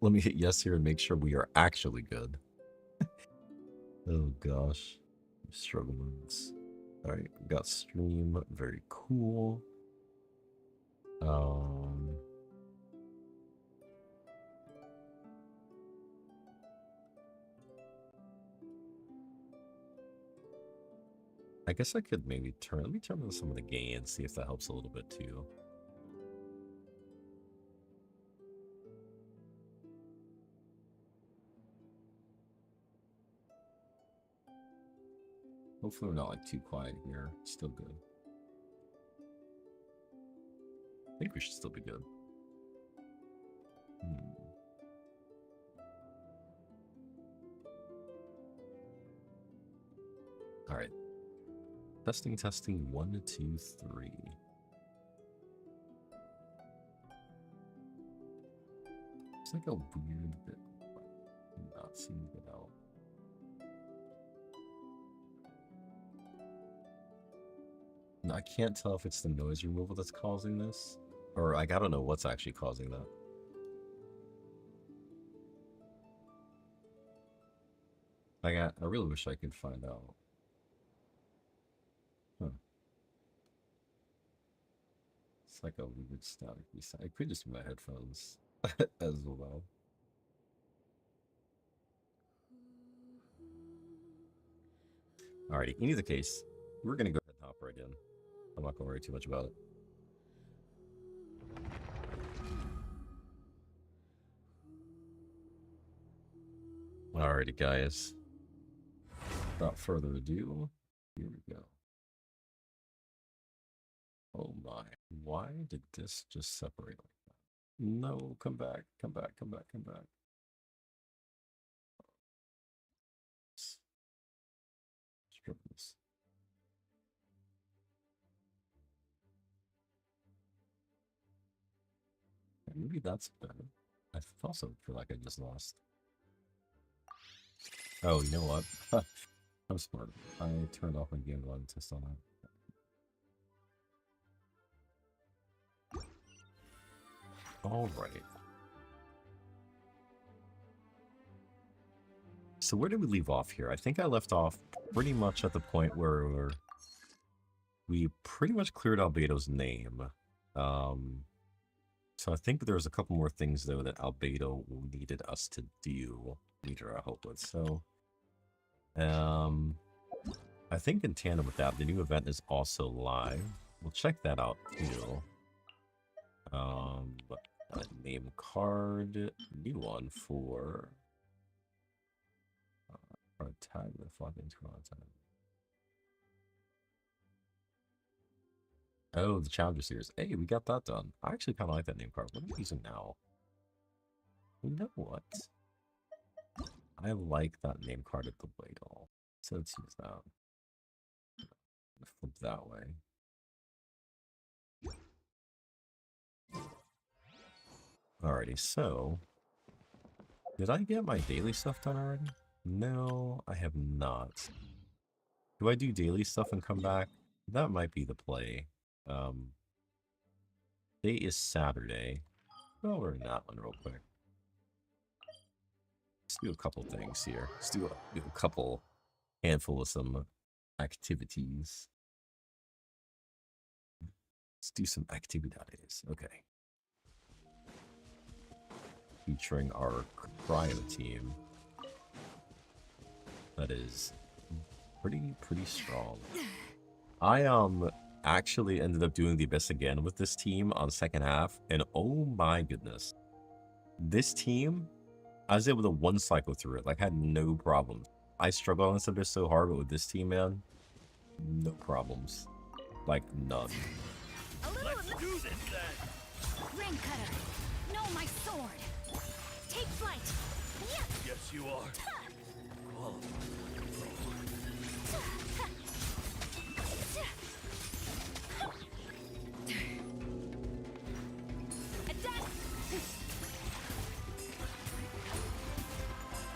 Let me hit yes here and make sure we are actually good. Oh gosh. Struggle modes. Alright, got stream. Very cool. I guess I could maybe let me turn on some of the gain, see if that helps a little bit too. Hopefully we're not like too quiet here. Still good. I think we should still be good. Alright. Testing, testing. 1, 2, 3. It's like a weird bit. Not seeing it out. No, I can't tell if it's the noise removal that's causing this. Or, like, I don't know what's actually causing that. I really wish I could find out. Huh. It's like a weird static reset. It could just be my headphones as well. Alrighty, in either case, we're gonna go ahead and hop right in. I'm not gonna worry too much about it. Alrighty, guys. Without further ado, here we go. Oh my. Why did this just separate like that? No, come back, come back, come back, come back. Strip this. Maybe that's better. I also feel like I just lost. Oh, you know what? I'm smart. I turned off my game log test on that. Alright. So where did we leave off here? I think I left off pretty much at the point where we pretty much cleared Albedo's name. So I think there's a couple more things, though, that Albedo needed us to do. Needed our help with. So, I think in tandem with that, the new event is also live. We'll check that out, too. Name card. New one for... our tag. The fucking tag. Oh, the Challenger Series. Hey, we got that done. I actually kind of like that name card. What am I using now? You know what? I like that name card at the Ladle. So let's use that. Flip that way. Alrighty, so... did I get my daily stuff done already? No, I have not. Do I do daily stuff and come back? That might be the play. Today is Saturday. Well, we're in that one real quick. Let's do a couple things here. Let's do a couple handful of some activities. Let's do some activities. Okay. Featuring our cryo team. That is pretty strong. I actually ended up doing the Abyss again with this team on second half, and oh my goodness. This team, I was able to one cycle through it. Like, had no problems. I struggle on this Abyss so hard, but with this team, man, no problems. Like, none. Let's do this then! Ring cutter, know my sword. Take flight. Yes, you are.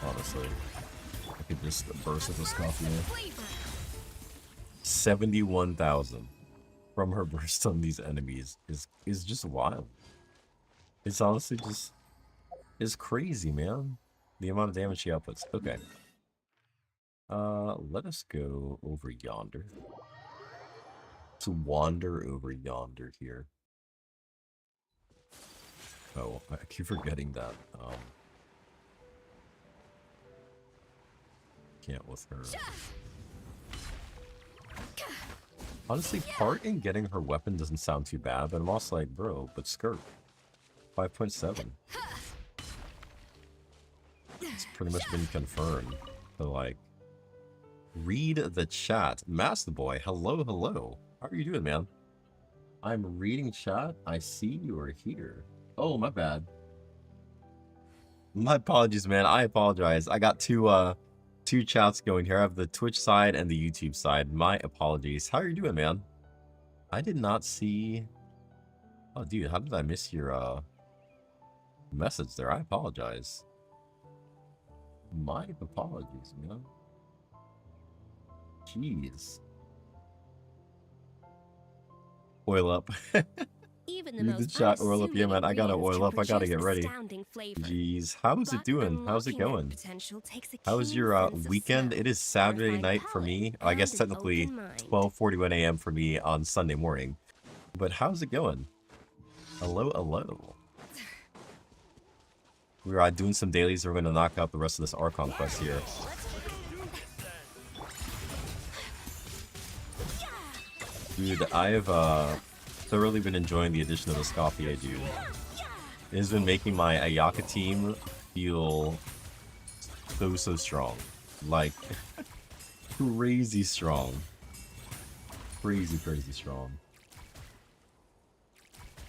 Honestly, I could just burst with this coffee. 71,000 from her burst on these enemies is just wild. It's honestly just is crazy, man. The amount of damage she outputs. Okay. Let us go over yonder. To wander over yonder here. Oh, I keep forgetting that. Can't with her. Honestly, part in getting her weapon doesn't sound too bad, but I'm also like, bro, but skirt. 5.7. It's pretty much been confirmed. So, like, read the chat. Master Boy, hello, hello. How are you doing, man? I'm reading chat. I see you are here. Oh, my bad. My apologies, man. I apologize. I got two chats going here. I have the Twitch side and the YouTube side. My apologies. How are you doing, man? I did not see... Oh, dude, how did I miss your message there? I apologize. My apologies, man. Jeez. Oil up. Even the Read the most chat, oil up. Yeah, man, I gotta ingredients oil can up. I gotta produce get ready. astounding flavor. Jeez, how's it doing? How's it Unlocking that going? potential takes a How was keen your sense of weekend? smell, It is Saturday refined night for palate, me. I guess and an technically open mind. 12:41 a.m. for me on Sunday morning. But how's it going? Hello, hello. We're doing some dailies. We're going to knock out the rest of this Archon quest here. Dude, I've thoroughly been enjoying the addition of the Scopier, dude. It has been making my Ayaka team feel so strong. Like, crazy strong. Crazy strong.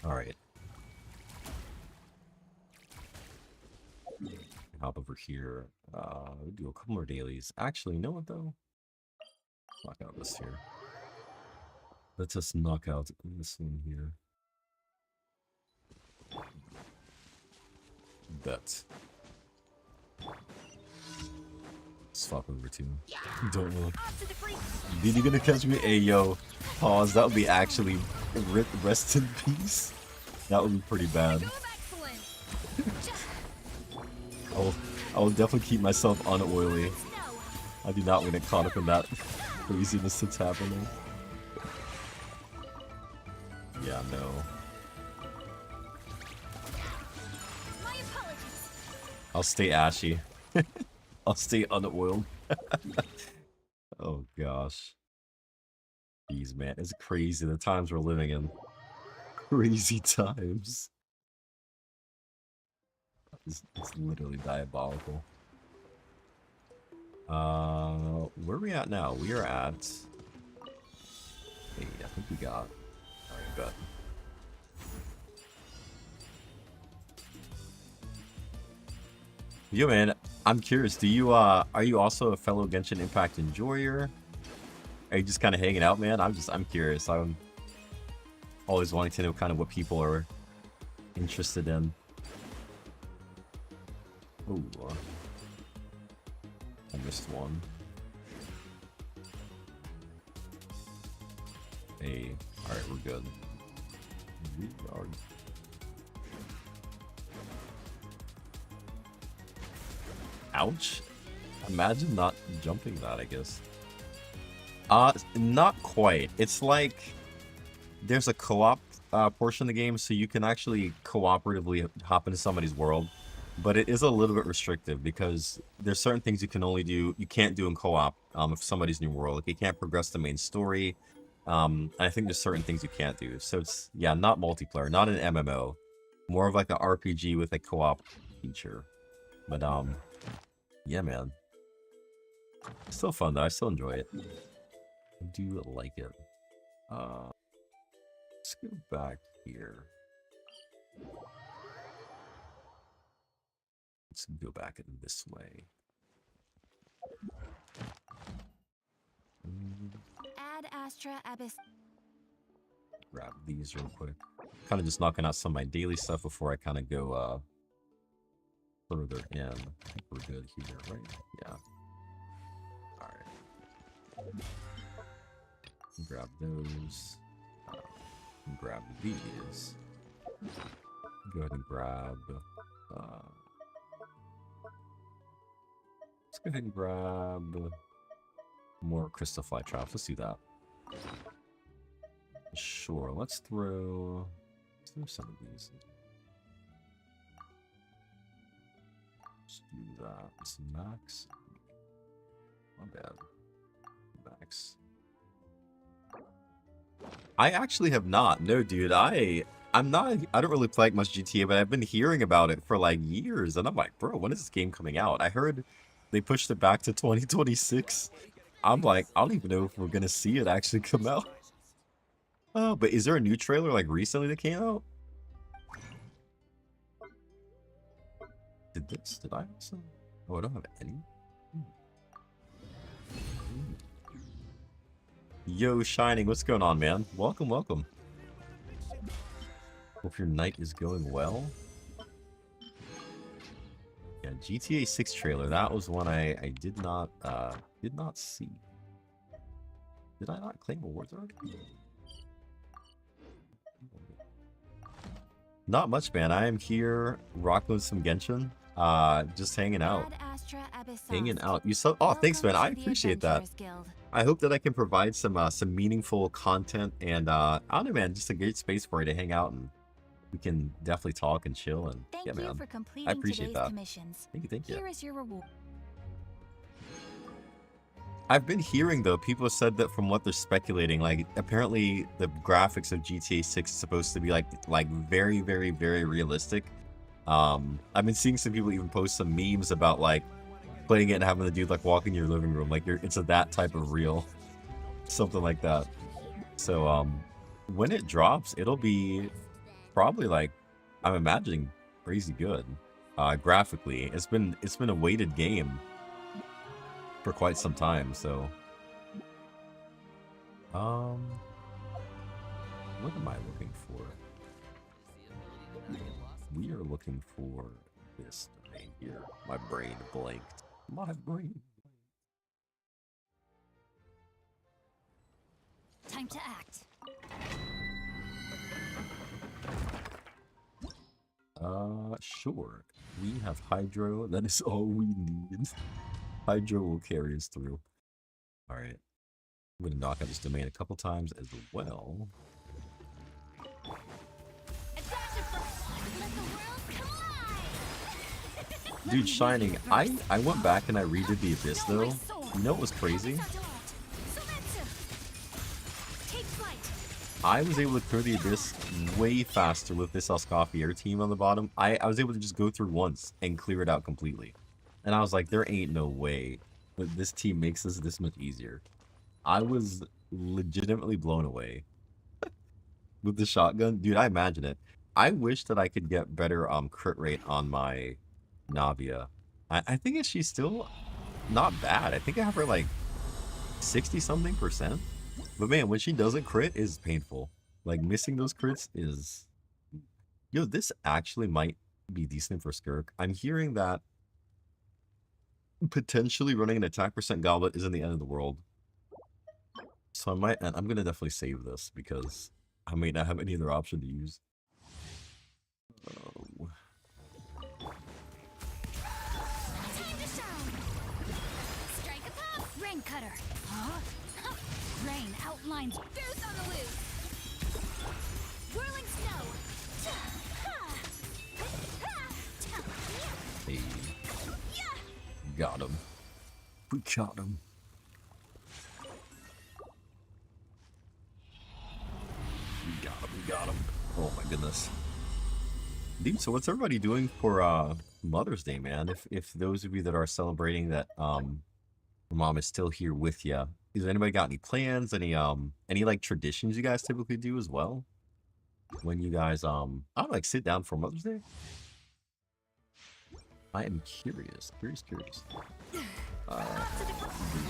Alright. Hop over here. We'll do a couple more dailies. Actually, you know what though? Knock out this here. Let's just knock out this one here. Bet. Swap over to. Don't know. Dude, you gonna catch me? Hey, yo. Pause. That would be actually rest in peace. That would be pretty bad. I will definitely keep myself unoily. I do not want to get caught up in that craziness that's happening. Yeah, no. I'll stay ashy. I'll stay unoiled. Oh gosh. Jeez, man, it's crazy the times we're living in. Crazy times. It's literally diabolical. Where are we at now? We are at... Hey, I think we got... Alright, bet. Yo, man, I'm curious. Do you, are you also a fellow Genshin Impact enjoyer? Are you just kind of hanging out, man? I'm curious. I'm always wanting to know kind of what people are interested in. Ooh. I missed one. Hey, alright, we're good. We are... Ouch. Imagine not jumping that, I guess. Not quite. It's like there's a co-op portion of the game, so you can actually cooperatively hop into somebody's world, but it is a little bit restrictive because there's certain things you can only do, you can't do in co-op if somebody's in your world. Like, you can't progress the main story. And I think there's certain things you can't do. So it's, yeah, not multiplayer, not an MMO. More of like an RPG with a co-op feature. But, yeah, man. Still fun, though. I still enjoy it. I do like it. Let's go back here. Let's go back in this way. Add Astra Abyss. Grab these real quick. Kind of just knocking out some of my daily stuff before I kind of go further in. I think we're good here, right? Yeah. Alright. Grab those. Grab these. Go ahead and grab go ahead and grab more crystal fly traps. Let's do that. Sure, let's throw some of these. Let's do that. It's max. Not bad. Max. I actually have not. No, dude. I'm not. I don't really play like much GTA, but I've been hearing about it for like years, and I'm like, bro, when is this game coming out? I heard they pushed it back to 2026. I'm like, I don't even know if we're gonna see it actually come out. Oh, but is there a new trailer like recently that came out? Did I also? Oh, I don't have any. Yo, Shining, what's going on, man? Welcome, welcome. Hope your night is going well. Yeah, GTA 6 trailer. That was one I did not see. Did I not claim awards already? Not much, man. I am here rocking with some Genshin. Just hanging out. Hanging out. You saw. Oh, thanks, man. I appreciate that. I hope that I can provide some meaningful content, and I don't know, man. Just a great space for you to hang out, and we can definitely talk and chill. And yeah, man. I appreciate that. Thank you. Here is your reward. I've been hearing, though, people have said that from what they're speculating, like, apparently the graphics of GTA 6 is supposed to be, like very, very, very realistic. I've been seeing some people even post some memes about, like, playing it and having the dude, like, walk in your living room. Like, it's that type of real. Something like that. So, when it drops, it'll be probably, like, I'm imagining crazy good. Graphically. It's been a weighted game for quite some time, so what am I looking for? We are looking for this domain here. My brain blanked. My brain. Time to act. Sure. We have Hydro. That is all we need. Hydro will carry us through. Alright. I'm going to knock out this domain a couple times as well. Dude, Shining, I went back and I redid the Abyss, though. You know what was crazy? I was able to clear the Abyss way faster with this Oscoffier team on the bottom. I was able to just go through once and clear it out completely. And I was like, there ain't no way that this team makes this much easier. I was legitimately blown away with the shotgun. Dude, I imagine it. I wish that I could get better crit rate on my Navia. I think she's still not bad. I think I have her like 60-something%. But man, when she doesn't crit, is painful. Like, missing those crits is... Yo, this actually might be decent for Skirk. I'm hearing that potentially running an attack percent goblet isn't the end of the world. So I'm gonna definitely save this because I may not have any other option to use. Strike a pop! Rain cutter! Huh? Rain outlines boots on the loose! Whirling snow! Hey. Got him. We got him. We got him. Oh my goodness. Dude, so what's everybody doing for Mother's Day, man? If those of you that are celebrating that mom is still here with you, has anybody got any plans? Any like traditions you guys typically do as well? When you guys I don't know, like sit down for Mother's Day? I am curious. Curious. You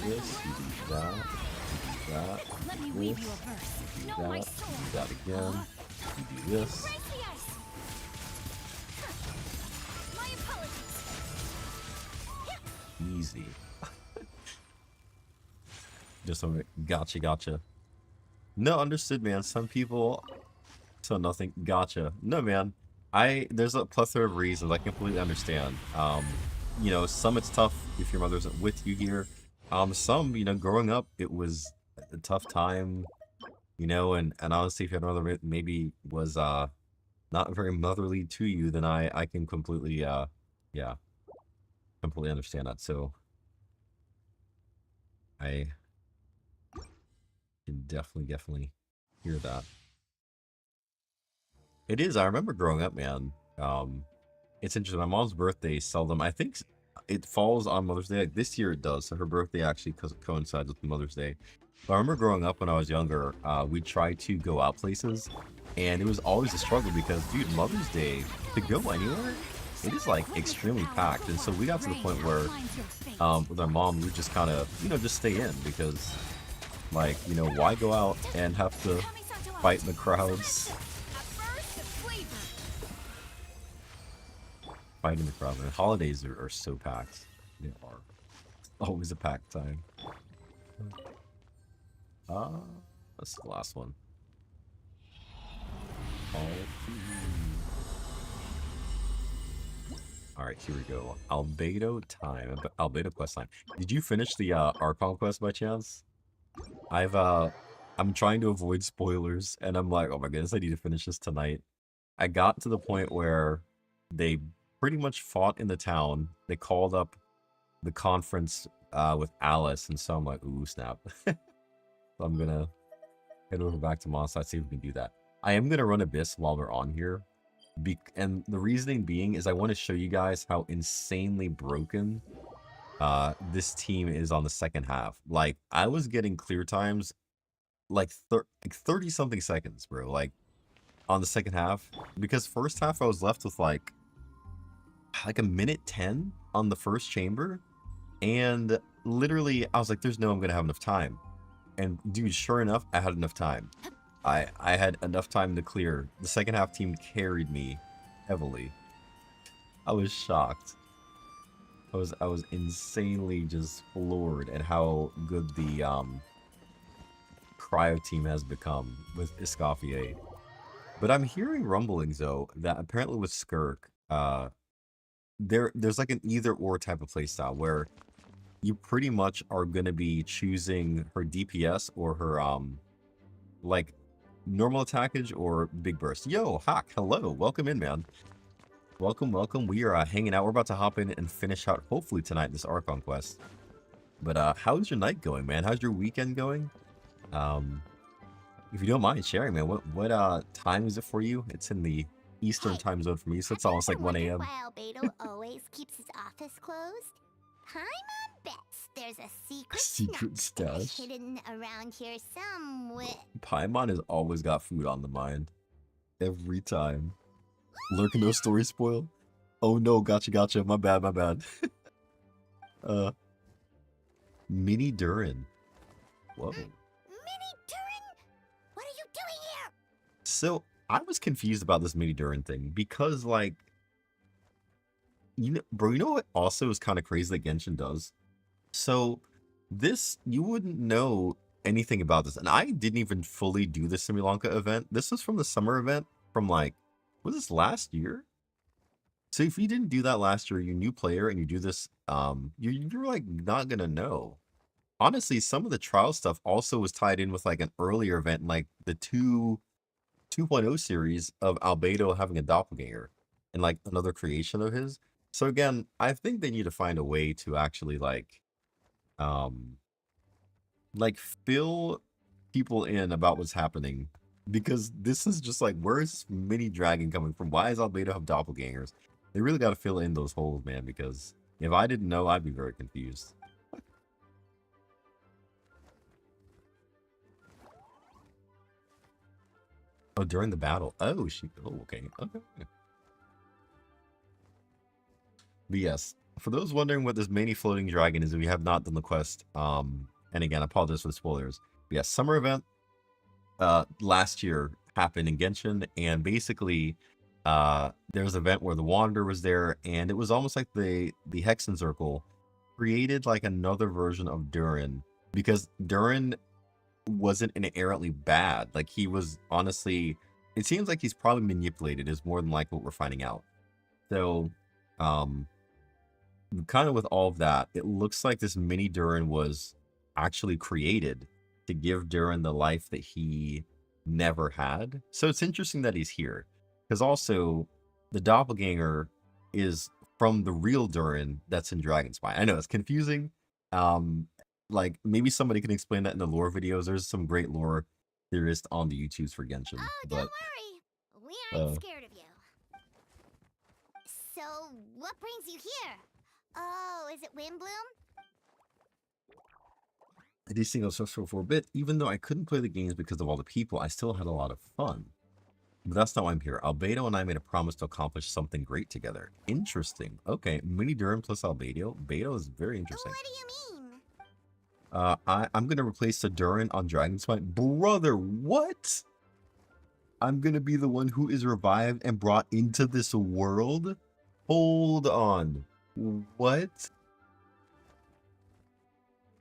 do this, you do that, you do that, Let me you weave do you this, a verse. you do Know that, my you sword. do that again, you do this. Raise the ice. My apologies. Easy. Just a gotcha. No, understood, man. Some people, so nothing. Gotcha. No, man. There's a plethora of reasons. I completely understand. you know, some it's tough if your mother isn't with you here. Some, you know, growing up, it was a tough time, you know, and honestly, if your mother maybe was not very motherly to you, then I can completely yeah, completely understand that. So I can definitely hear that. It is. I remember growing up, man. It's interesting. My mom's birthday seldom. I think it falls on Mother's Day. Like this year it does. So her birthday actually coincides with Mother's Day. But I remember growing up when I was younger, we tried to go out places, and it was always a struggle because, dude, Mother's Day, to go anywhere, it is like extremely packed. And so we got to the point where, with our mom, we would just kind of, you know, just stay in because, like, you know, why go out and have to fight in the crowds? Fighting the crowd, man. Holidays are so packed. They are always a packed time. That's the last one. Alright, here we go. Albedo time. Albedo quest time. Did you finish the Archon quest by chance? I'm trying to avoid spoilers, and I'm like, oh my goodness, I need to finish this tonight. I got to the point where they pretty much fought in the town. They called up the conference with Alice, and so I'm like, ooh, snap. So I'm gonna head over back to Mossad, see if we can do that. I am gonna run Abyss while we're on here. And the reasoning being is I want to show you guys how insanely broken this team is on the second half. Like, I was getting clear times like 30 something seconds, bro, like on the second half, because first half I was left with like a minute 10 on the first chamber, and literally I was like, there's no I'm gonna have enough time. And dude, sure enough, I had enough time. I had enough time to clear. The second half team carried me heavily. I was shocked. I was insanely just floored at how good the cryo team has become with Escoffier. But I'm hearing rumblings though that apparently with Skirk, there's like an either or type of playstyle where you pretty much are gonna be choosing her DPS or her like normal attackage or big burst. Yo, Hawk, hello, welcome in, man. Welcome. We are hanging out. We're about to hop in and finish out hopefully tonight this Archon quest. But how's your night going, man? How's your weekend going? If you don't mind sharing, man, what time is it for you? It's in the Eastern time zone for me, so it's almost like 1 a.m. Why Albedo always keeps his office closed? Paimon bets there's a secret stash hidden around here somewhere. Paimon has always got food on the mind. Every time. Lurking no story spoil? Oh no, gotcha. My bad. Mini Durin. Whoa. Mini Durin? What are you doing here? So I was confused about this Mini Durin thing because, like, you know, bro, you know what also is kind of crazy that Genshin does? So this, you wouldn't know anything about this, and I didn't even fully do the Similanka event. This was from the summer event from, like, was this last year? So if you didn't do that last year, you're a new player and you do this, you're like not gonna know. Honestly, some of the trial stuff also was tied in with like an earlier event, like the 2.0 series of Albedo having a doppelganger and like another creation of his. So again, I think they need to find a way to actually like fill people in about what's happening, because this is just like, where's Mini Dragon coming from? Why does Albedo have doppelgangers? They really got to fill in those holes, man, because if I didn't know, I'd be very confused. Oh, during the battle. Oh, okay. But yes, for those wondering what this mini floating dragon is, we have not done the quest. And again, I apologize for the spoilers. But yes, summer event last year happened in Genshin, and basically there was an event where the Wanderer was there, and it was almost like the Hexenzirkel created like another version of Durin, because Durin wasn't inherently bad. Like, he was honestly, it seems like he's probably manipulated is more than like what we're finding out. So kind of with all of that, it looks like this mini Durin was actually created to give Durin the life that he never had. So it's interesting that he's here. Because also, the doppelganger is from the real Durin that's in Dragon Spine. I know it's confusing. Like maybe somebody can explain that in the lore videos. There's some great lore theorists on the YouTubes for Genshin. Oh, But don't worry. We aren't scared of you. So, what brings you here? Oh, is it Windblume? I did single social for a bit. Even though I couldn't play the games because of all the people, I still had a lot of fun. But that's not why I'm here. Albedo and I made a promise to accomplish something great together. Interesting. Okay, Mini Durin plus Albedo. Albedo is very interesting. What do you mean? I'm gonna replace the Durin on Dragon's Spine. Brother, what? I'm gonna be the one who is revived and brought into this world? Hold on. What?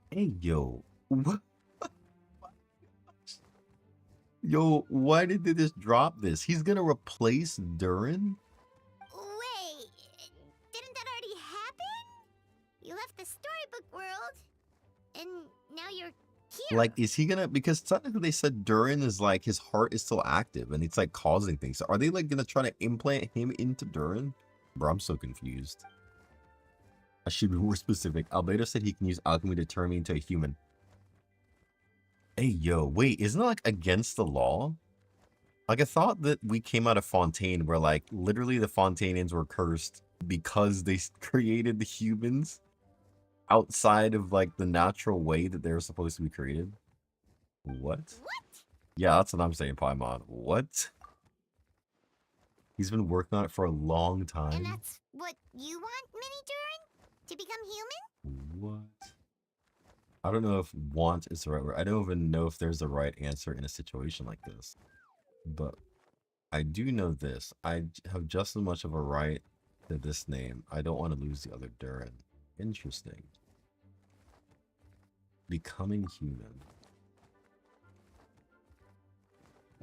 Hey, yo. What? Yo, why did they just drop this? He's gonna replace Durin? Wait, didn't that already happen? You left the storybook world, and now you're here. Like, is he gonna, because technically they said Durin is like, his heart is still active and it's like causing things. So are they like gonna try to implant him into Durin? Bro, I'm so confused. I should be more specific. Albedo said he can use alchemy to turn me into a human. Hey, yo, wait, isn't that like against the law? Like, I thought that we came out of Fontaine where like literally the Fontainians were cursed because they created the humans outside of like the natural way that they were supposed to be created. What? Yeah, that's what I'm saying, Paimon. What? He's been working on it for a long time. And that's what you want, Mini Durin? To become human? What? I don't know if want is the right word. I don't even know if there's the right answer in a situation like this. But I do know this. I have just as much of a right to this name. I don't want to lose the other Durin. Interesting. Becoming human.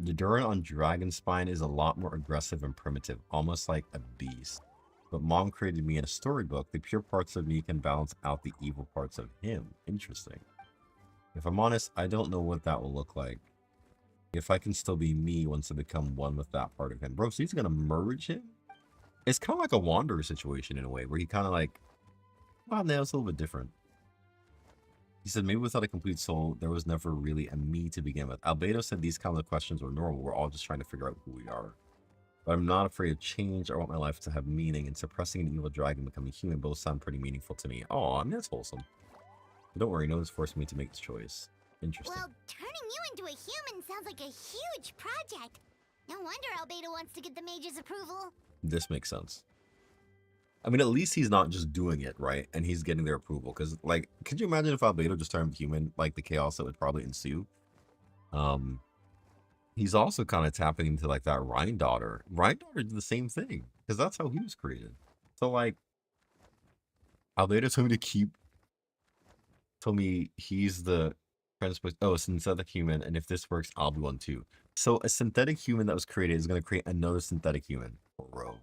The Durin on Dragon Spine is a lot more aggressive and primitive, almost like a beast. But Mom created me in a storybook. The pure parts of me can balance out the evil parts of him. Interesting. If I'm honest, I don't know what that will look like. If I can still be me once I become one with that part of him. Bro, so he's going to merge him? It's kind of like a Wanderer situation in a way, where he kind of like, well, no, it's a little bit different. He said, maybe without a complete soul, there was never really a me to begin with. Albedo said these kinds of questions were normal. We're all just trying to figure out who we are. But I'm not afraid of change. I want my life to have meaning, and suppressing an evil dragon and becoming human both sound pretty meaningful to me. Oh, I mean, that's wholesome. But don't worry, no one's forced me to make this choice. Interesting. Well, turning you into a human sounds like a huge project. No wonder Albedo wants to get the mage's approval. This makes sense. I mean, at least he's not just doing it, right? And he's getting their approval. Because, like, could you imagine if Albedo just turned human? Like, the chaos that would probably ensue. He's also kind of tapping into, like, that Rhine daughter. Rhine daughter did the same thing. Because that's how he was created. So, like, Albedo told me to keep... Told me he's the... Oh, a synthetic human. And if this works, I'll be one too. So, a synthetic human that was created is going to create another synthetic human. Bro.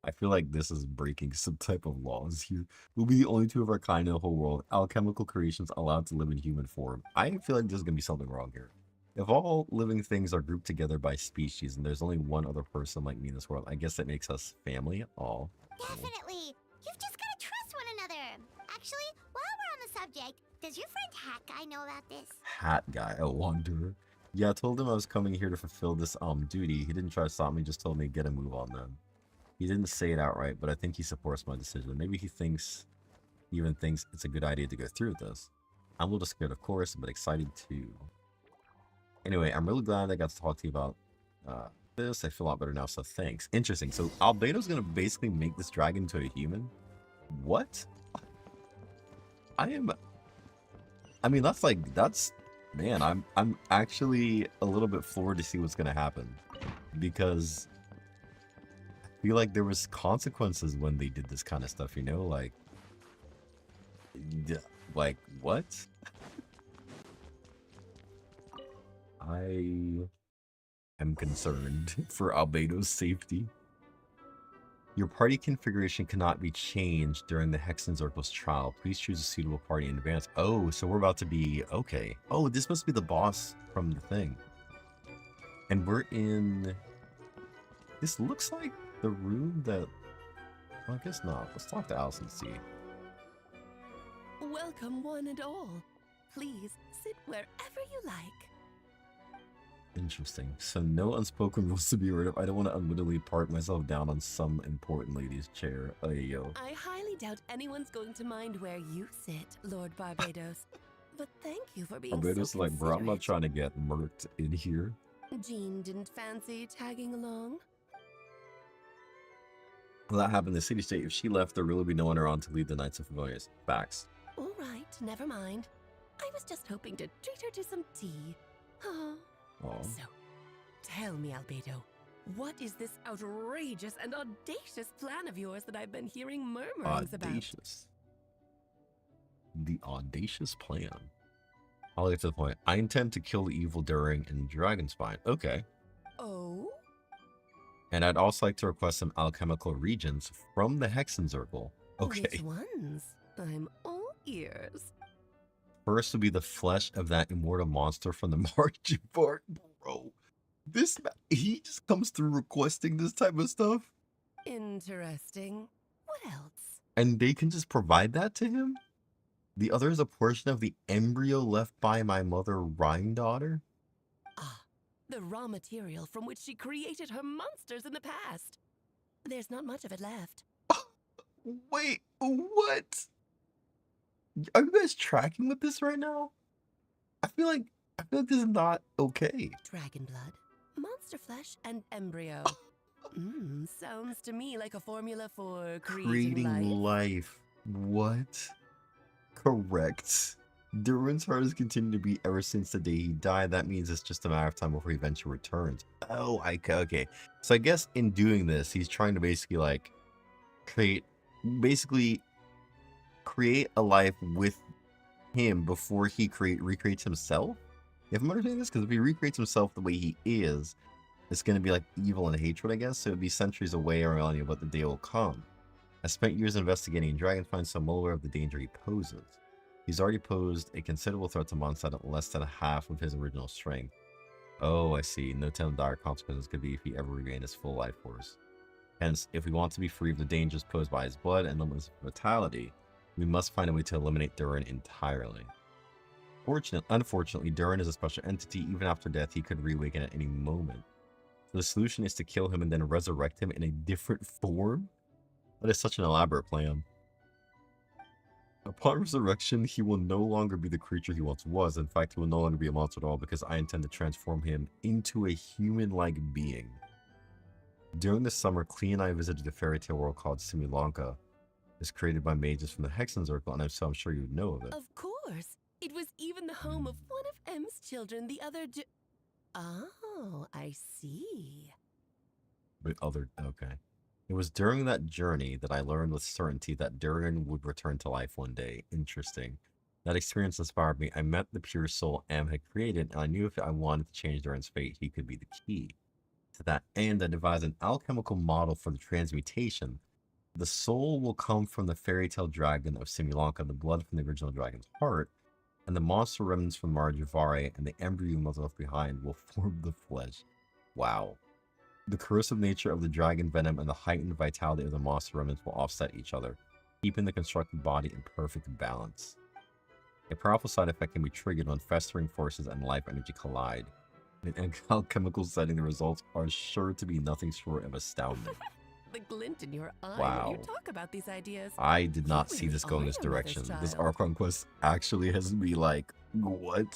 I feel like this is breaking some type of laws here. We'll be the only two of our kind in the whole world. Alchemical creations allowed to live in human form. I feel like there's going to be something wrong here. If all living things are grouped together by species and there's only one other person like me in this world, I guess that makes us family. Oh. Definitely. You've just got to trust one another. Actually, while we're on the subject, does your friend Hat Guy know about this? Hat Guy, a wanderer. Yeah, I told him I was coming here to fulfill this duty. He didn't try to stop me, just told me get a move on then. He didn't say it outright, but I think he supports my decision. Maybe he even thinks it's a good idea to go through with this. I'm a little scared, of course, but excited too. Anyway, I'm really glad I got to talk to you about this. I feel a lot better now, so thanks. Interesting. So Albedo's gonna basically make this dragon into a human? What? I mean, man, I'm actually a little bit floored to see what's gonna happen. Because I feel like there was consequences when they did this kind of stuff, you know? Like what? I am concerned for Albedo's safety. Your party configuration cannot be changed during the Hexenzirkel's trial. Please choose a suitable party in advance. Oh, so we're about to be... Okay. Oh, this must be the boss from the thing. And we're in... This looks like the room that... Well, I guess not. Let's talk to Alice and see. Welcome, one and all. Please sit wherever you like. Interesting. So no unspoken rules to be heard of. I don't want to unwittingly park myself down on some important lady's chair. Yo. I highly doubt anyone's going to mind where you sit, Lord Barbados. But thank you for being Barbados so like, bro, I'm not considerate. trying to get murked in here. Jean didn't fancy tagging along? Well, that happened in the city-state. If she left, there really would be no one around to lead the Knights of Favonius. Facts. All right, never mind. I was just hoping to treat her to some tea. Oh. Aw. So, tell me, Albedo, what is this outrageous and audacious plan of yours that I've been hearing murmurings about? Audacious. The audacious plan. I'll get to the point. I intend to kill the evil During and Dragonspine. Okay. Oh? And I'd also like to request some alchemical regions from the Hexenzirkel. Okay. Which ones? I'm all ears. First would be the flesh of that immortal monster from the marching part. Bro, he just comes through requesting this type of stuff. Interesting. What else? And they can just provide that to him? The other is a portion of the embryo left by my mother, Rhyme daughter. Ah, the raw material from which she created her monsters in the past. There's not much of it left. Wait, what? Are you guys tracking with this right now? I feel like this is not okay. Dragon blood, monster flesh, and embryo. Sounds to me like a formula for creating life. What? Correct. Durin's heart has continued to beat ever since the day he died. That means it's just a matter of time before he eventually returns. Oh, okay. So I guess in doing this, he's trying to basically like create a life with him before he recreates himself. If I'm understanding this, because if he recreates himself the way he is, it's going to be like evil and hatred, I guess. So it'd be centuries away or millennia, but the day will come. I spent years investigating Dragonfine, so I'm well aware of the danger he poses. He's already posed a considerable threat to Mondstadt at less than half of his original strength. Oh, I see. No telling dire consequences could be if he ever regained his full life force. Hence, if we want to be free of the dangers posed by his blood and limitless vitality, we must find a way to eliminate Durin entirely. Unfortunately, Durin is a special entity. Even after death, he could reawaken at any moment. So the solution is to kill him and then resurrect him in a different form? That is such an elaborate plan. Upon resurrection, he will no longer be the creature he once was. In fact, he will no longer be a monster at all because I intend to transform him into a human-like being. During the summer, Klee and I visited a fairy tale world called Simulanka. It's created by mages from the Hexenzirkel, and I'm sure you would know of it. Of course. It was even the home of one of M's children, the other Oh, I see. Okay. It was during that journey that I learned with certainty that Durin would return to life one day. Interesting. That experience inspired me. I met the pure soul Am had created, and I knew if I wanted to change Durin's fate, he could be the key. To that end, I devised an alchemical model for the transmutation. The soul will come from the fairy tale dragon of Simulanka, the blood from the original dragon's heart, and the monster remnants from Marjavare and the embryo left behind will form the flesh. Wow. The corrosive nature of the dragon venom and the heightened vitality of the monster remnants will offset each other, keeping the constructed body in perfect balance. A powerful side effect can be triggered when festering forces and life energy collide. In an alchemical setting, the results are sure to be nothing short of astounding. The glint in your eye Wow. when you talk about these ideas. I did not You see really this going this are a mother's direction. This child. Archon quest actually has me like, what?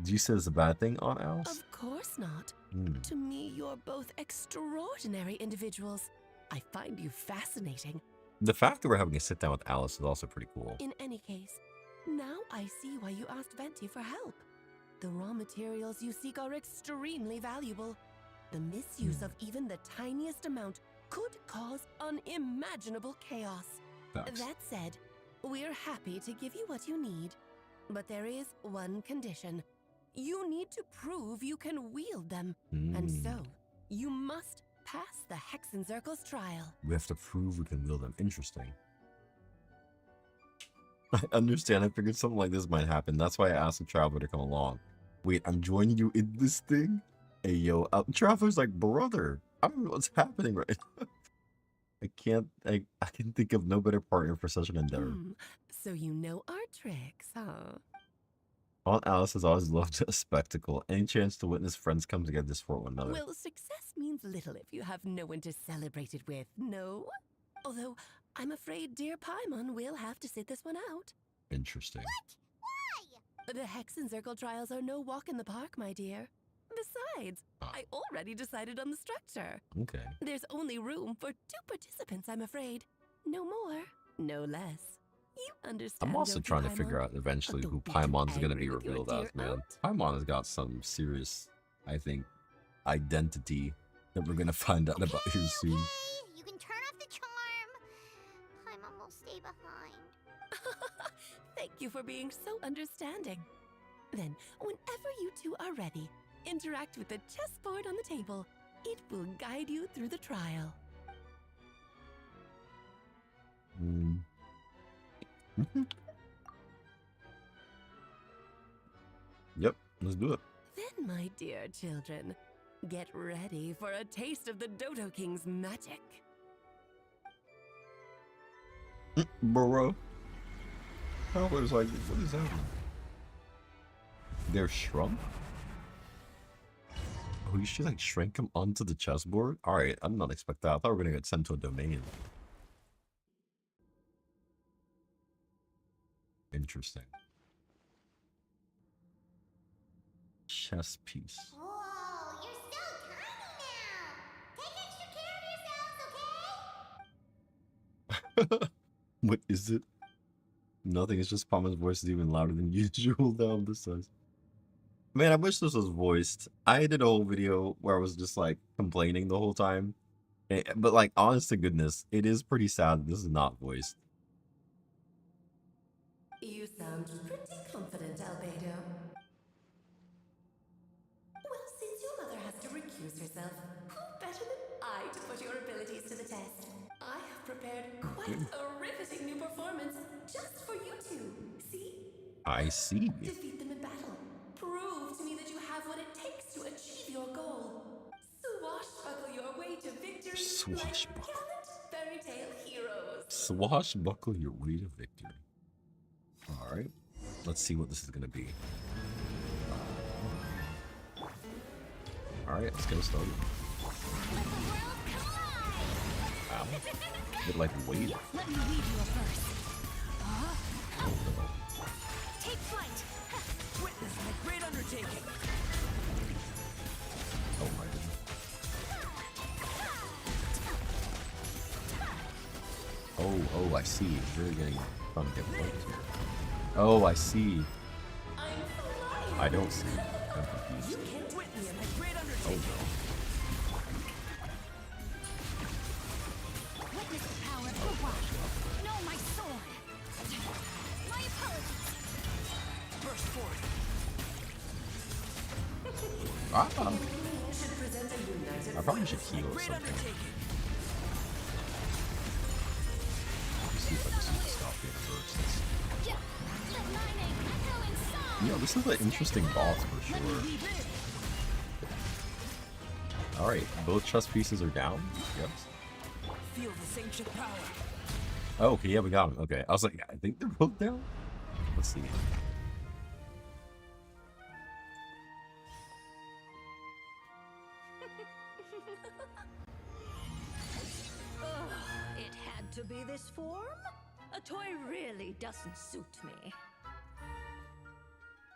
Do you say it's a bad thing, Aunt Alice? Of course not. Hmm. To me, you're both extraordinary individuals. I find you fascinating. The fact that we're having a sit down with Alice is also pretty cool. In any case, now I see why you asked Venti for help. The raw materials you seek are extremely valuable. The misuse of even the tiniest amount could cause unimaginable chaos. Facts. That said, we're happy to give you what you need. But there is one condition. You need to prove you can wield them. And so, you must pass the Hexenzirkel's trial. We have to prove we can wield them. Interesting. I understand. I figured something like this might happen. That's why I asked the Traveler to come along. Wait, I'm joining you in this thing? Hey, yo, Traveler's like, brother, I don't know what's happening right now. I can think of no better partner for such an endeavor. So you know our tricks, huh? Aunt Alice has always loved a spectacle. Any chance to witness friends come together to support one another? Well, success means little if you have no one to celebrate it with, no? Although, I'm afraid dear Paimon will have to sit this one out. Interesting. Why? The Hexenzirkel trials are no walk in the park, my dear. Besides, I already decided on the structure. Okay. There's only room for 2 participants, I'm afraid. No more, no less. You understand. I'm also trying to figure Paimon? out eventually Don't who be too Paimon's going to angry be with your revealed dear as, man. aunt. Paimon has got some serious, I think, identity that we're going to find out about here soon. Okay. You can turn off the charm. Paimon will stay behind. Thank you for being so understanding. Then, whenever you two are ready, interact with the chessboard on the table. It will guide you through the trial. Yep, let's do it. Then, my dear children, get ready for a taste of the Dodo King's magic. Bro. Traveler's like, what is happening? They're shrunk? Oh, you should like shrink him onto the chessboard? Alright, I did not expect that. I thought we were gonna get sent to a domain. Interesting. Chess piece. Whoa, you're so tiny now. Take extra care of yourselves, okay? What is it? Nothing, it's just Paimon's voice is even louder than usual down this size. Man, I wish this was voiced. I did a whole video where I was just like complaining the whole time. But like, honest to goodness, it is pretty sad that this is not voiced. You sound pretty confident, Albedo. Well, since your mother has to recuse herself, who better than I to put your abilities to the test? I have prepared quite a riveting new performance just for you two. See? I see. Defeat them in battle. Prove to me that you have what it takes to achieve your goal. Swashbuckle your way to victory Swashbuckle. like gallant fairy tale heroes. Swashbuckle your way to victory. Alright, let's see what this is gonna be. Alright, let's get started. Ow. It like waited. Let me lead you first. Take flight. Witness my great undertaking. Oh my goodness. Oh, I see. You're getting trying to get points here. Oh, I see. I don't see. I'm confused. Witness my great Oh undertaking. no. Witness the power for what? Know my sword. My apologies. Burst forth. Should present a united I probably should heal or Great something. undertaking. Let me see if I can see the stop being bursts. Yeah. Let my name echo in song. Yeah, this is an interesting boss for Let me sure. weave in. Alright, both chess pieces are down? Yep. Feel this ancient power. Oh, okay, yeah, we got him. Okay, I was like, I think they're both down? Let's see. It had to be this form? A toy really doesn't suit me.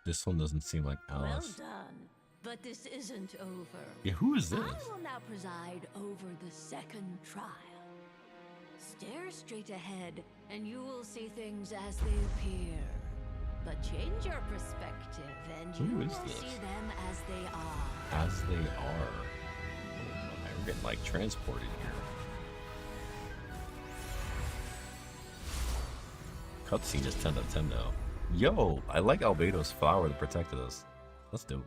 This one doesn't seem like Well Alice. done. But this isn't over. Yeah, who is this? I will now preside over the second trial. Stare straight ahead, and you will see things as they appear. But change your perspective, and Who you is will this? see them as they are. As they are. Oh my, we're getting like transported here. Cutscene is 10 out of 10 now. Yo, I like Albedo's flower that protected us. That's dope.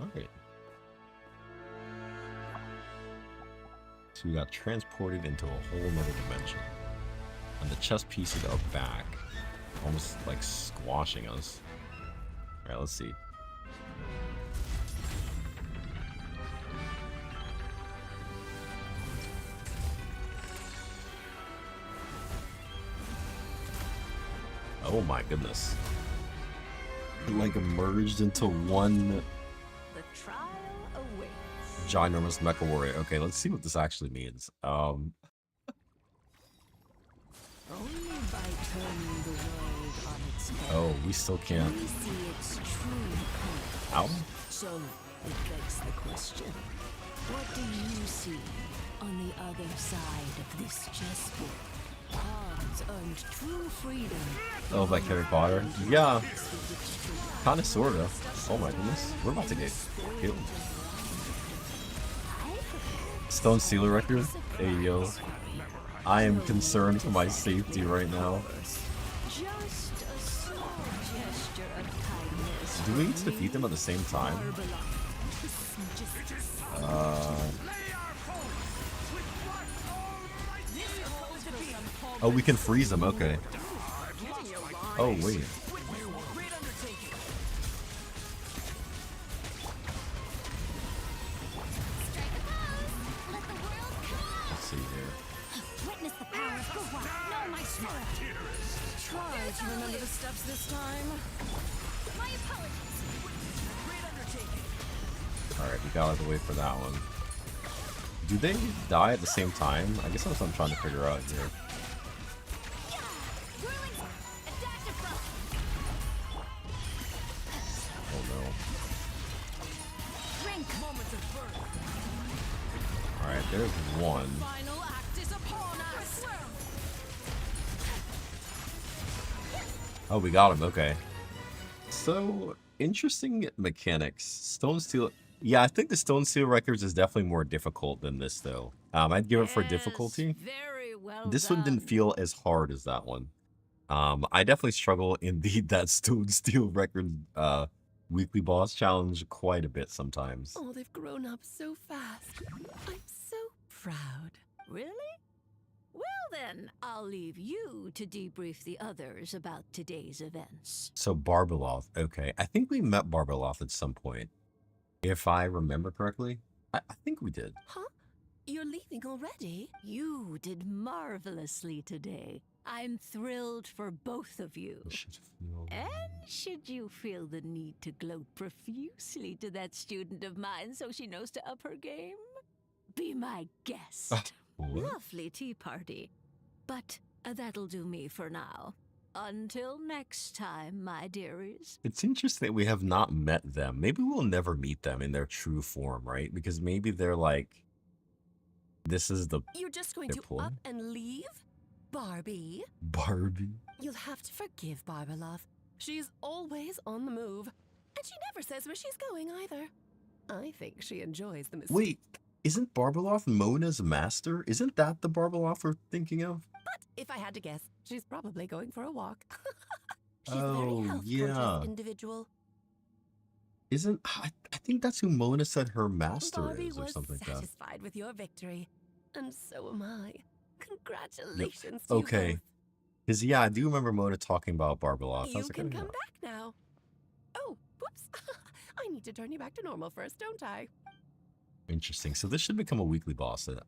Alright. we got transported into a whole nother dimension. And the chess pieces are back. Almost like squashing us. Alright, let's see. Oh my goodness. Like merged into one The trial awaits. ginormous mecha warrior. Okay, let's see what this actually means. Only by turning the world on its head Oh, we still can can't. we see its true Ow. colors. So it begs the question: what do you see on the other side of this chessboard? Pawns earned true freedom. Oh, like Harry Potter? Yeah. Kinda, sorta. Oh my goodness. We're about to get killed. Stone Sealer record? Hey yo. I am concerned for my safety right now. Just a small gesture of kindness. Do we need to defeat them at the same time? Oh, we can freeze them, okay. Oh, wait. Let's see here. Witness the power of Guwa. Know my sword. Try to remember the steps this time. My apologies. Alright, we got out of the way for that one. Do they die at the same time? I guess that's what I'm trying to figure out here. Whirling a dash of frost. Oh no. Drink. Moments of birth. Alright, there's one. Final act is upon us. Oh, we got him, okay. So, interesting mechanics. Stone Steel... Yeah, I think the Stone Steel Records is definitely more difficult than this, though. I'd give it for difficulty. Very well This one didn't feel as hard as that one. I definitely struggle in that Stone Steel Record weekly boss challenge quite a bit sometimes. Oh, they've grown up so fast. I'm so proud. Really? Well then, I'll leave you to debrief the others about today's events. So Barbeloth, okay. I think we met Barbeloth at some point. If I remember correctly. I think we did. Huh? You're leaving already? You did marvelously today. I'm thrilled for both of you. And should you feel the need to gloat profusely to that student of mine so she knows to up her game, be my guest. What? Lovely tea party. But that'll do me for now. Until next time, my dearies. It's interesting that we have not met them. Maybe we'll never meet them in their true form, right? Because maybe they're like, this is the You're just going They're to pulling? up and leave? Barbie? Barbie. You'll have to forgive Barbeloth. She's always on the move. And she never says where she's going either. I think she enjoys the mystique. Wait, isn't Barbeloth Mona's master? Isn't that the Barbeloth we're thinking of? But if I had to guess, she's probably going for a walk. She's Oh, a very health-conscious yeah. individual. Isn't... I think that's who Mona said her master Barbie is or was something like that. satisfied with your victory. And so am I. Congratulations to Okay. you both. Because, yeah, I do remember Mona talking about Barbeloth. I You was like, can oh, come back now. Oh, whoops. I need to turn you back to normal first, don't I? interesting. So this should become a weekly boss that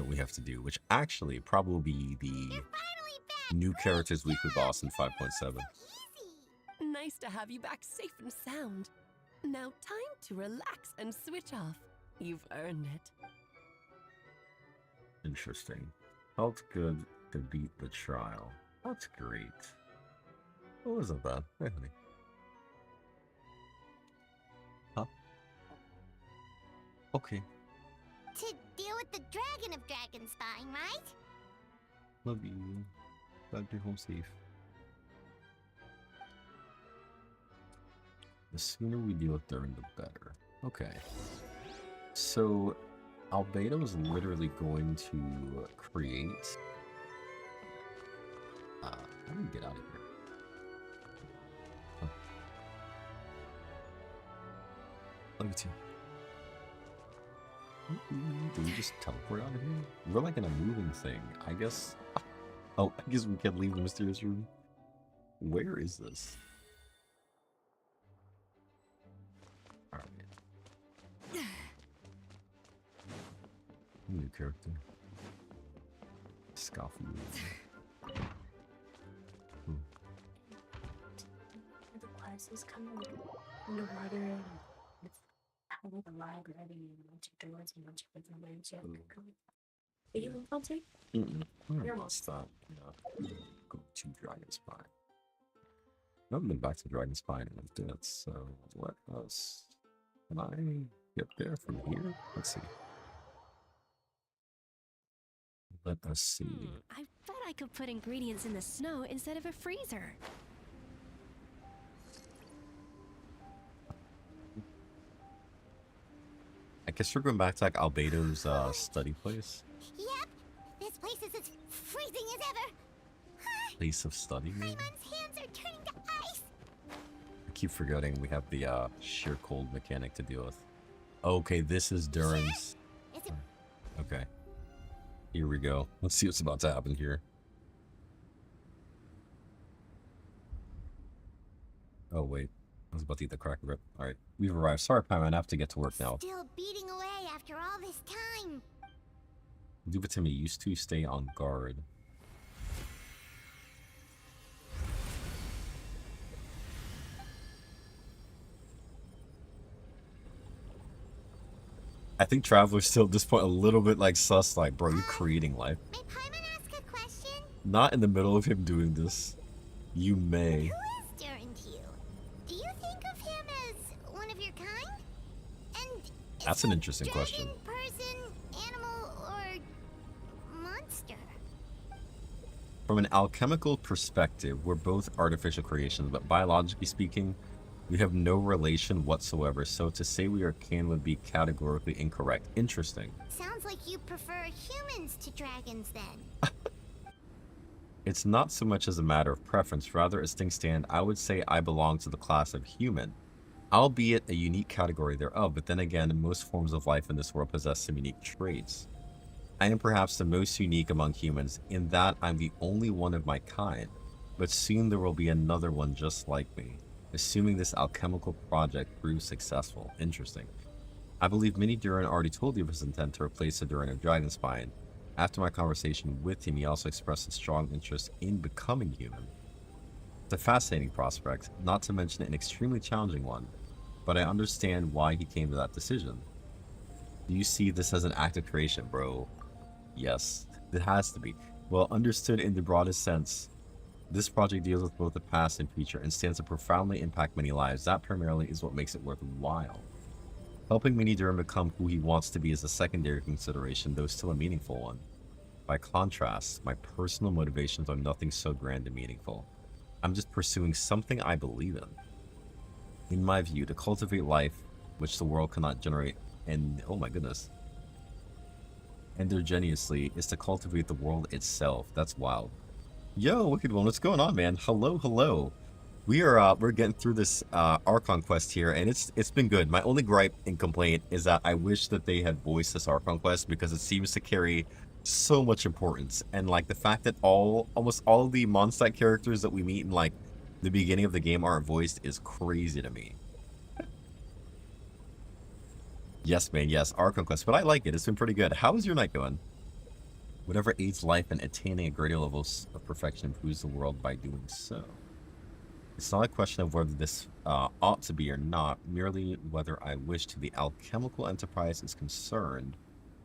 we have to do, which actually probably will be the new characters weekly boss in 5.7. Nice to have you back safe and sound. Now time to relax and switch off. You've earned it. Interesting. Felt good to beat the trial. That's great. It wasn't bad. Hey, honey. Huh? Okay. To deal with the dragon of Dragonspine, right? Love you. Glad you're home safe. The sooner we deal with Durin, the better. Okay. So, Albedo is literally going to create... how do we get out of here? Huh. Love you too. Do we just teleport out of here? We're like in a moving thing. I guess. Oh, I guess we can leave the mysterious room. Where is this? Alright. New character. Scoffy. The quest is kind of like underwater and it's kind of like a library and a bunch of doors and a bunch of different ways you have to go. Are you in concert? You're almost. Stop. No. Go to Dragon Spine. I haven't been back to Dragon Spine in a bit, so let us. Can I get there from here? Let's see. Let us see. I bet I could put ingredients in the snow instead of a freezer. I guess we're going back to like Albedo's study place. Yep, this place is as freezing as ever. Place of study. Maybe? Paimon's hands are turning to ice. I keep forgetting we have the sheer cold mechanic to deal with. Okay, this is Duran's. Is it Okay. Here we go. Let's see what's about to happen here. Oh, wait. I was about to eat the cracker rip. Alright. We've arrived. Sorry, Paimon. I have to get to work now. still beating away after all this time? Leave it to me. Used to stay on guard. I think Traveler's still at this point a little bit like sus, like, bro, you're creating life. May Paimon ask a question? Not in the middle of him doing this. You may. Who is Duran to you? Do you think of him as one of your kind? And is That's an he interesting question. dragon, person, animal, or monster? From an alchemical perspective, we're both artificial creations, but biologically speaking, we have no relation whatsoever, so to say we are kin would be categorically incorrect. Interesting. Sounds like you prefer humans to dragons then. It's not so much as a matter of preference, rather as things stand, I would say I belong to the class of human, albeit a unique category thereof, but then again, most forms of life in this world possess some unique traits. I am perhaps the most unique among humans, in that I'm the only one of my kind, but soon there will be another one just like me, assuming this alchemical project proves successful. Interesting. I believe Mini Duran already told you of his intent to replace the Duran of Dragonspine. After my conversation with him, he also expressed a strong interest in becoming human. It's a fascinating prospect, not to mention an extremely challenging one, but I understand why he came to that decision. Do you see this as an act of creation, bro? Yes, it has to be. Well, understood in the broadest sense, this project deals with both the past and future and stands to profoundly impact many lives. That primarily is what makes it worthwhile. Helping Mini Duran become who he wants to be is a secondary consideration, though still a meaningful one. By contrast, my personal motivations are nothing so grand and meaningful. I'm just pursuing something I believe in. In my view, to cultivate life, which the world cannot generate, and oh my goodness, endogenously, is to cultivate the world itself. That's wild. Yo, Wicked One, what's going on, man? Hello, hello. We're getting through this Archon quest here, and it's been good. My only gripe and complaint is that I wish that they had voiced this Archon quest because it seems to carry so much importance. And like the fact that almost all of the Mondstadt characters that we meet in like the beginning of the game aren't voiced is crazy to me. Yes, man, yes, Archon quest, but I like it. It's been pretty good. How is your night going? Whatever aids life and attaining a greater level of perfection improves the world by doing so. It's not a question of whether this ought to be or not, merely whether I wish to. The alchemical enterprise is concerned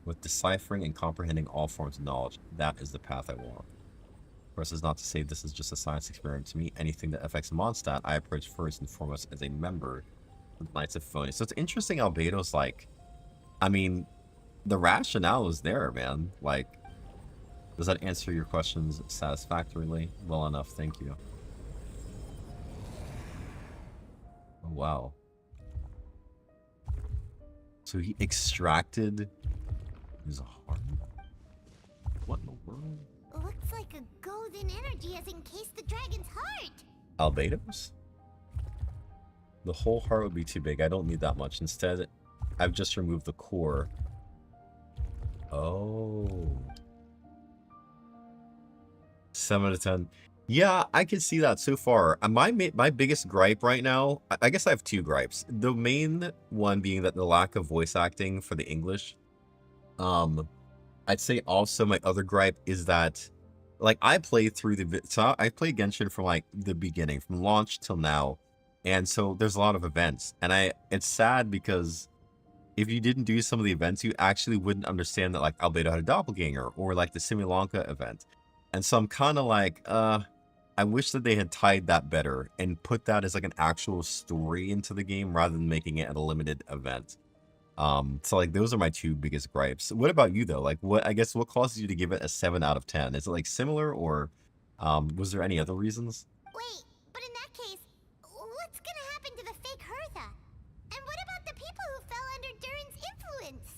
with deciphering and comprehending all forms of knowledge. That is the path I want. Of course, it's not to say this is just a science experiment to me. Anything that affects Mondstadt, I approach first and foremost as a member of the Knights of Phony. So it's interesting Albedo's like, I mean, the rationale is there, man. Like, does that answer your questions satisfactorily? Well enough, thank you. Oh, wow. So he extracted his heart? What in the world? Looks like a golden energy has encased the dragon's heart. Albedo's? The whole heart would be too big. I don't need that much. Instead, I've just removed the core. Oh. 7 out of 10. Yeah, I can see that so far. My biggest gripe right now, I guess I have two gripes. The main one being that the lack of voice acting for the English. I'd say also my other gripe is that, like, I played through so I played Genshin from like the beginning, from launch till now, and so there's a lot of events, and it's sad because if you didn't do some of the events, you actually wouldn't understand that like Albedo had a doppelganger or like the Similanka event, and so I'm kind of like, I wish that they had tied that better and put that as like an actual story into the game rather than making it a limited event. So like those are my two biggest gripes. What about you though? Like what causes you to give it a 7 out of 10? Is it like similar or was there any other reasons? Wait, but in that case, what's gonna happen to the fake Hertha? And what about the people who fell under Durin's influence?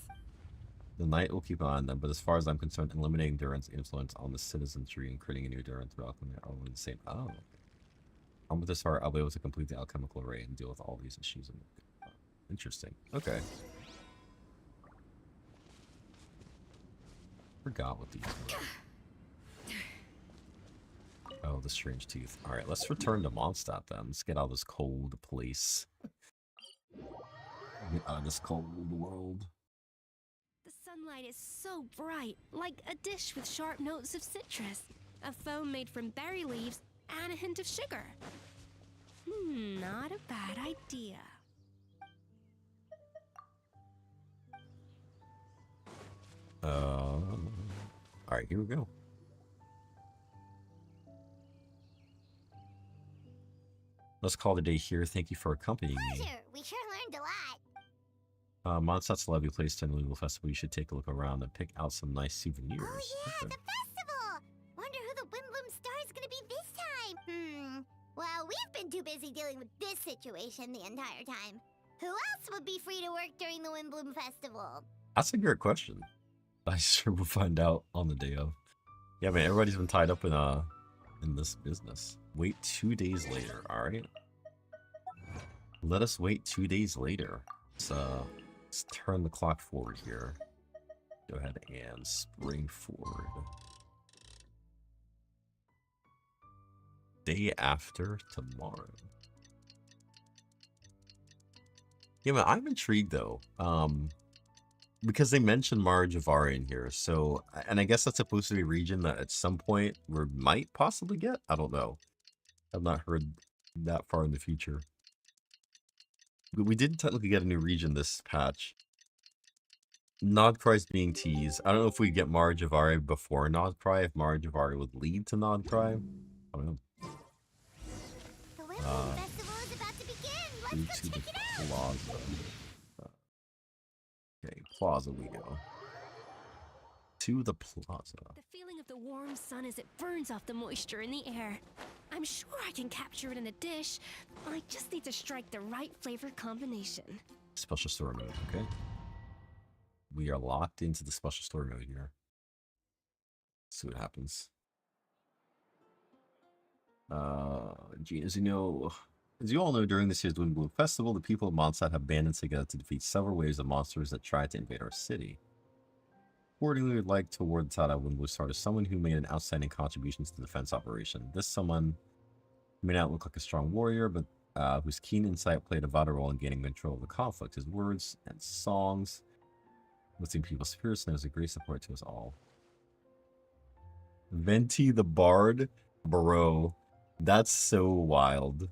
The knight will keep an eye on them, but as far as I'm concerned, eliminating Durin's influence on the citizenry and creating a new Durin throughout them are only the same. Oh. With this heart, I'll be able to complete the alchemical array and deal with all these issues. Interesting. Okay. Forgot what these were. Oh, the strange teeth. Alright, let's return to Mondstadt then. Let's get out of this cold place. Get out of this cold world. The sunlight is so bright, like a dish with sharp notes of citrus, a foam made from berry leaves, and a hint of sugar. Not a bad idea. Alright, here we go. Let's call it a day here. Thank you for accompanying me. Pleasure. We sure learned a lot. Mondstadt's a lovely place to attend a legal festival. You should take a look around and pick out some nice souvenirs. Oh yeah, Okay. the festival! Wonder who the Windblume star is gonna be this time. Well, we've been too busy dealing with this situation the entire time. Who else would be free to work during the Windblume festival? That's a great question. I sure will find out on the day of. Yeah, man, everybody's been tied up in this business. Wait 2 days later, alright? Let us wait 2 days later. Let's turn the clock forward here. Go ahead and spring forward. Day after tomorrow. Yeah, man, I'm intrigued though. Because they mentioned Mara Javari in here, so, and I guess that's supposed to be a region that at some point we might possibly get. I don't know. I've not heard that far in the future. But we did technically get a new region this patch. Nodcry's being teased. I don't know if we get Mara Javari before Nodcry, if Mara Javari would lead to Nodcry. I don't know. The Windblume festival is about to begin. Let's go check it out. Plaza. Okay, Plaza we go. To the Plaza. The feeling of the warm sun as it burns off the moisture in the air. I'm sure I can capture it in a dish. I just need to strike the right flavor combination. Special store mode, okay? We are locked into the special store mode here. See what happens. Gene, as you all know, during this year's Windblume Festival, the people of Mondstadt have banded together to defeat several waves of monsters that tried to invade our city. Accordingly, we'd like to award the title of Windblume Star to someone who made an outstanding contribution to the defense operation. This someone may not look like a strong warrior, but whose keen insight played a vital role in gaining control of the conflict. His words and songs, lifting people's spirits, and was a great support to us all. Venti the Bard? Bro, that's so wild.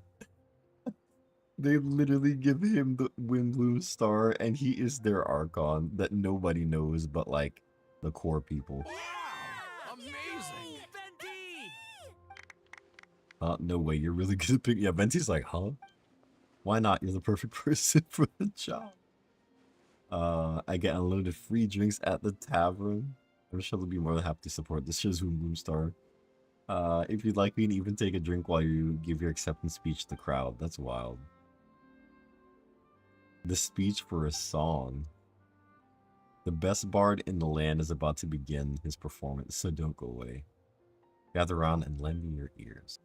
They literally give him the Windblume Star, and he is their Archon that nobody knows but, like, the core people. Wow! Amazing! Venti! No way, you're really good at picking. Yeah, Venti's like, huh? Why not? You're the perfect person for the job. I get unlimited free drinks at the tavern. I'm sure they'll be more than happy to support this show's Windblume Star. If you'd like, we can even take a drink while you give your acceptance speech to the crowd. That's wild. The speech for a song. The best bard in the land is about to begin his performance, so don't go away. Gather around and lend me your ears.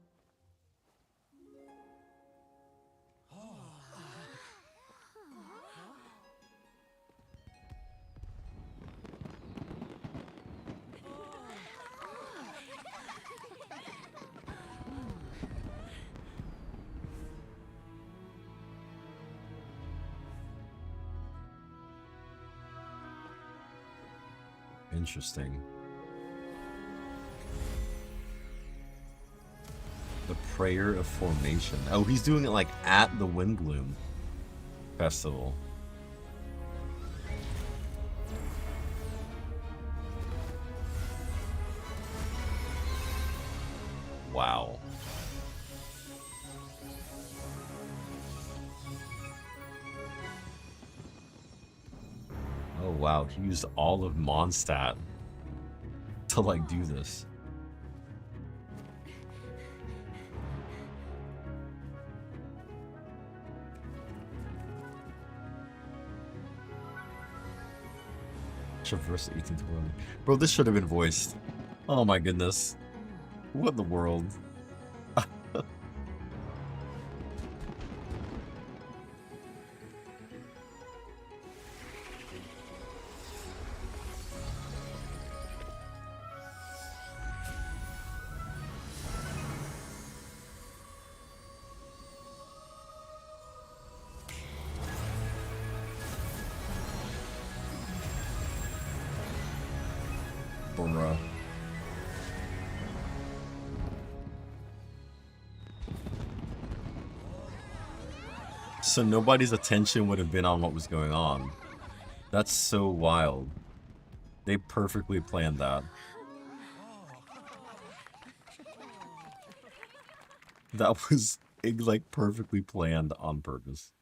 Interesting. The Prayer of Formation. Oh, he's doing it like at the Windblume Festival. Wow. Oh wow, he used all of Mondstadt to like do this. Traverse 18 to 1. Bro, this should have been voiced. Oh my goodness. What in the world? Bruh. So nobody's attention would have been on what was going on. That's so wild. They perfectly planned that. That was like perfectly planned on purpose.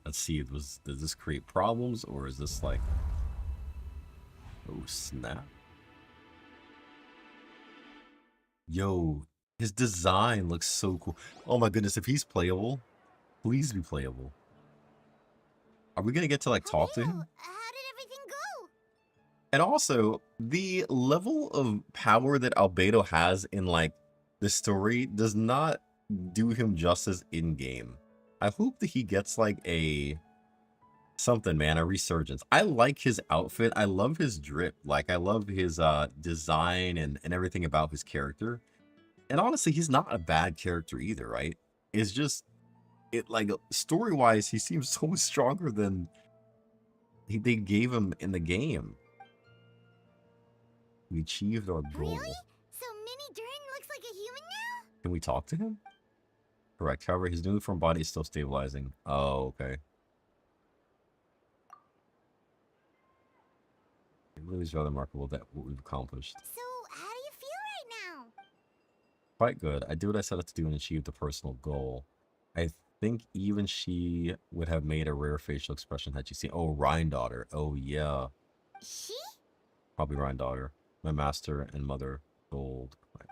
Let's see, does this create problems or is this like... Oh snap. Yo, his design looks so cool. Oh my goodness, if he's playable, please be playable. Are we gonna get to like talk to him? How did everything go? And also, the level of power that Albedo has in like the story does not do him justice in game. I hope that he gets like a something, man, a resurgence. I like his outfit. I love his drip. Like I love his design and everything about his character. And honestly, he's not a bad character either, right? It's just it like story-wise, he seems so much stronger than they gave him in the game. We achieved our goal. Really? So Mini Durin looks like a human now? Can we talk to him? Correct. However, his newly formed body is still stabilizing. Oh, okay. It really is rather remarkable that what we've accomplished. So, how do you feel right now? Quite good. I did what I set out to do and achieved a personal goal. I think even she would have made a rare facial expression had she seen... Oh, Rhine Daughter. Oh, yeah. She? Probably Rhine Daughter. My master and mother told. Right.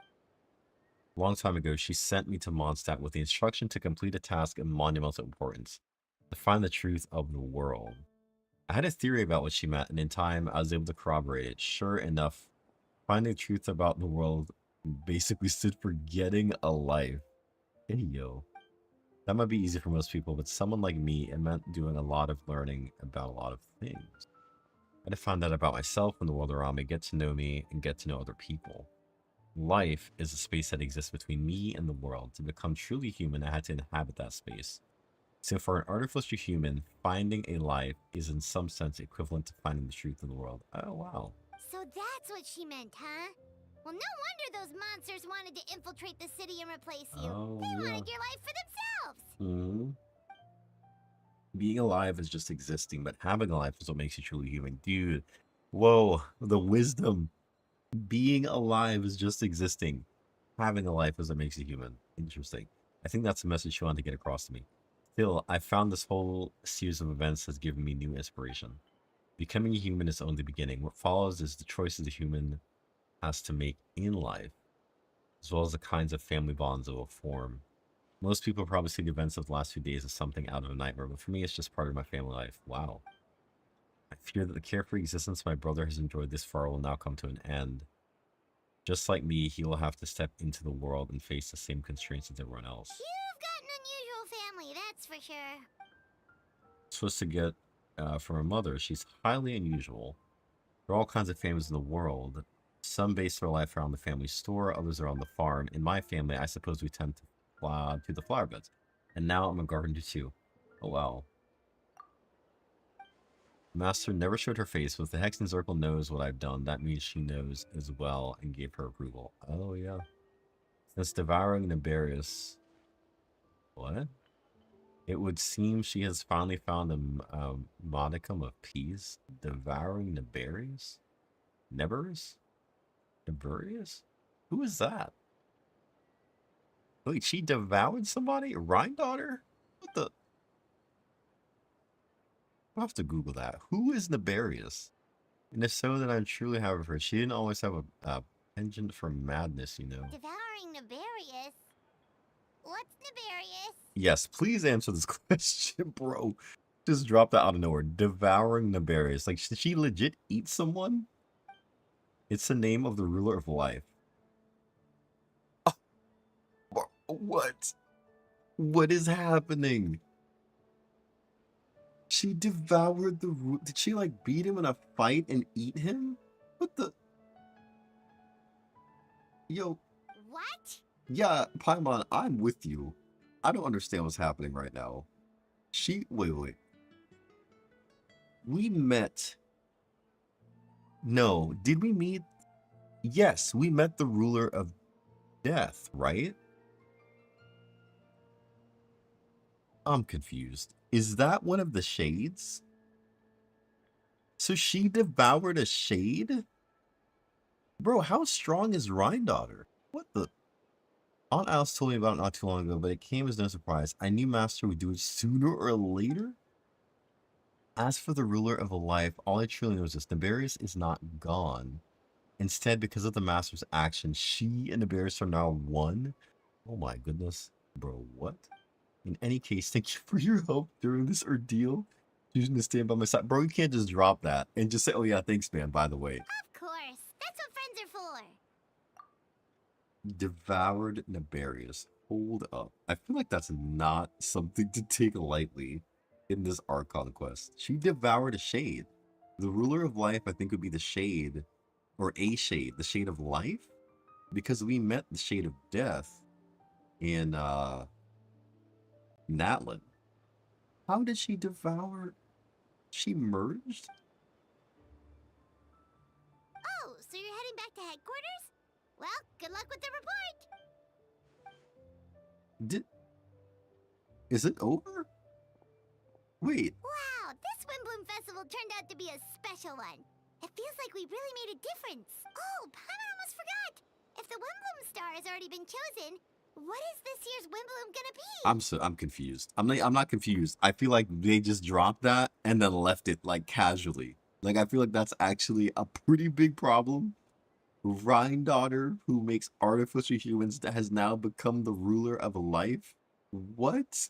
A long time ago, she sent me to Mondstadt with the instruction to complete a task of monumental importance. To find the truth of the world. I had a theory about what she meant, and in time, I was able to corroborate it. Sure enough, finding the truth about the world basically stood for getting a life. Hey, yo. That might be easy for most people, but someone like me, it meant doing a lot of learning about a lot of things. I had to find out about myself and the world around me, get to know me, and get to know other people. Life is a space that exists between me and the world. To become truly human, I had to inhabit that space. So for an artificial human, finding a life is in some sense equivalent to finding the truth in the world. Oh, wow. So that's what she meant, huh? Well, no wonder those monsters wanted to infiltrate the city and replace you. Oh, they yeah. wanted your life for themselves. Hmm. Being alive is just existing, but having a life is what makes you truly human. Dude, whoa, the wisdom. Being alive is just existing. Having a life is what makes you human. Interesting. I think that's the message she wanted to get across to me. Still, I found this whole series of events has given me new inspiration. Becoming a human is only the beginning. What follows is the choices a human has to make in life, as well as the kinds of family bonds it will form. Most people probably see the events of the last few days as something out of a nightmare, but for me, it's just part of my family life. Wow. I fear that the carefree existence my brother has enjoyed this far will now come to an end. Just like me, he will have to step into the world and face the same constraints as everyone else. You've got an unusual family, that's for sure. Supposed to get from her mother, she's highly unusual. There are all kinds of families in the world. Some base their life around the family store, others are on the farm. In my family, I suppose we tend to the flower beds. And now I'm a gardener too. Oh wow. Master never showed her face, but if the Hexenzirkel knows what I've done, that means she knows as well and gave her approval. Oh, yeah. Since devouring Nibarius... What? It would seem she has finally found a modicum of peace. Devouring Nibarius? Nebers? Nibarius? Who is that? Wait, she devoured somebody? Rhine-daughter? What the... I'll have to Google that. Who is Nibarius? And if so, then I truly have her. She didn't always have a penchant for madness, you know. Devouring Nibarius? What's Nibarius? Yes, please answer this question, bro. Just dropped that out of nowhere. Devouring Nibarius. Like, did she legit eat someone? It's the name of the ruler of life. Oh, what? What is happening? She devoured the ruler. Did she, like, beat him in a fight and eat him? What the? Yo. What? Yeah, Paimon, I'm with you. I don't understand what's happening right now. Wait. We met. No, did we meet? Yes, we met the ruler of death, right? I'm confused. Is that one of the shades? So she devoured a shade? Bro, how strong is Rhine-daughter? What the? Aunt Alice told me about it not too long ago, but it came as no surprise. I knew Master would do it sooner or later. As for the ruler of a life, all I truly know is this. Nibarius is not gone. Instead, because of the Master's action, she and Nibarius are now one. Oh my goodness. Bro, what? In any case, thank you for your help during this ordeal. Choosing to stand by my side. Bro, you can't just drop that and just say, oh yeah, thanks, man, by the way. Of course. That's what friends are for. Devoured Nibarius. Hold up. I feel like that's not something to take lightly in this Archon quest. She devoured a shade. The ruler of life, I think, would be the shade, or a shade, the shade of life, because we met the shade of death in Natlin. How did she devour? She merged? Oh, so you're heading back to headquarters? Well, good luck with the report. Is it over? Wait. Wow, this Windblume Festival turned out to be a special one. It feels like we really made a difference. Oh, Paimon almost forgot. If the Windblume star has already been chosen, what is this year's Windblume gonna be? I'm confused. I'm not confused. I feel like they just dropped that and then left it like casually. Like I feel like that's actually a pretty big problem. Rhine-daughter, who makes artificial humans, that has now become the ruler of a life. What?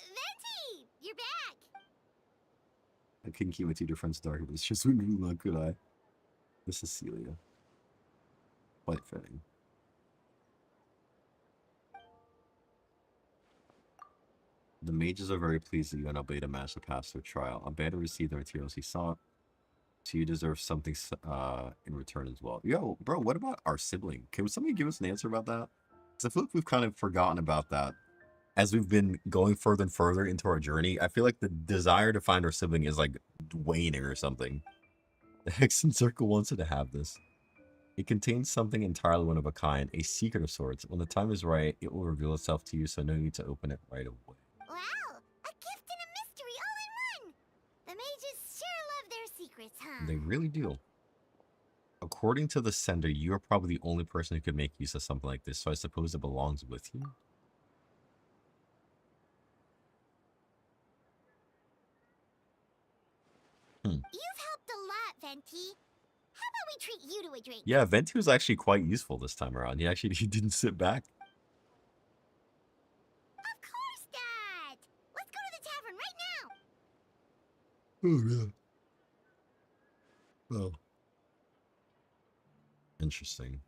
Venti, you're back. I couldn't keep my two different dark, but it's just Windblume, could I? This is Celia. Quite fitting. The mages are very pleased that you and Albedo managed to pass their trial. Albedo received the materials he sought, so you deserve something in return as well. Yo, bro, what about our sibling? Can somebody give us an answer about that? Because I feel like we've kind of forgotten about that. As we've been going further and further into our journey, I feel like the desire to find our sibling is like waning or something. The Hexenzirkel wants her to have this. It contains something entirely one of a kind, a secret of sorts. When the time is right, it will reveal itself to you, so no need to open it right away. Wow, a gift and a mystery all in one. The mages sure love their secrets, huh? They really do. According to the sender, you are probably the only person who could make use of something like this, so I suppose it belongs with you? You've helped a lot, Venti. How about we treat you to a drink? Yeah, Venti was actually quite useful this time around. He didn't sit back. Of course, Dad. Let's go to the tavern right now. Oh, yeah. Oh. Interesting.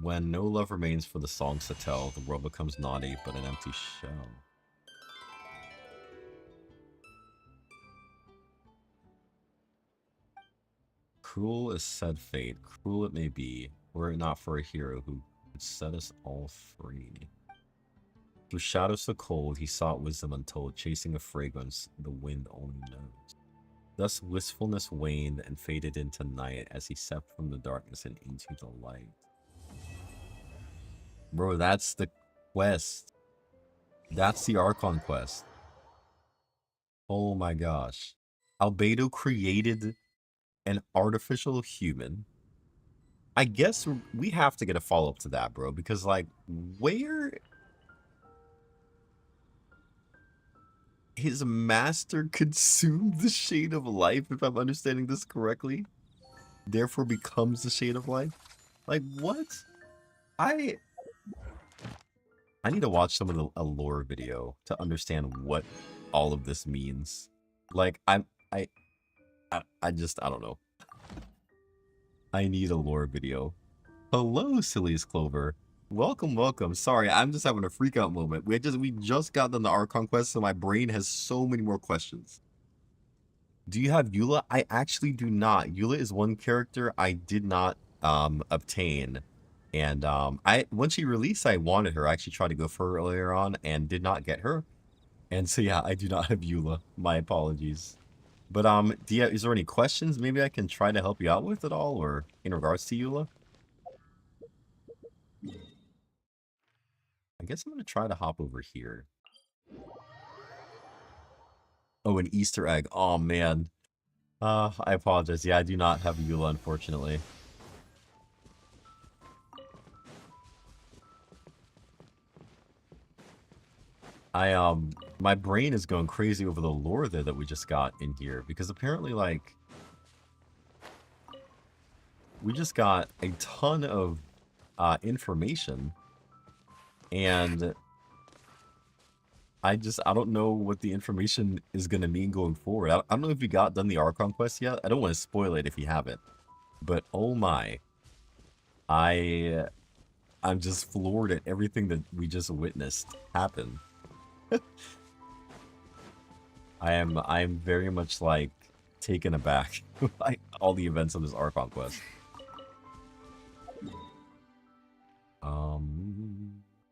When no love remains for the songs to tell, the world becomes naughty but an empty shell. Cruel is said fate, cruel it may be, were it not for a hero who would set us all free. Through shadows so cold, he sought wisdom untold, chasing a fragrance the wind only knows. Thus wistfulness waned and faded into night as he stepped from the darkness and into the light. Bro, that's the quest. That's the Archon quest. Oh my gosh. Albedo created an artificial human. I guess we have to get a follow-up to that, bro, because, like, where... His master consumed the Shade of Life, if I'm understanding this correctly. Therefore becomes the Shade of Life. Like, what? I need to watch some of a lore video to understand what all of this means. Like, I don't know. I need a lore video. Hello, Silliest Clover. Welcome, welcome. Sorry, I'm just having a freak out moment. We just got done the Archon quest, so my brain has so many more questions. Do you have Eula? I actually do not. Eula is one character I did not obtain. And when she released, I wanted her. I actually tried to go for her earlier on and did not get her. And so yeah, I do not have Eula. My apologies. But is there any questions maybe I can try to help you out with at all, or in regards to Eula? I guess I'm gonna try to hop over here. Oh, an Easter egg. Oh man. I apologize. Yeah, I do not have Eula, unfortunately. My brain is going crazy over the lore there that we just got in here, because apparently, like, we just got a ton of information, and I don't know what the information is going to mean going forward. I don't know if you done the Archon quest yet. I don't want to spoil it if you haven't, but oh my, I'm just floored at everything that we just witnessed happen. I'm very much, like, taken aback by all the events of this Archon quest.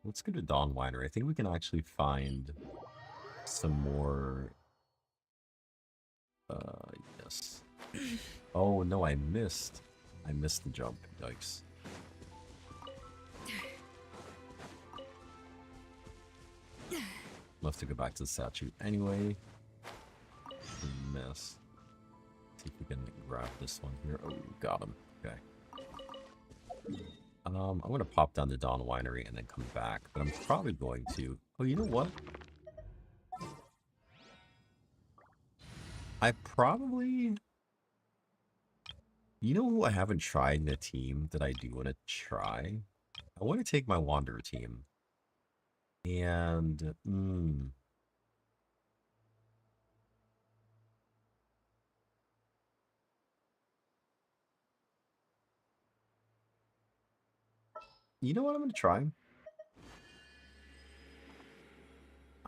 Let's go to Dawn Winery. I think we can actually find some more. Yes. Oh no, I missed the jump. Yikes. We'll have to go back to the statue anyway. Miss. See if we can grab this one here. Oh, got him. Okay. I'm gonna pop down to Dawn Winery and then come back, but I'm probably going to. Oh, you know what? I probably. You know who I haven't tried in a team that I do want to try? I want to take my Wanderer team. And you know what I'm going to try?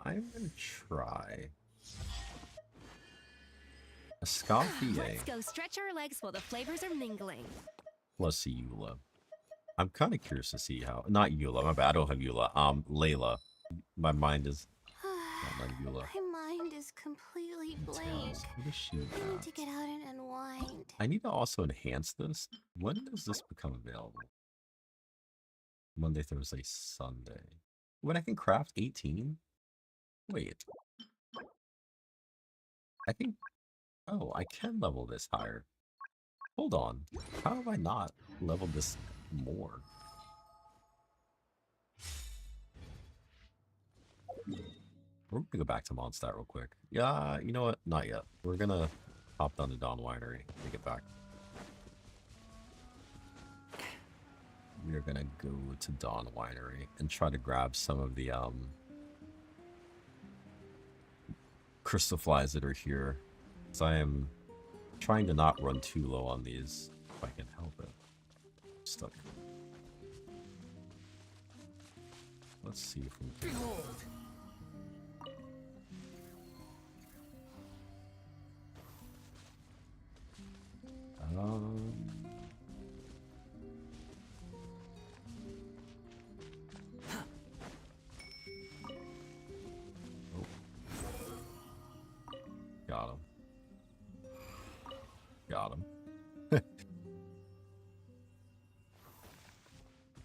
I'm going to try a Scoffier. Let's go stretch our legs while the flavors are mingling. Plus Eula. I'm kind of curious to see how... Not Eula, my bad. I don't have Eula. Layla. My mind is... not Eula. My mind is completely blank. What is she I need to get out and unwind. I need to also enhance this. When does this become available? Monday, Thursday, Sunday. When I can craft 18? Wait. I think... Oh, I can level this higher. Hold on. How have I not leveled this more? We're gonna go back to Mondstadt real quick. Yeah, you know what? Not yet. We're gonna hop down to Dawn Winery and get back. We are gonna go to Dawn Winery and try to grab some of the crystal flies that are here. So I am trying to not run too low on these if I can help it. I'm stuck. Let's see if we can. Got him. Got him.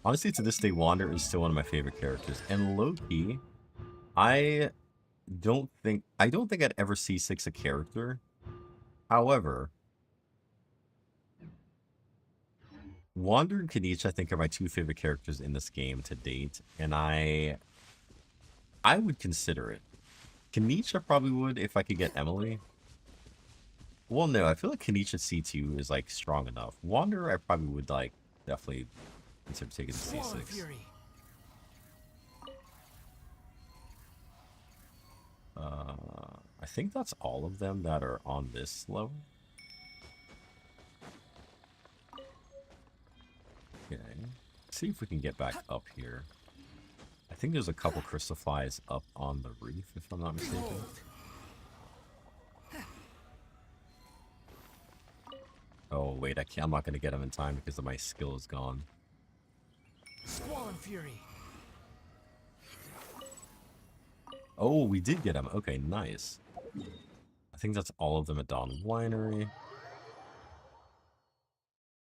Honestly, to this day, Wander is still one of my favorite characters. And low-key, I don't think I'd ever C6 a character. However, Wander and Kanicha, I think, are my two favorite characters in this game to date, and I would consider it. Kanicha probably would if I could get Emily. Well, no, I feel like Kanicha C2 is like strong enough. Wander, I probably would like definitely consider taking the C6. I think that's all of them that are on this level. Okay, let's see if we can get back up here. I think there's a couple crystal flies up on the reef, if I'm not mistaken. Oh wait, I'm not gonna get them in time because my skill is gone. Squall and Fury. Oh, we did get them. Okay, nice. I think that's all of them at Dawn Winery.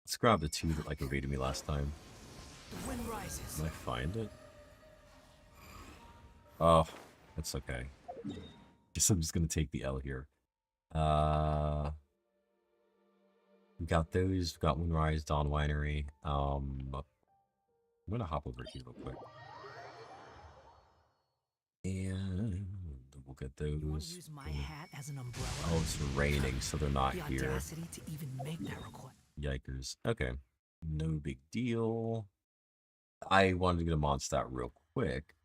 Let's grab the two that like evaded me last time. The wind rises. Can I find it? Oh, that's okay. Guess I'm just gonna take the L here. We got those. We got Moonrise, Dawn Winery. I'm gonna hop over here real quick. And we'll get those. Use my hat as an umbrella. Oh, it's raining, so they're not The here. audacity to even make that request. Yikers. Okay. No big deal. I wanted to get a mod stat real quick.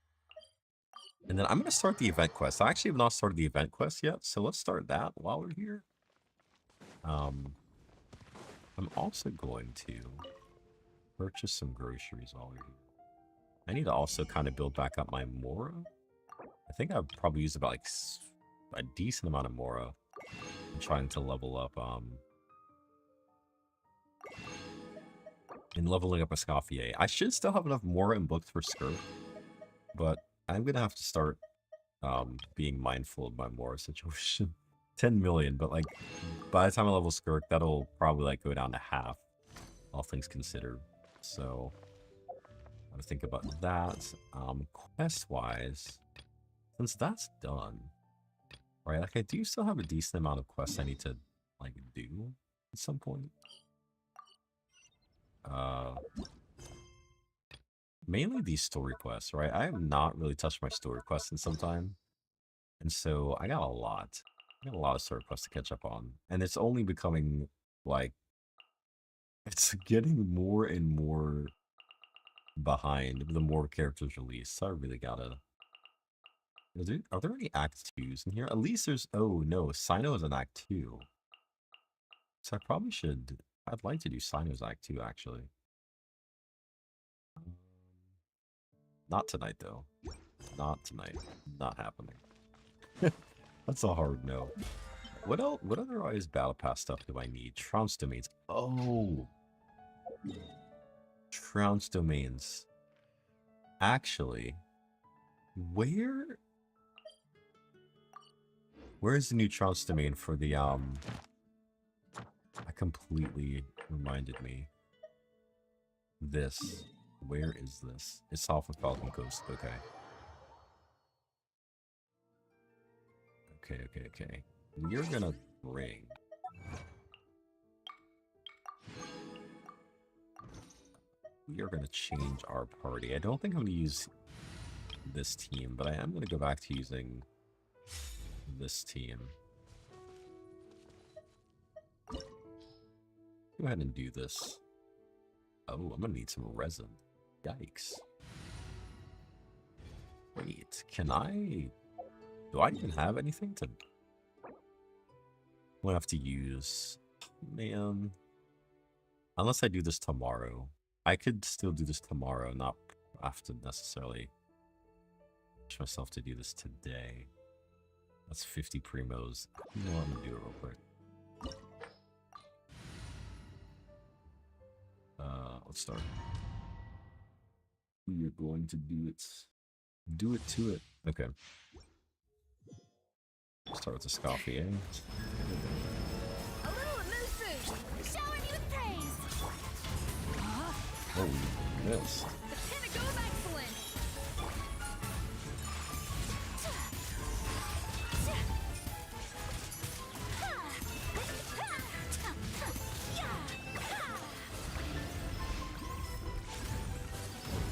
And then I'm going to start the event quest. I actually have not started the event quest yet, so let's start that while we're here. I'm also going to purchase some groceries while we're here. I need to also kind of build back up my Mora. I think I've probably used about like a decent amount of Mora. I'm trying to level up in leveling up a Scoffier. I should still have enough Mora and books for Skirt, but I'm gonna have to start being mindful of my Mora situation. 10 million, but like by the time I level Skirt, that'll probably like go down to half, all things considered. So I would think about that. Quest wise, since that's done, right? Like I do still have a decent amount of quests I need to like do at some point. Mainly these story quests, right? I have not really touched my story quests in some time. And so I got a lot. I got a lot of story quests to catch up on. And it's only becoming, like, it's getting more and more behind the more characters released. So I really gotta... Are there any Act 2s in here? At least there's... Oh, no. Sino is an Act 2. So I probably should... I'd like to do Sino's Act 2, actually. Not tonight, though. Not tonight. Not happening. That's a hard no. What else? What otherwise battle pass stuff do I need? Trounce domains. Oh, Trounce domains. Actually, where's the new Trounce domain for the I completely reminded me. This. Where is this? It's off of Falcon Coast. Okay. Okay. We're gonna bring... We are gonna change our party. I don't think I'm gonna use this team, but I am gonna go back to using this team. Go ahead and do this. Oh, I'm gonna need some resin. Yikes. Wait, can I... Do I even have anything to... I'm gonna have to use... Man... Unless I do this tomorrow. I could still do this tomorrow, not have to necessarily push myself to do this today. That's 50 primos. You know what, I'm gonna do it real quick. Let's start. We are going to do it. Do it to it. Okay. Start with the Scoffier. A little moose boost. Showering you with praise. Oh, we missed. The pinnacle of excellence.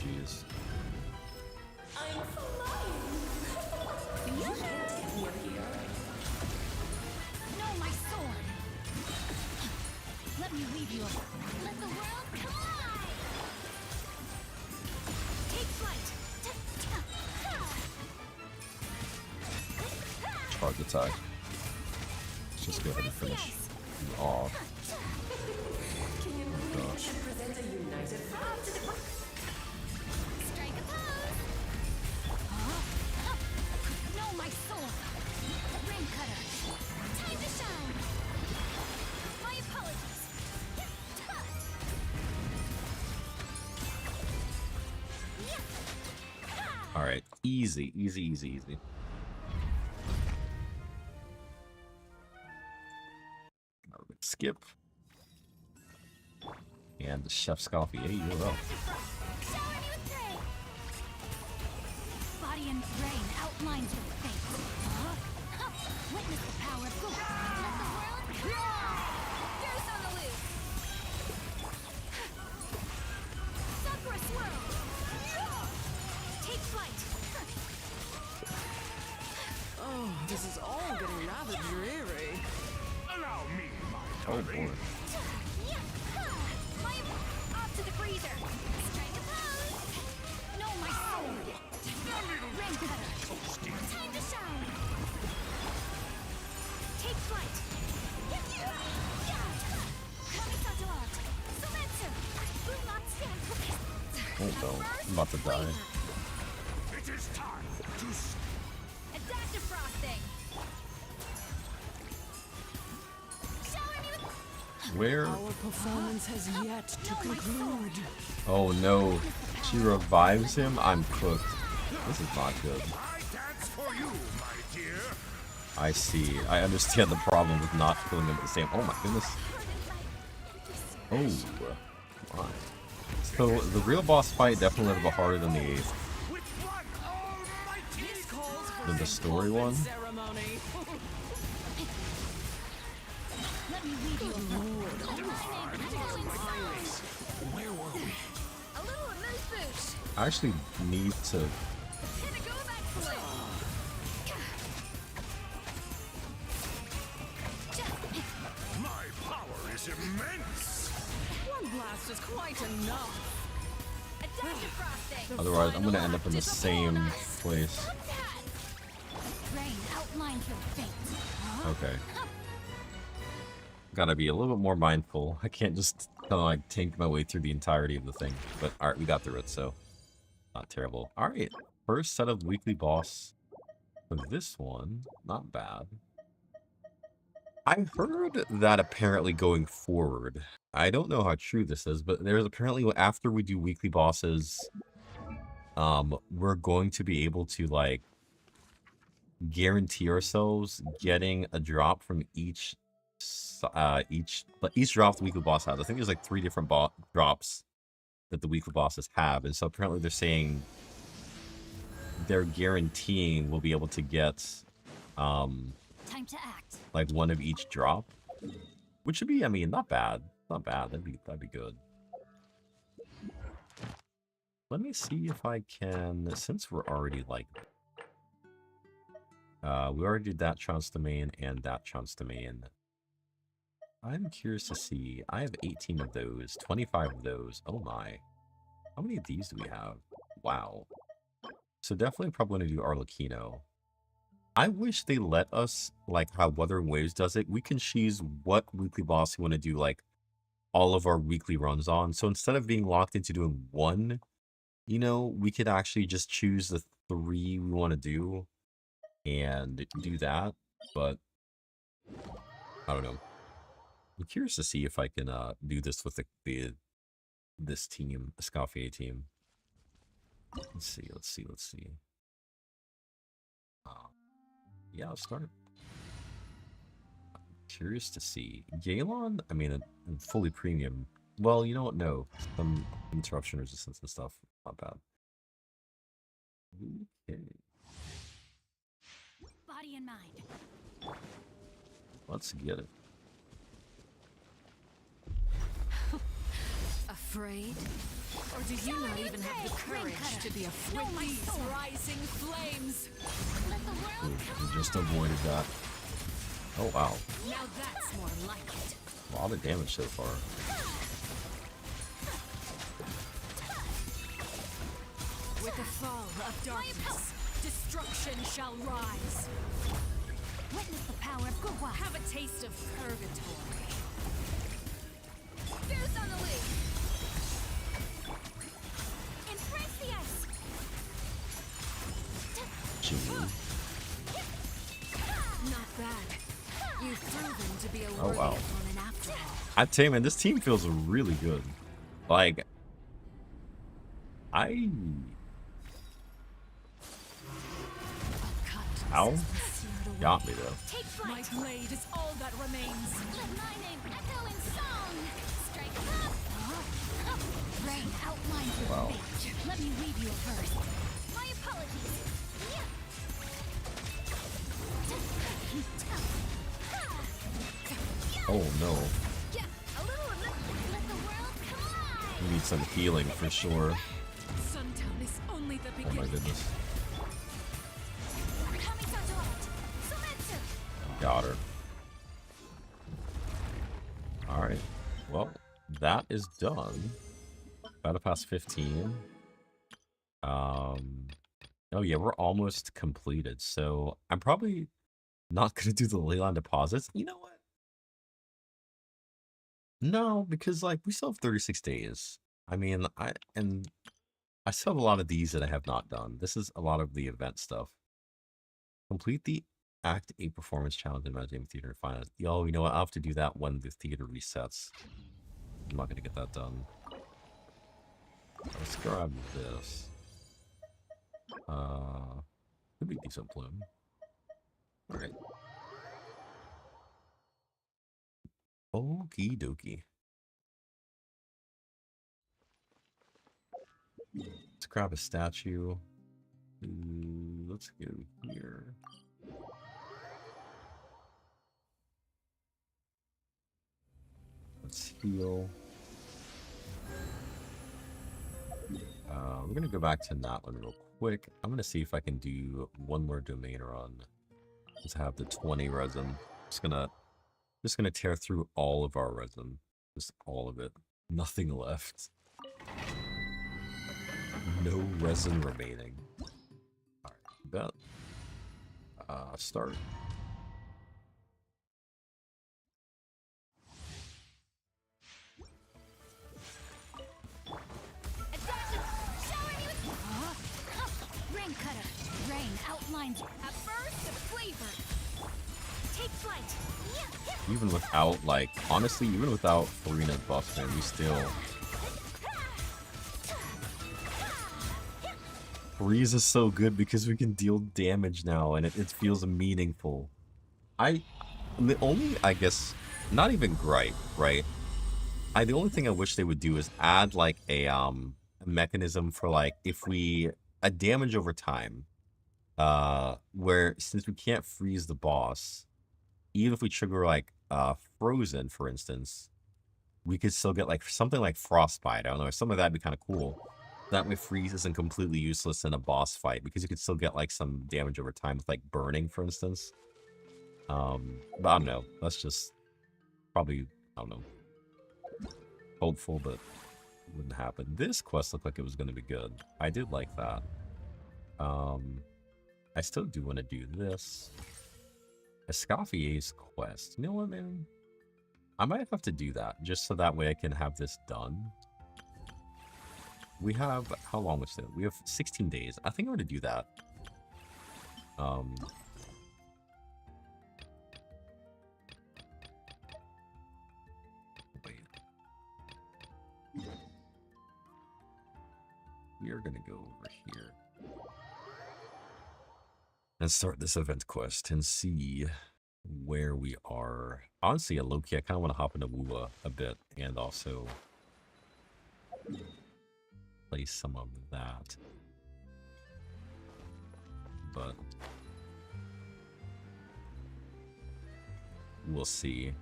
Jeez. I'm flying. You can't get me up here. No, my sword. Let me leave you. Let the world collide. Take flight. Charge attack. Let's just go ahead and finish you off. Can you believe I should present a united front? Strike a pose. No, my sword. Ring cutter. Time to shine. My apologies. All right, easy, easy, easy, easy. Skip. And the Chef Scoffier, you're up. Showering you with praise. Body and brain outlines your fate. Witness the power of good. Let the world goes on the loose. Sakura swirl. Take flight. Oh, this is all getting rather dreary. Allow me, my Oh darling. boy. My off to the freezer. Strike a pose. No, my sword. Ring cutter. Time to shine. Take flight. Kamisato art. Sumetsu. Will not stand for this. Oh no, I'm about to die. It is time to Adaptive frosting. Shower me with Where? Our performance has yet to conclude. Oh no. She revives him? I'm cooked. This is not good. I dance for you, my dear. I see. I understand the problem with not killing him at the same. Oh my goodness. Oh my. So the real boss fight definitely a little bit harder than the With one almighty This calls for than the some story pomp one. and ceremony. Let me leave you Where were we? a little moose boost. I actually need to. Pinnacle of excellence. My power is immense. One blast is quite enough. Adaptive frosting. Otherwise, I'm gonna end up in the same place. Rain outlines your fate. Okay. Gotta be a little bit more mindful. I can't just kind of like tank my way through the entirety of the thing. But alright, we got through it, so not terrible. Alright, first set of weekly boss for this one. Not bad. I heard that apparently going forward, I don't know how true this is, but there's apparently after we do weekly bosses, we're going to be able to like guarantee ourselves getting a drop from each drop the weekly boss has. I think there's like 3 different drops that the weekly bosses have, and so apparently they're saying they're guaranteeing we'll be able to get Time to act. like 1 of each drop, which should be, I mean, not bad. Not bad. That'd be good. Let me see if I can, since we're already like we already did that chance domain and that chance domain. I'm curious to see. I have 18 of those, 25 of those. Oh my. How many of these do we have? Wow. So definitely probably going to do Arlecchino. I wish they let us, like how Wuthering Waves does it, we can choose what weekly boss we want to do, like, all of our weekly runs on. So instead of being locked into doing 1, you know, we could actually just choose the 3 we want to do and do that. But, I don't know. I'm curious to see if I can do this with this team, the Scoffier team. Let's see. Yeah, let's start. curious to see. Galon, I mean, a fully premium. Well, you know what? No. Some interruption resistance and stuff. Not bad. Okay. Body and mind. Let's get it. Afraid? Or do you not even have the courage to be afraid of these rising flames? Let the world We just avoided that. Oh, wow. Now that's more like it. A lot of damage so far. With the fall of darkness, destruction shall rise. witness the power of Gugwa. Have a taste of purgatory. Boost on the lead. Embrace the ice. Not bad. You've proven to be a Oh, worthy wow. opponent after all. I tell you, man, this team feels really good. Like, Ow. Got me, though. Take My flight. blade is all that remains. Let my name echo in song. Strike up. Rain outlines your Wow. fate. Let me read you a verse. My apologies. Oh, no. Yeah, a little let the world collide. We need some healing for sure. Suntown is only the Oh, my beginning. goodness. Coming Santorat. Sumetsu. Got her. Alright. Well, that is done. Battle Pass 15. Oh yeah, we're almost completed. So I'm probably not gonna do the Leyline deposits. You know what? No, because like we still have 36 days. I mean, I still have a lot of these that I have not done. This is a lot of the event stuff. Complete the Act 8 performance challenge in Magic Theater Finals. Yo, you know what? I'll have to do that when the theater resets. I'm not gonna get that done. Let's grab this. Could be decent plume. Alright. Okie dokie. Let's grab a statue. Let's go here. Let's heal. We're gonna go back to that one real quick. I'm gonna see if I can do one more domain run. Let's have the 20 resin. Just gonna tear through all of our resin. Just all of it. Nothing left. No resin remaining. Alright, bet. Start. Rain cutter. Rain outlines at first the flavor. Take flight. Even without, like, honestly, even without Farina's buff, man, we still... Freeze is so good because we can deal damage now, and it feels meaningful. The only, I guess, not even gripe, right? The only thing I wish they would do is add, like, a mechanism for, like, if we... a damage over time, where, since we can't freeze the boss, even if we trigger, like, Frozen, for instance, we could still get, like, something like Frostbite. I don't know, something like that'd be kind of cool. That way freeze isn't completely useless in a boss fight, because you could still get, like, some damage over time with, like, burning, for instance. But I don't know. That's just probably, I don't know, hopeful, but wouldn't happen. This quest looked like it was going to be good. I did like that. I still do want to do this. Escoffier's quest. You know what, man? I might have to do that, just so that way I can have this done. We have, how long was it? We have 16 days. I think I'm going to do that. Wait. We are going to go over here and start this event quest and see where we are. Honestly, a low-key, I kind of want to hop into Wua a bit and also play some of that. But we'll see.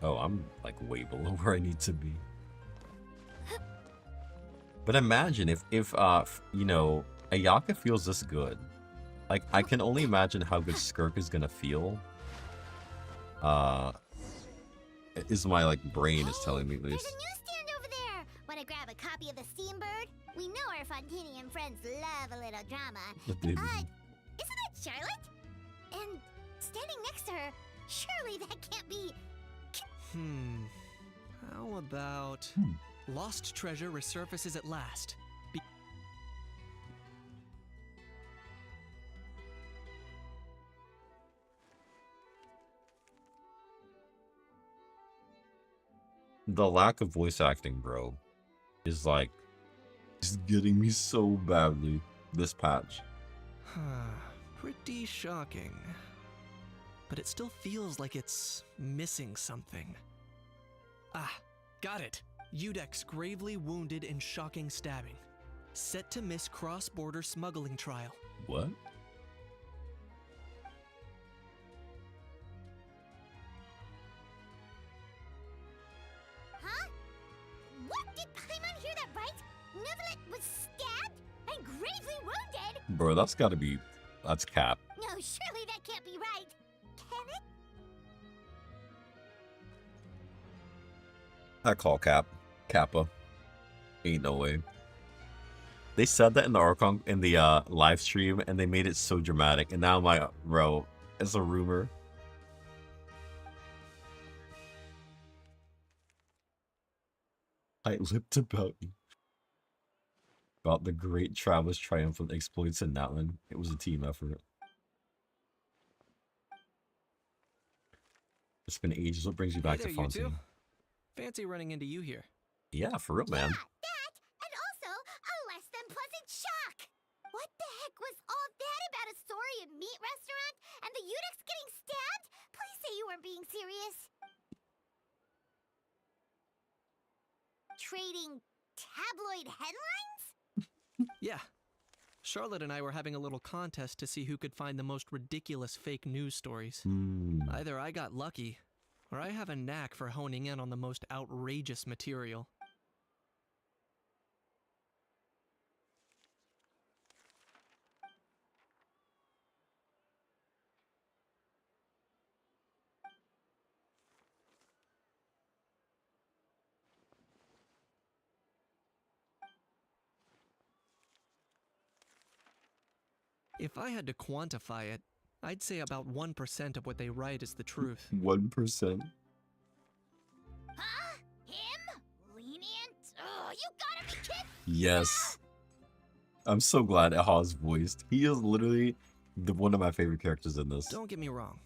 Oh, I'm like way below where I need to be. But imagine if you know, Ayaka feels this good. Like, I can only imagine how good Skirk is gonna feel. Is my like brain is telling me at There's least. a newsstand over there. Want to grab a copy of the Steambird? We know our Fontanian friends love a little drama. Isn't that Charlotte? And standing next to her, surely that can't be. How about lost treasure resurfaces at last? The lack of voice acting, bro, is like just getting me so badly this patch. Pretty shocking. But it still feels like it's missing something. Ah, got it. Udex gravely wounded in shocking stabbing. Set to miss cross-border smuggling trial. What? Huh? What? Did Paimon hear that right? Nevelet was stabbed and gravely wounded? Bro, that's cap. No, surely that can't be right. Can it? I call Kappa. Ain't no way. They said that in the Archon in the live stream, and they made it so dramatic. And now I'm like, bro, it's a rumor. Tight-lipped about the great Travis triumphant exploits in Natlan. It was a team effort. It's been ages. What brings you back to Fontaine? Fancy running into you here. Yeah, for real, man. Yeah, that, and also a less than pleasant shock. What the heck was all that about a Saurian meat restaurant and the Udex getting stabbed? Please say you weren't being serious. Trading tabloid headlines? Yeah. Charlotte and I were having a little contest to see who could find the most ridiculous fake news stories. Either I got lucky, or I have a knack for honing in on the most outrageous material. If I had to quantify it, I'd say about 1% of what they write is the truth. 1%. Huh? Him? Lenient? Oh, you gotta be kidding! Yes. I'm so glad Aha's voiced. He is literally one of my favorite characters in this. Don't get me wrong.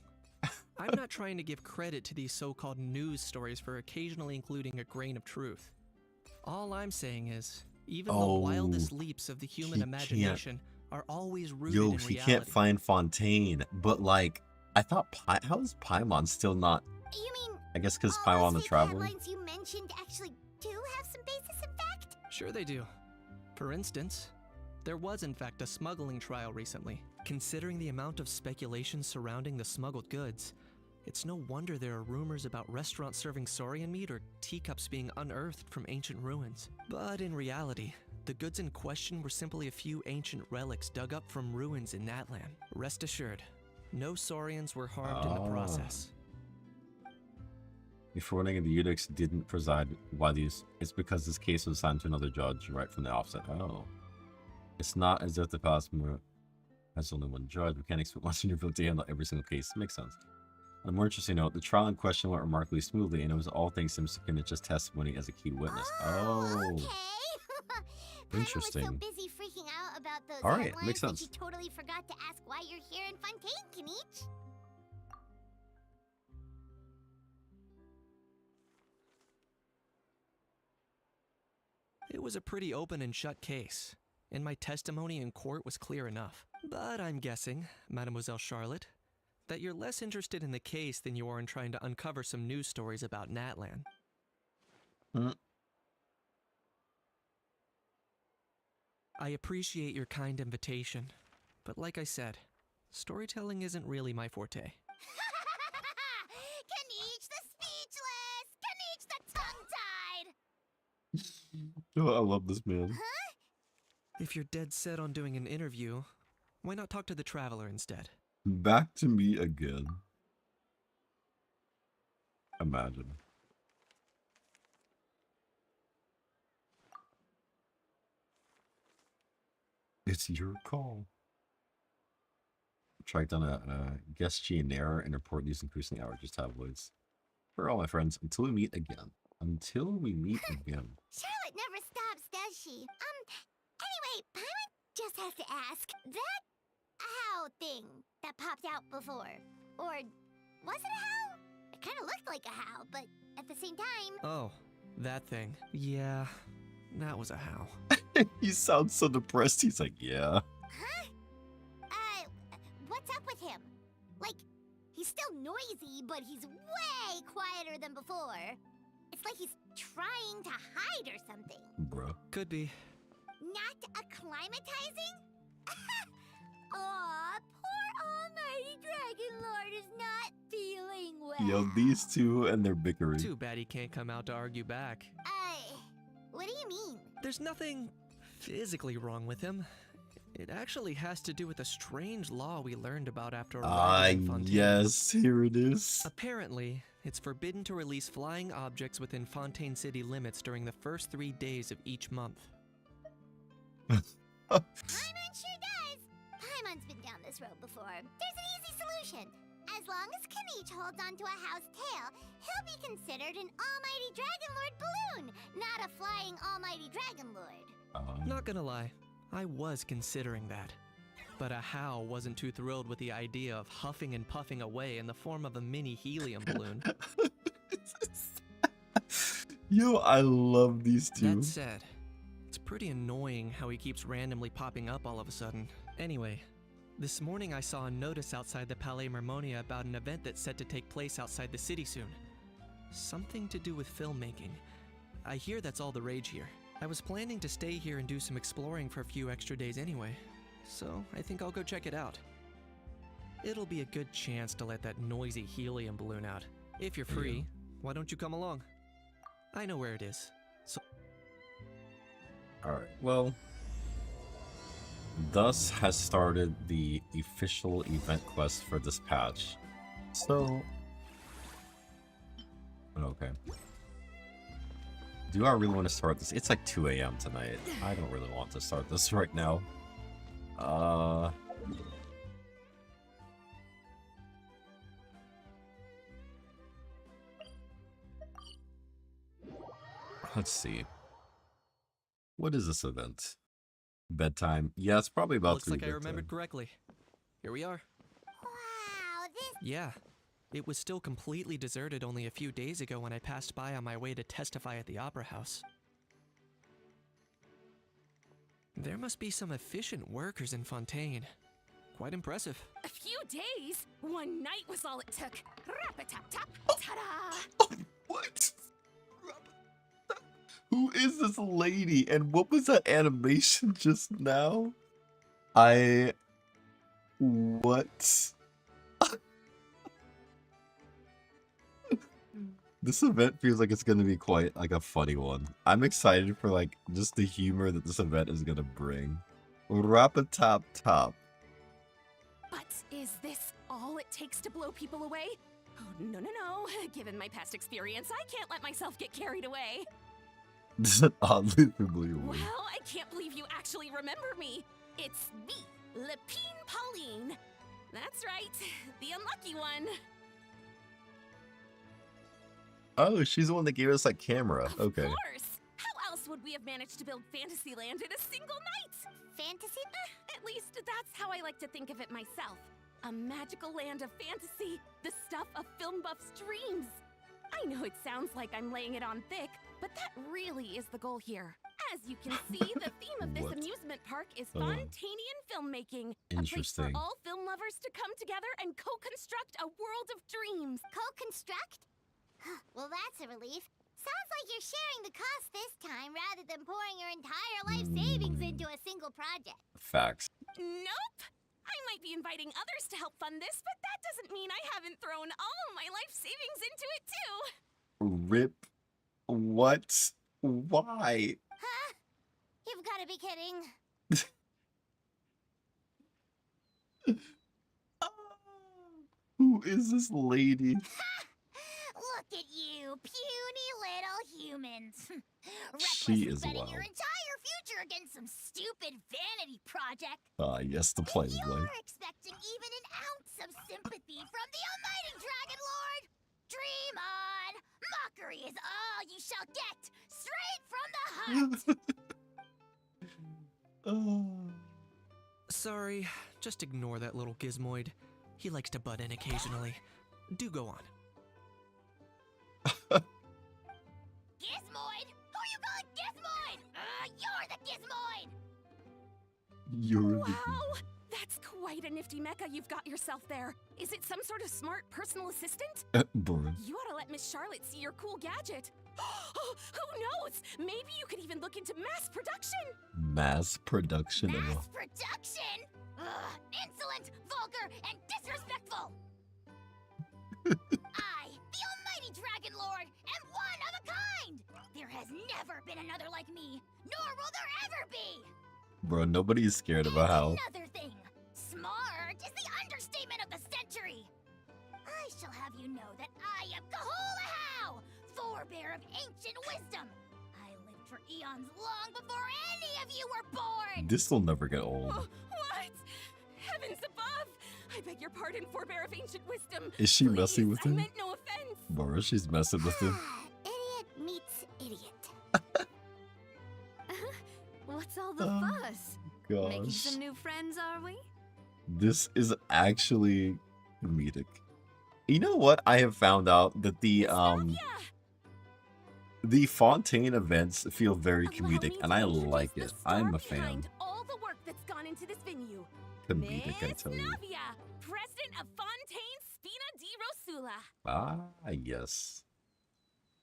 I'm not trying to give credit to these so-called news stories for occasionally including a grain of truth. All I'm saying is, even the wildest leaps of the human imagination are always rooted in reality. He can't find Fontaine, but like, I thought, how is Paimon still not? You mean? I guess because Paimon the Traveler. Headlines you mentioned actually do have some basis in fact? Sure they do. For instance, there was in fact a smuggling trial recently. Considering the amount of speculation surrounding the smuggled goods, it's no wonder there are rumors about restaurants serving saurian meat or teacups being unearthed from ancient ruins. But in reality, the goods in question were simply a few ancient relics dug up from ruins in Natlan. Rest assured, no saurians were harmed in the process. If you're wondering if the Udex didn't preside why these, it's because this case was assigned to another judge right from the offset. Oh. It's not as if the past has only one judge. We can't expect one senior field to handle every single case. It makes sense. On a more interesting note, the trial in question went remarkably smoothly, and it was all thanks to Mr. Kinnich's testimony as a key witness. Okay. Interesting. Was so busy freaking out about those all right, headlines makes sense. that you totally forgot to ask why you're here in Fontaine, Kinich. It was a pretty open and shut case, and my testimony in court was clear enough. But I'm guessing, Mademoiselle Charlotte, that you're less interested in the case than you are in trying to uncover some news stories about Natlan. I appreciate your kind invitation, but like I said, storytelling isn't really my forte. Kanish the speechless! Kanish the tongue-tied! Oh, I love this man. Huh? If you're dead set on doing an interview, why not talk to the Traveler instead? Back to me again. Imagine. It's your call. Track down a guest error and report these increasing averages tabloids. For all my friends, until we meet again. Until we meet again. Charlotte never stops, does she? Anyway, Paimon just has to ask, that how thing that popped out before, or was it a how? It kind of looked like a how, but at the same time... Oh, that thing. Yeah, that was a how. He sounds so depressed. He's like, yeah. Huh? What's up with him? Like, he's still noisy, but he's way quieter than before. It's like he's trying to hide or something. Bruh. Could be. Not acclimatizing? Aw, poor Almighty Dragon Lord is not feeling well. Yo, these two and their bickering. Too bad he can't come out to argue back. What do you mean? There's nothing physically wrong with him. It actually has to do with a strange law we learned about after arriving in Fontaine. Yes, here it is. Apparently, it's forbidden to release flying objects within Fontaine city limits during the first 3 days of each month. Paimon sure does. Paimon's been down this road before. There's an easy solution. As long as Kanish holds onto a house tail, he'll be considered an Almighty Dragon Lord balloon, not a flying Almighty Dragon Lord. Not gonna lie, I was considering that. But a How wasn't too thrilled with the idea of huffing and puffing away in the form of a mini helium balloon. Yo, I love these two. That said, it's pretty annoying how he keeps randomly popping up all of a sudden. Anyway, this morning I saw a notice outside the Palais Mermonia about an event that's set to take place outside the city soon. Something to do with filmmaking. I hear that's all the rage here. I was planning to stay here and do some exploring for a few extra days anyway, so I think I'll go check it out. It'll be a good chance to let that noisy helium balloon out. If you're free, why don't you come along? I know where it is. So Alright, well, thus has started the official event quest for this patch. So, okay. Do I really want to start this? It's like 2 a.m. tonight. I don't really want to start this right now. Let's see. What is this event? Bedtime. Yeah, it's probably about looks like I remembered correctly. Here we are. Wow, this... Yeah. It was still completely deserted only a few days ago when I passed by on my way to testify at the Opera House. There must be some efficient workers in Fontaine. Quite impressive. A few days? One night was all it took. Rap-a-tap-tap, ta-da! What? Who is this lady? And what was that animation just now? What? This event feels like it's gonna be quite like a funny one. I'm excited for like just the humor that this event is gonna bring. Rap-a-tap-tap. But is this all it takes to blow people away? Oh, no, no, no. Given my past experience, I can't let myself get carried away. This is oddly familiar. Well, I can't believe you actually remember me. It's me, Lepine Pauline. That's right, the unlucky one. Oh, she's the one that gave us that camera. Okay. Of course. How else would we have managed to build Fantasyland in a single night? Fantasy? At least that's how I like to think of it myself. A magical land of fantasy, the stuff of film buffs' dreams. I know it sounds like I'm laying it on thick, but that really is the goal here. As you can see, the theme of this What? amusement park is Fontanian filmmaking. A place for Interesting. all film lovers to come together and co-construct a world of dreams. Co-construct? Well, that's a relief. Sounds like you're sharing the cost this time rather than pouring your entire life savings into a single project. Facts. Nope. I might be inviting others to help fund this, but that doesn't mean I haven't thrown all of my life savings into it too. Rip. What? Why? Huh? You've got to be kidding. Who is this lady? Look at you, puny little humans. She Recklessly is betting wild. your entire future against some stupid vanity project. Ah, yes, the play You're life. expecting even an ounce of sympathy from the almighty Dragon Lord? Dream on! Mockery is all you shall get, straight from the heart! Sorry, just ignore that little gizmoid. He likes to butt in occasionally. Do go on. Gizmoid? Who you calling Gizmoid? You're the Gizmoid! You're Wow, that's quite a nifty mecha you've got yourself there. Is it some sort of smart personal assistant? the bro. You ought to let Miss Charlotte see your cool gadget. Who knows? Maybe you could even look into mass production. Mass production of Mass production? Ugh, insolent, vulgar, and disrespectful! I, the almighty Dragon Lord, am one of a kind! There has never been another like me, nor will there ever be! bro. Nobody's scared about how. Another thing, smart is the understatement of the century! I shall have you know that I am Kahulahau, forebear of ancient wisdom! I lived for eons long before any of you were born! This will never get old. What? Heavens above! I beg your pardon, forebear of ancient wisdom. Is she messing with I him? meant no offense. Bro, she's messing with him. Idiot meets idiot. What's all the fuss? Making Gosh, some new friends, are we? this is actually comedic. You know what? I have found out that the Fontaine events feel very Allow comedic, me and to I introduce like the it. star I'm a fan. behind all the work that's gone into this venue. Comedic, I Miss tell you. Navia, president of Fontaine Spina di Rosula. Ah, yes.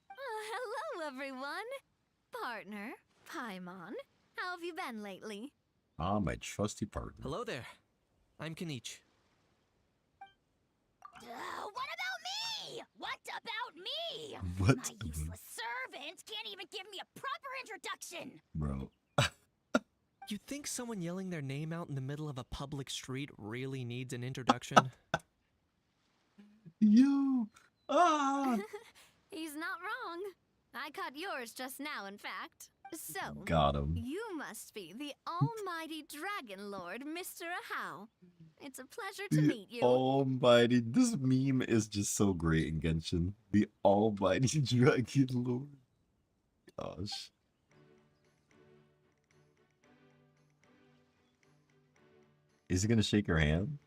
Hello, everyone. Partner, Paimon. How have you been lately? Ah, my trusty partner. Hello there. I'm Kanich. What about me? What about me? What? My useless servant can't even give me a proper introduction. Bro. You think someone yelling their name out in the middle of a public street really needs an introduction? You. Ah. He's not wrong. I caught yours just now, in fact. So, Got him. you must be the almighty Dragon Lord, Mr. Ahau. It's a pleasure to meet you. Almighty. This meme is just so great in Genshin. The Almighty Dragon Lord. Gosh. Is he gonna shake her hand?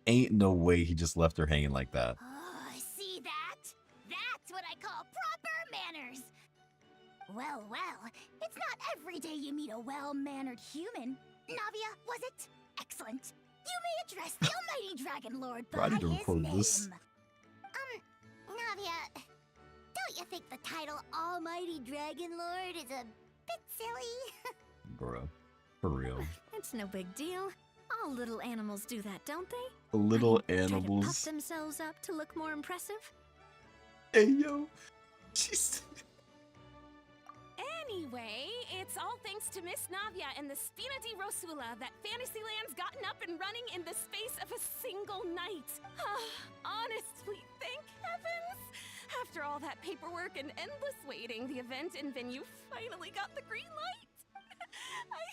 Ain't no way he just left her hanging like that. Oh, see that? That's what I call proper manners. Well, it's not every day you meet a well-mannered human. Navia, was it? Excellent. You may address the almighty Dragon Lord by Bro, I need to his record name. this. Navia, don't you think the title Almighty Dragon Lord is a bit silly? Bruh. For real. It's no big deal. All little animals do that, don't they? Little Try to puff animals. themselves up to look more impressive. Hey, yo. She's... Anyway, it's all thanks to Miss Navia and the Spina di Rosula that Fantasyland's gotten up and running in the space of a single night. Honestly, thank heavens! After all that paperwork and endless waiting, the event and venue finally got the green light. I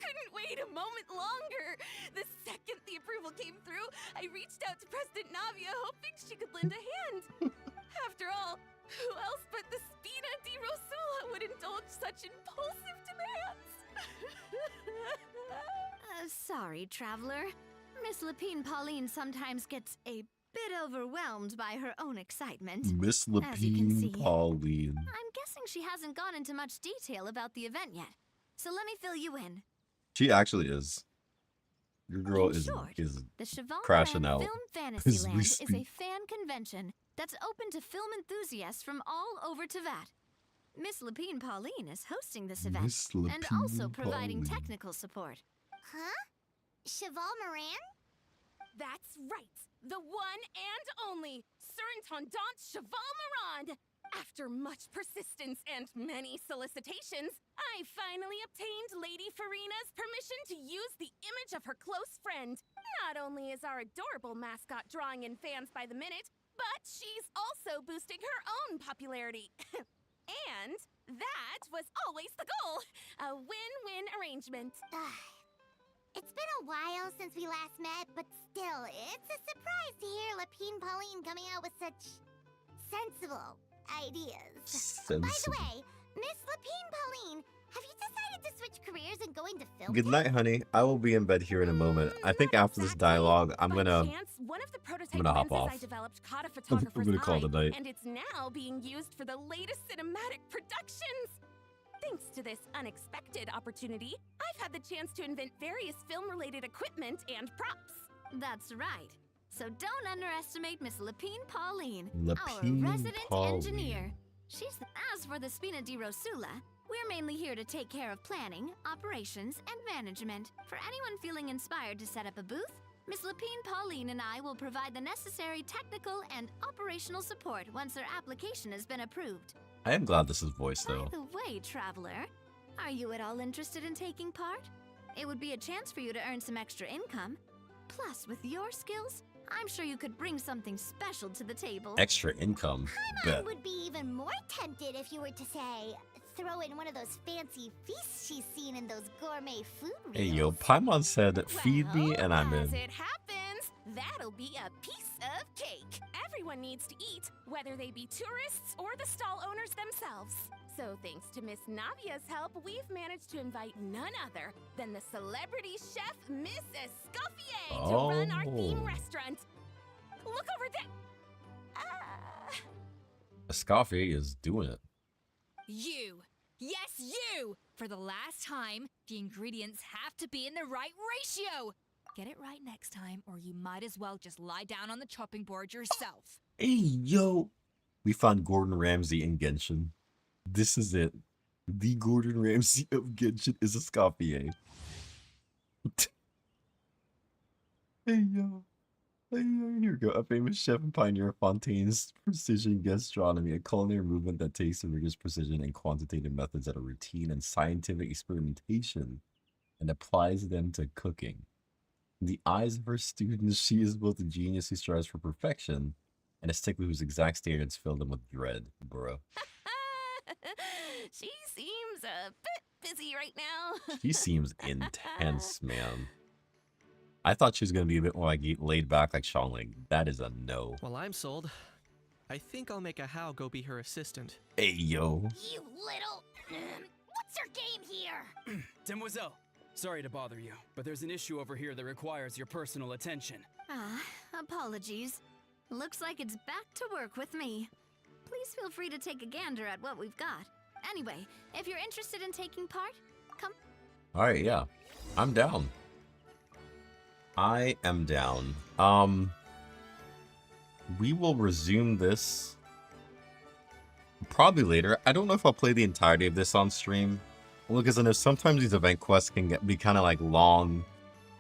couldn't wait a moment longer. The second the approval came through, I reached out to President Navia hoping she could lend a hand. After all, who else but the Spina di Rosula would indulge such impulsive demands? Sorry, traveler. Miss Lapine Pauline sometimes gets a bit overwhelmed by her own excitement. Miss As you can Lapine see. Pauline. I'm guessing she hasn't gone into much detail about the event yet. so let me fill you in. She actually is. Your girl In is short, is the Cheval crashing Moran out Film as we Fantasyland is speak. a fan convention that's open to film enthusiasts from all over Teyvat. Miss Lapine Pauline is hosting this event Miss and also Lapine providing Pauline. technical support. Huh? Cheval Moran? That's right! The one and only Surintendant Cheval Moran! After much persistence and many solicitations, I finally obtained Lady Farina's permission to use the image of her close friend. Not only is our adorable mascot drawing in fans by the minute, but she's also boosting her own popularity. And that was always the goal! A win-win arrangement. It's been a while since we last met, but still, it's a surprise to hear Lapine Pauline coming out with such sensible ideas. By the Sensible. way, Miss Lapine Pauline, have you decided to switch careers and go into film? Good night, honey. I will be in bed here in a moment. I think Not after this exactly. dialogue, I'm By gonna chance, one of the prototype gonna hop lenses off. I developed caught a I'm photographer's gonna call eye, it a night. and it's now being used for the latest cinematic productions. Thanks to this unexpected opportunity, I've had the chance to invent various film-related equipment and props. That's right. So don't underestimate Miss Lapine Pauline, Lapine our resident Pauline. engineer. As for the Spina di Rosula, we're mainly here to take care of planning, operations, and management. For anyone feeling inspired to set up a booth, Miss Lapine Pauline and I will provide the necessary technical and operational support once their application has been approved. I am glad this is voice By though. the way, traveler, are you at all interested in taking part? It would be a chance for you to earn some extra income. Plus, with your skills, I'm sure you could bring something special to the table. Extra income. I Bet. would be even more tempted if you were to say, throw in one of those fancy feasts she's seen in those gourmet food reels. Hey yo, Paimon said, "Feed me and I'm As in." it happens, that'll be a piece of cake. Everyone needs to eat, whether they be tourists or the stall owners themselves. So thanks to Miss Navia's help, we've managed to invite none other than the celebrity chef, Miss Escoffier, to run our theme Oh. restaurant. Look over there. Escoffier is doing it. You! Yes, you! For the last time, the ingredients have to be in the right ratio! Get it right next time, or you might as well just lie down on the chopping board yourself. Hey yo, we found Gordon Ramsay in Genshin. This is it. The Gordon Ramsay of Genshin is Escoffier. Hey yo. Hey yo, here we go. A famous chef and pioneer of Fontaine's precision gastronomy, a culinary movement that takes the rigorous precision and quantitative methods that are routine and scientific experimentation and applies them to cooking. In the eyes of her students, she is both a genius who strives for perfection and a stickler whose exact standards fill them with dread, bro. She seems a bit busy right now. She seems intense, man. I thought she was going to be a bit more like laid back like Xiangling. That is a no. Well, I'm sold. I think I'll make a Hao go be her assistant. Hey, yo. You little... What's your game here? Demoiselle, sorry to bother you, but there's an issue over here that requires your personal attention. Apologies. Looks like it's back to work with me. Please feel free to take a gander at what we've got. Anyway, if you're interested in taking part, come. All right, yeah. I'm down. I am down. We will resume this probably later. I don't know if I'll play the entirety of this on stream. Well, because I know sometimes these event quests can be kind of like long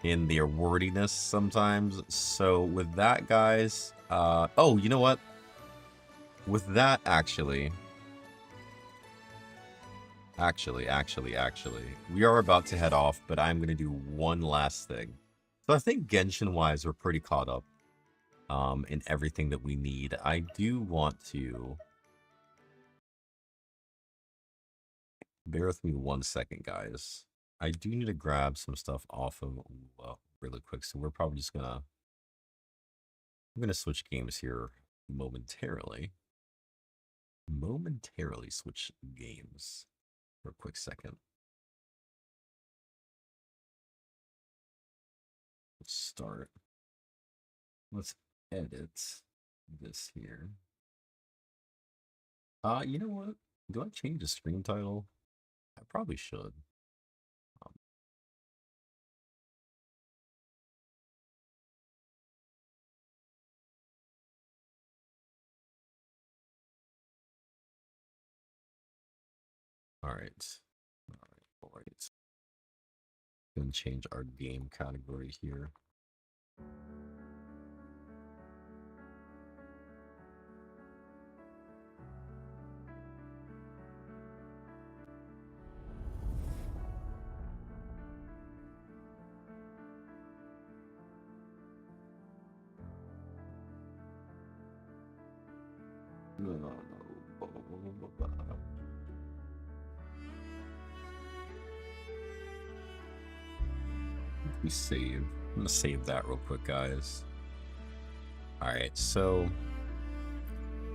in their wordiness sometimes. So with that, guys, oh, you know what? With that, actually, we are about to head off, but I'm going to do one last thing. So I think Genshin-wise, we're pretty caught up in everything that we need. I do want to... Bear with me 1 second, guys. I do need to grab some stuff off of really quick, so we're probably just gonna... I'm gonna switch games here momentarily. Switch games for a quick second. Let's start. Let's edit this here. You know what? Do I change the stream title? I probably should. Alright. Alright. Gonna change our game category here. We save. I'm gonna save that real quick, guys. Alright, so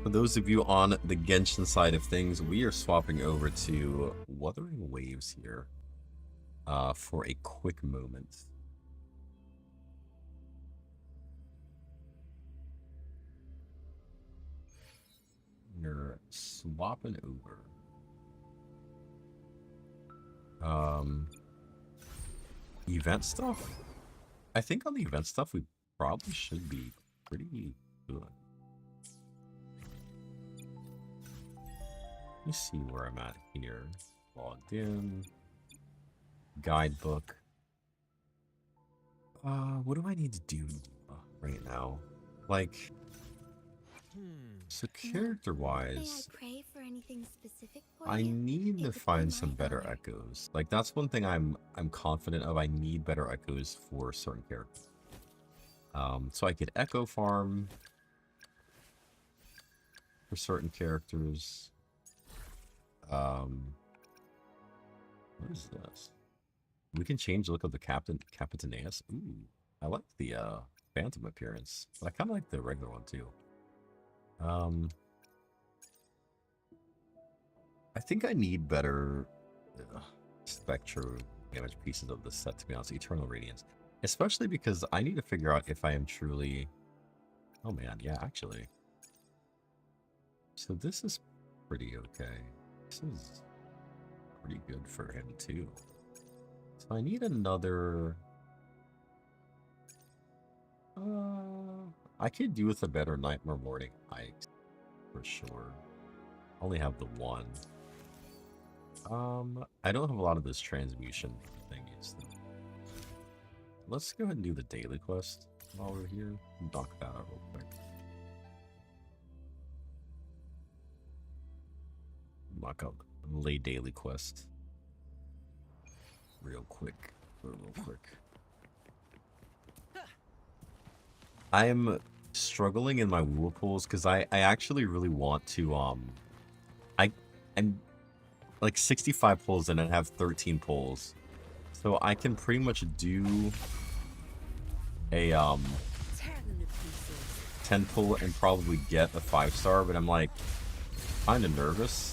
for those of you on the Genshin side of things, we are swapping over to Wuthering Waves here for a quick moment. We're swapping over. Event stuff? I think on the event stuff we probably should be pretty good. Let me see where I'm at here. Logged in. Guidebook. What do I need to do right now? Like, so character-wise, May I pray for anything specific for I you? need It to would be find my some better honor. echoes. Like, that's one thing I'm confident of. I need better echoes for certain characters. So I could echo farm for certain characters. What is this? We can change the look of the Capitaneus. Ooh, I like the phantom appearance, but I kind of like the regular one too. I think I need better spectral damage pieces of the set, to be honest. Eternal Radiance, especially because I need to figure out if I am truly. Oh man, yeah, actually. So this is pretty okay. This is pretty good for him too. So I need another. I could do with a better Nightmare Morning Hike for sure. Only have the one. I don't have a lot of this transmutation thingies. Let's go ahead and do the daily quest while we're here. Knock that out real quick. Knock out lay daily quest. Real quick. Real quick. I'm struggling in my whirlpools because I actually really want to I'm like 65 pulls in and I have 13 pulls. So I can pretty much do a 10 pull and probably get a 5-star, but I'm like kinda nervous.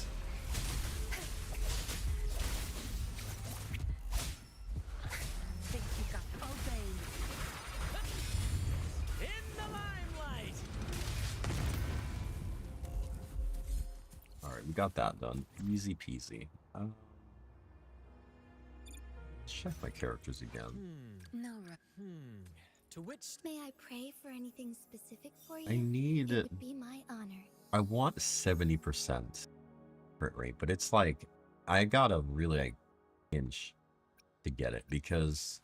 We got that done. Easy peasy. Check my characters again. No. To which? May I pray for anything specific for you? I need. It would be my honor. I want 70% crit rate, but it's like I gotta really like inch to get it because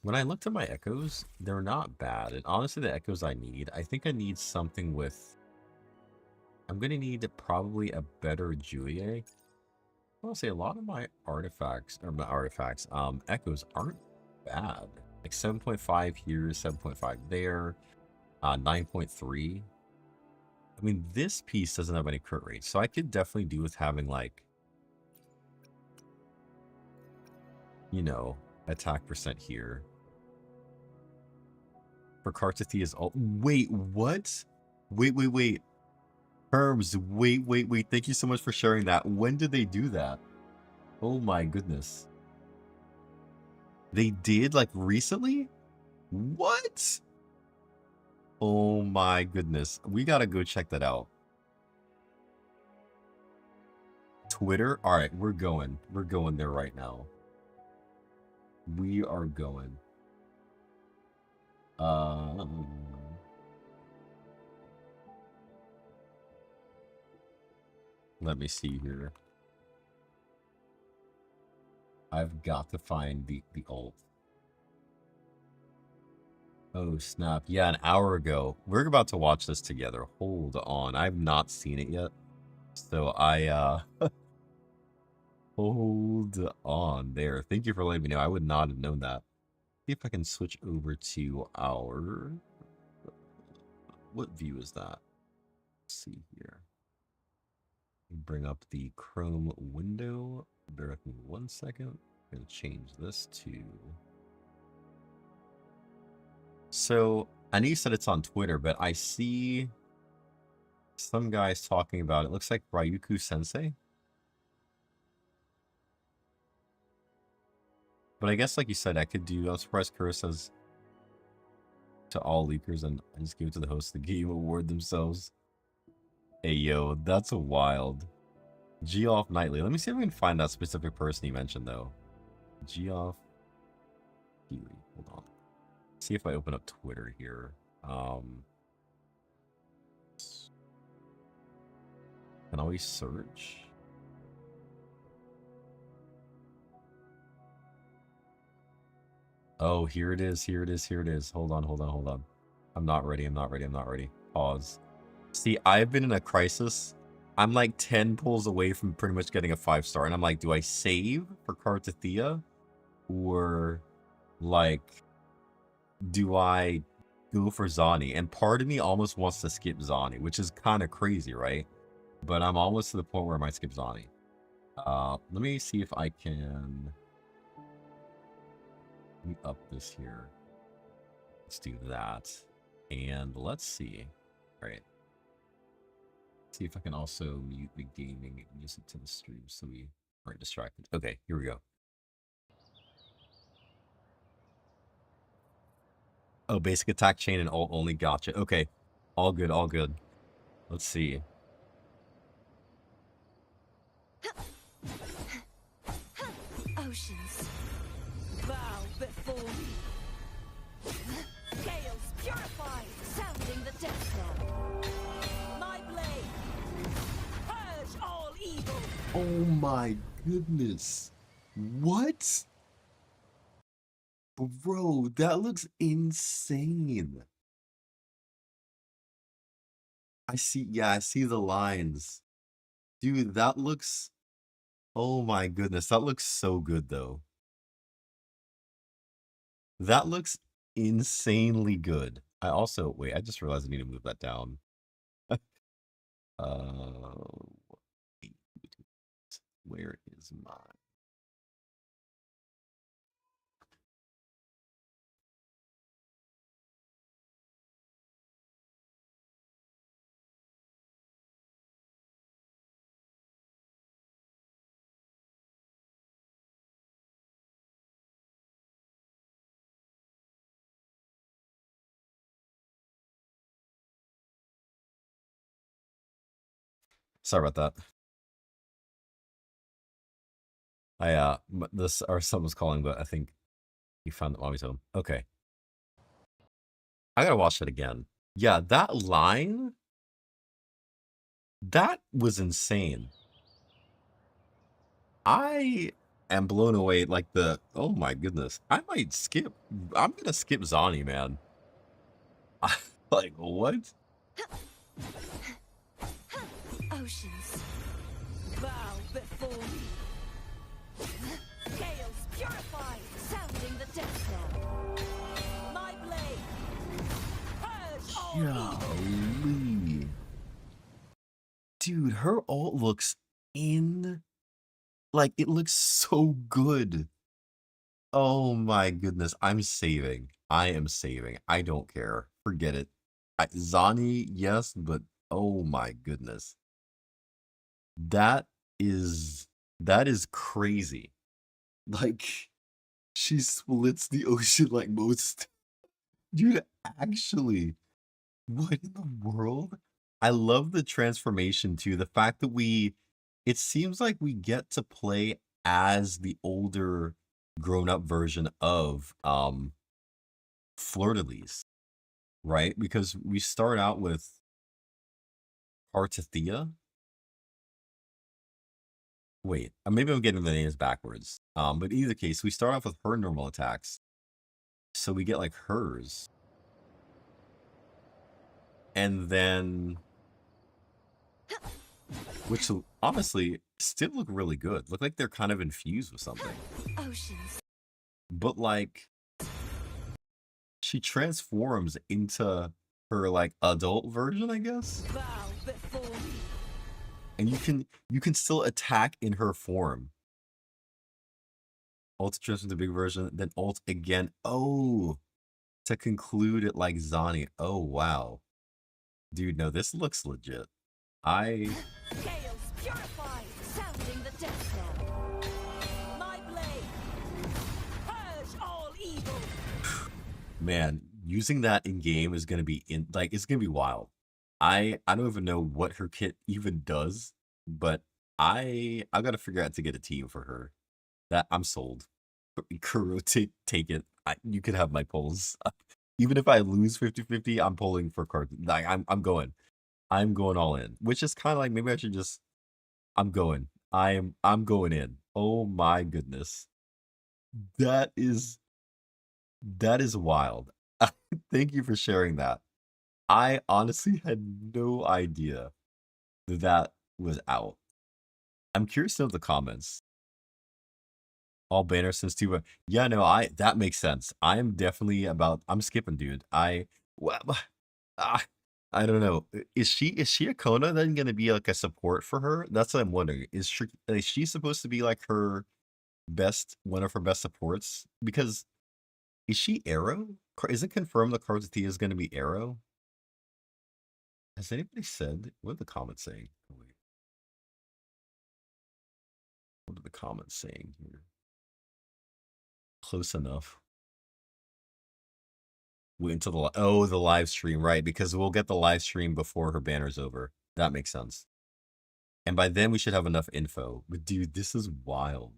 when I looked at my echoes, they're not bad. And honestly, the echoes I need, I think I need something with. I'm gonna need probably a better Julier. I'll say a lot of my artifacts, or my artifacts, echoes aren't bad. Like 7.5 here, 7.5 there, 9.3. I mean, this piece doesn't have any crit rate, so I could definitely do with having like, you know, attack percent here. For Kartathia's ult. Wait, what? Wait. Herms, wait. Thank you so much for sharing that. When did they do that? Oh my goodness. They did, like, recently? What? Oh my goodness. We gotta go check that out. Twitter? Alright, we're going. We're going there right now. We are going. Let me see here. I've got to find the ult. Oh, snap. Yeah, an hour ago. We're about to watch this together. Hold on. I've not seen it yet. So hold on there. Thank you for letting me know. I would not have known that. See if I can switch over to our... What view is that? Let's see here. Bring up the Chrome window. Bear with me 1 second. I'm going to change this to... So, I know you said it's on Twitter, but I see some guys talking about it. Looks like Ryuku Sensei. But I guess, like you said, I could do... I'm surprised Kuro says to all leakers and just give it to the host of the game award themselves. Hey, yo, that's wild. Geoff Knightley. Let me see if I can find that specific person you mentioned, though. Geoff Healy. Hold on. See if I open up Twitter here. Can always search. Oh, here it is. Here it is. Here it is. Hold on. Hold on. Hold on. I'm not ready. I'm not ready. I'm not ready. Pause. See, I've been in a crisis. I'm like 10 pulls away from pretty much getting a 5-star. And I'm like, do I save for Kartathea? Or, like, do I go for Zani? And part of me almost wants to skip Zani, which is kind of crazy, right? But I'm almost to the point where I might skip Zani. Let me see if I can... Let me up this here. Let's do that. And let's see. All right. See if I can also mute the gaming music to the stream so we aren't distracted. Okay, here we go. Oh, basic attack chain and ult only. Gotcha. Okay. All good, all good. Let's see. Oceans, bow before me. Gales purified, sounding the death knell. My blade, purge all evil. Oh my goodness. What? Bro, that looks insane. I see, yeah, I see the lines. Dude, that looks... Oh my goodness, that looks so good, though. That looks insanely good. I also... Wait, I just realized I need to move that down. Where is my... Sorry about that. This, or someone's calling, but I think he found that mommy's home. Okay. I gotta watch it again. Yeah, that line... That was insane. I am blown away, like the... Oh my goodness. I might skip... I'm gonna skip Zani, man. Like, what? Oceans, bow before me. Gales purified, sounding the death knell. My blade, purge all evil. Golly. Dude, her ult looks like, it looks so good. Oh my goodness. I'm saving. I am saving. I don't care. Forget it. Zani, yes, but oh my goodness. That is crazy. Like, she splits the ocean like most. Dude, actually, what in the world? I love the transformation too. The fact that it seems like we get to play as the older grown-up version of Fleur-de-Lis, right? Because we start out with Artathea. Wait, maybe I'm getting the names backwards. But in either case, we start off with her normal attacks. So we get like hers. And then, which honestly still look really good. Look like they're kind of infused with something. Oceans. But like, she transforms into her like adult version, I guess. Bow before me. And you can still attack in her form. Ult transforms the big version, then ult again. Oh, to conclude it like Zani. Oh wow, dude, no, this looks legit. Chaos purified, sounding the death knell. My blade, purge all evil. Man, using that in game is gonna be it's gonna be wild. I don't even know what her kit even does, but I gotta figure out to get a team for her. That I'm sold. Kuro, take it. You can have my polls. Even if I lose 50-50, I'm polling for card. Like I'm going all in. Which is kind of like maybe I should just I'm going. I'm going in. Oh my goodness. That is wild. Thank you for sharing that. I honestly had no idea that was out. I'm curious to know the comments. All banner since two. Yeah, no, that makes sense. I'm definitely I'm skipping, dude. Well, I don't know. Is she a Kona then gonna be like a support for her? That's what I'm wondering. Is she supposed to be like her one of her best supports? Because is she Arrow? Is it confirmed that Karzathea is gonna be Arrow? Has anybody said what are the comments saying? Wait. What are the comments saying here? Close enough. Wait until the live stream, right? Because we'll get the live stream before her banner's over. That makes sense. And by then we should have enough info. But dude, this is wild.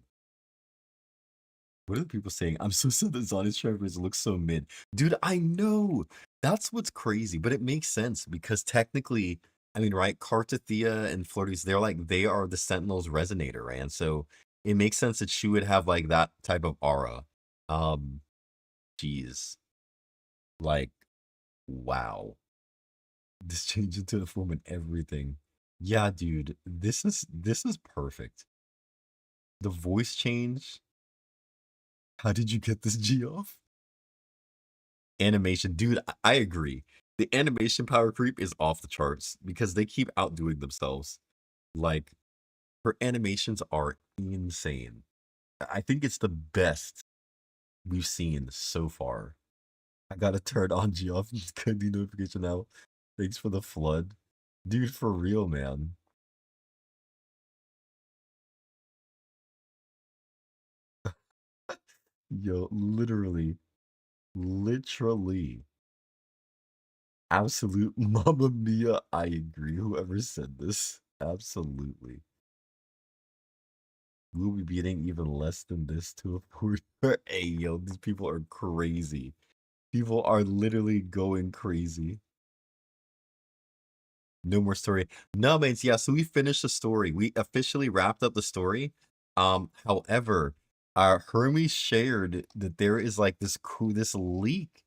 What are the people saying? I'm so sad that Zani's Traverse looks so mid. Dude, I know. That's what's crazy, but it makes sense because technically, I mean, right, Kartathea and Flirties, they are the Sentinel's resonator, right? And so it makes sense that she would have like that type of aura. Jeez. Like, wow. This change into the form and everything. Yeah, dude, this is perfect. The voice change. How did you get this G off? Animation, dude, I agree. The animation power creep is off the charts because they keep outdoing themselves. Like, her animations are insane. I think it's the best we've seen so far. I gotta turn on G off. Get the notification now. Thanks for the flood. Dude, for real, man. Yo, literally. Absolute Mamma Mia, I agree. Whoever said this. Absolutely. We'll be beating even less than this to afford her. Hey, yo, these people are crazy. People are literally going crazy. No more story. No, mates, yeah, so we finished the story. We officially wrapped up the story. However, Hermes shared that there is like this leak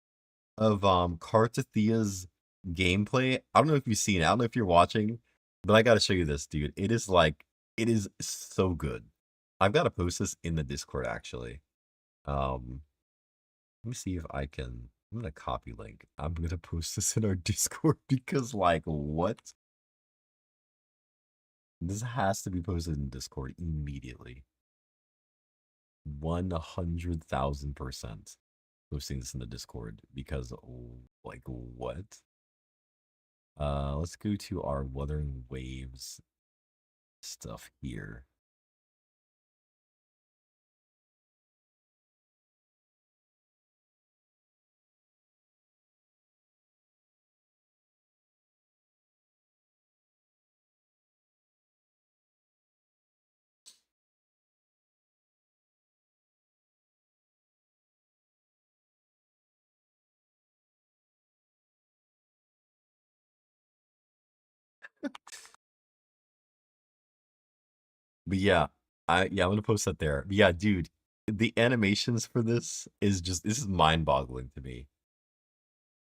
of Kartathea's gameplay. I don't know if you've seen it. I don't know if you're watching, but I gotta show you this, dude. It is so good. I've got to post this in the Discord actually. Let me see if I can. I'm gonna copy link. I'm gonna post this in our Discord because like what? This has to be posted in Discord immediately. 100,000% posting this in the Discord because like what? Let's go to our Wuthering Waves stuff here. But yeah, Yeah, I'm gonna post that there. But yeah, dude, the animations for this is mind-boggling to me.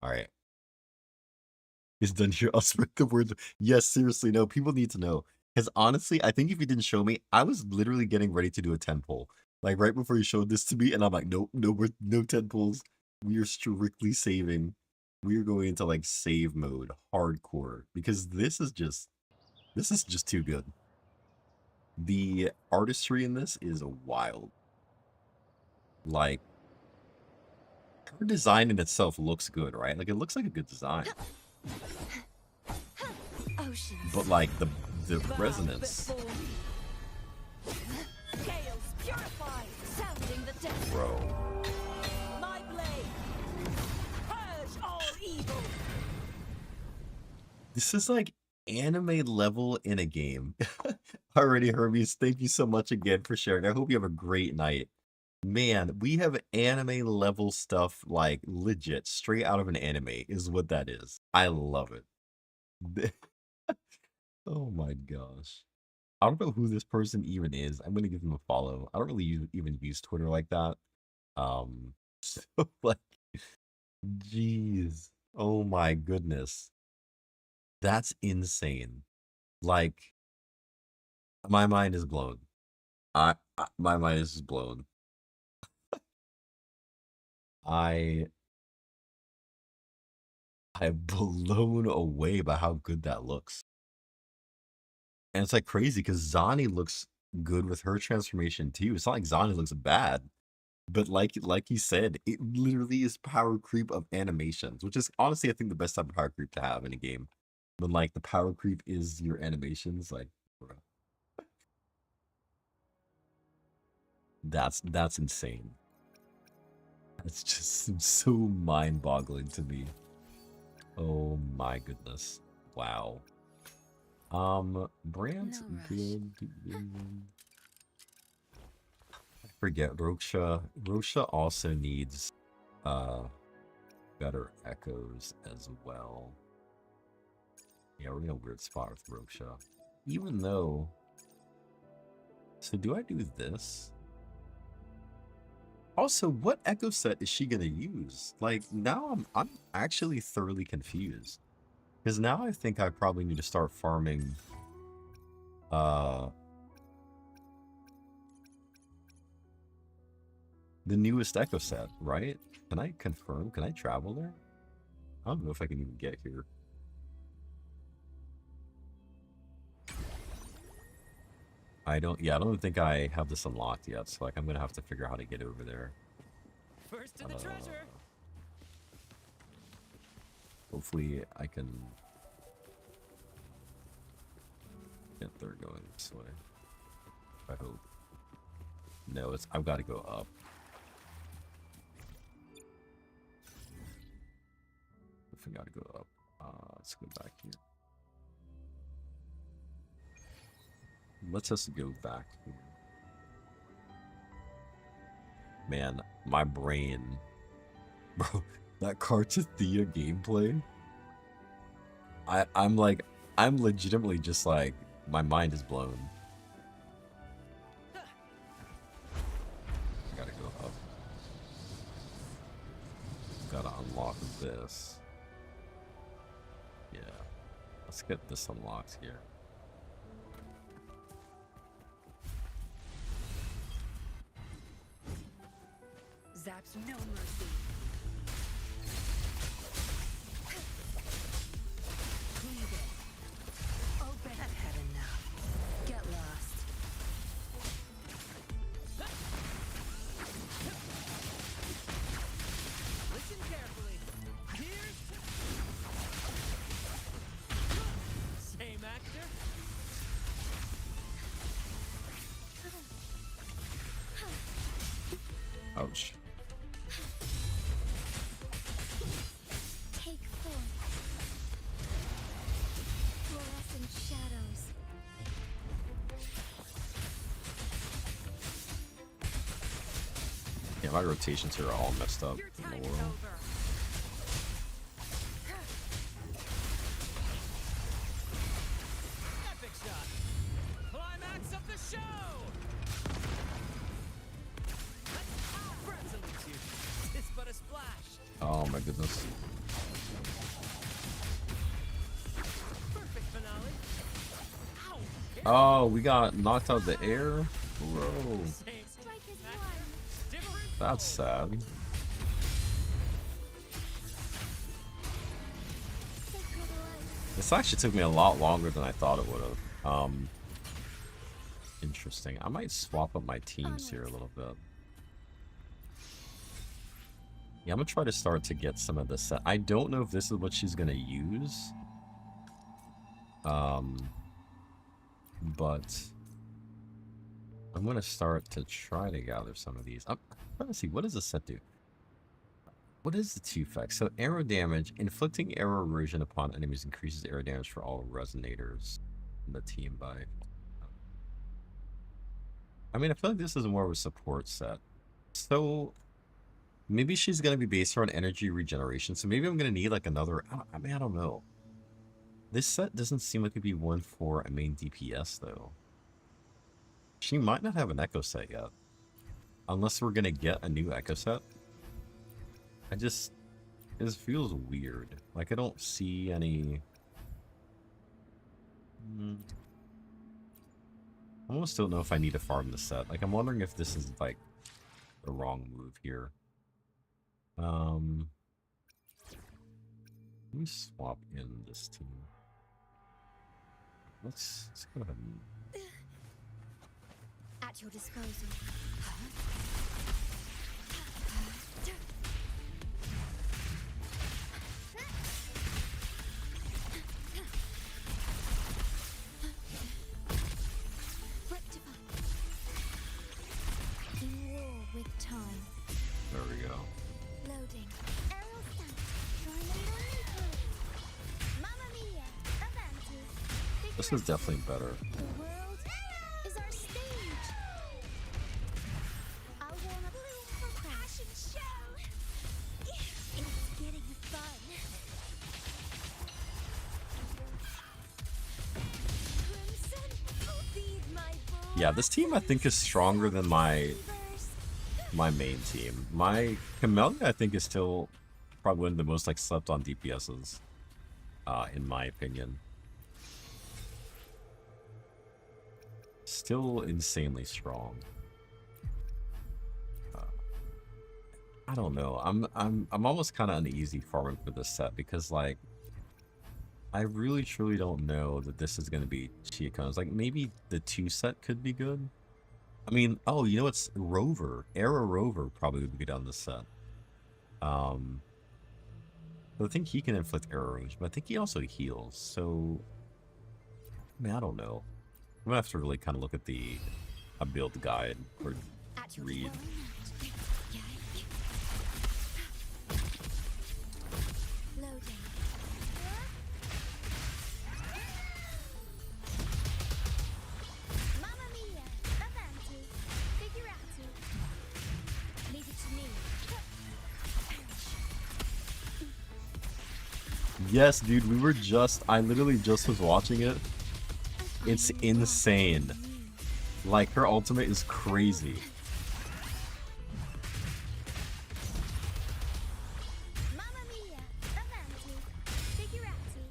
All right, it's done here. I'll spread the word. Yes, seriously, no, people need to know. Because honestly, I think if you didn't show me, I was literally getting ready to do a 10 pull. Like right before you showed this to me, and I'm like, nope, no, no 10 pulls. We are strictly saving. We are going into like save mode, hardcore, because this is just too good. The artistry in this is wild. Like, her design in itself looks good, right? Like, it looks like a good design. But like the resonance, bro. My blade, purge all evil. This is like anime level in a game. Alrighty, Hermes, thank you so much again for sharing. I hope you have a great night. Man, we have anime level stuff, like legit, straight out of an anime is what that is. I love it. Oh my gosh. I don't know who this person even is. I'm gonna give them a follow. I don't really even use Twitter like that. So like, jeez. Oh my goodness. That's insane. Like, my mind is blown. My mind is blown. I'm blown away by how good that looks. And it's like crazy because Zani looks good with her transformation too. It's not like Zani looks bad, but like you said, it literally is power creep of animations, which is honestly I think the best type of power creep to have in a game. When like the power creep is your animations, like bro. That's insane. It's just so mind-boggling to me. Oh my goodness. Wow. Brand's good. I forget Rosha also needs better echoes as well. Yeah, we're in a weird spot with Rosha. Even though, so do I do this? Also, what echo set is she gonna use? Like now I'm actually thoroughly confused. Because now I think I probably need to start farming the newest echo set, right? Can I confirm? Can I travel there? I don't know if I can even get here. I don't think I have this unlocked yet, so like I'm gonna have to figure out how to get over there. First to the treasure. Hopefully I can get there going this way. I hope. No, I've got to go up. If I got to go up, let's go back here. Let's just go back here. Man, my brain, bro. That Cartathea gameplay. I'm legitimately just like, my mind is blown. I gotta go up. Gotta unlock this. Yeah. Let's get this unlocked here. Zaps no mercy. Open. I've had enough. Get lost. Listen carefully. Here's same actor. Ouch. Take 4. Fluorescent shadows. Yeah, my rotations here are all messed up in the world. Epic shot. Climax of the show. Oh my goodness. Oh, we got knocked out of the air? Bro. That's sad. This actually took me a lot longer than I thought it would have. Interesting. I might swap up my teams here a little bit. Yeah, I'm gonna try to start to get some of this set. I don't know if this is what she's gonna use. But I'm gonna start to try to gather some of these. I'm trying to see, what does this set do? What is the 2 effects? So arrow damage, inflicting arrow erosion upon enemies increases arrow damage for all resonators in the team by. I mean, I feel like this is more of a support set. So maybe she's gonna be based around energy regeneration. So maybe I'm gonna need like another. I mean, I don't know. This set doesn't seem like it'd be one for a main DPS though. She might not have an echo set yet, unless we're gonna get a new echo set. This feels weird. Like I don't see any. I almost don't know if I need to farm this set. Like I'm wondering if this is like the wrong move here. Let me swap in this team. Let's go ahead and... At your disposal. In war with time. There we go. Loading. Aerial stunt. Tornado neutral. Mamma mia. Avanti. This is definitely better. The world is our stage. I'll warm up for fashion show. It's getting fun. Crimson, feed my boy. Yeah, this team I think is stronger than my main team. My Camellia I think is still probably one of the most like slept on DPSs, in my opinion. Still insanely strong. I don't know. I'm almost kind of uneasy farming for this set because like I really truly don't know that this is gonna be Chiacones. Like maybe the 2 set could be good. I mean, oh, you know what's Rover? Arrow Rover probably would be good on this set. I think he can inflict arrow range, but I think he also heals. So, I mean, I don't know. I'm gonna have to really kind of look at a build guide or read. Loading. Mamma mia. Avanti. Figurati. Leave it to me. Yes, dude, I literally just was watching it. It's insane. Like, her ultimate is crazy. Mamma mia. Avanti. Figurati.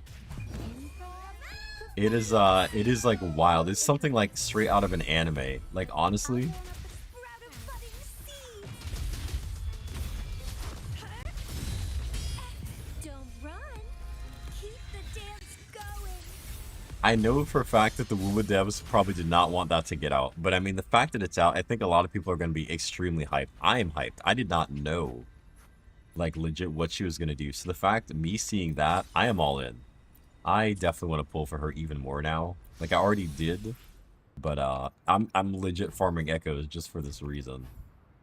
It is like wild. It's something like straight out of an anime. Like, honestly. Don't run. Keep the dance going. I know for a fact that the Wuthering devs probably did not want that to get out. But I mean, the fact that it's out, I think a lot of people are going to be extremely hyped. I am hyped. I did not know, like, legit what she was going to do. So the fact that me seeing that, I am all in. I definitely want to pull for her even more now. Like, I already did. But I'm legit farming echoes just for this reason.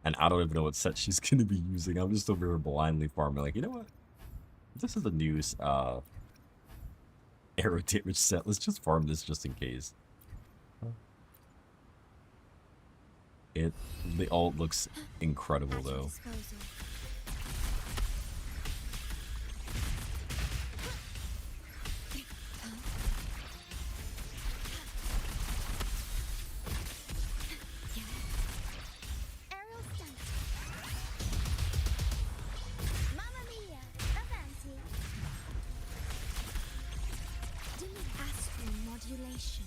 And I don't even know what set she's going to be using. I'm just over here blindly farming. Like, you know what? This is the news. Arrow damage set. Let's just farm this just in case. The ult looks incredible though. operation.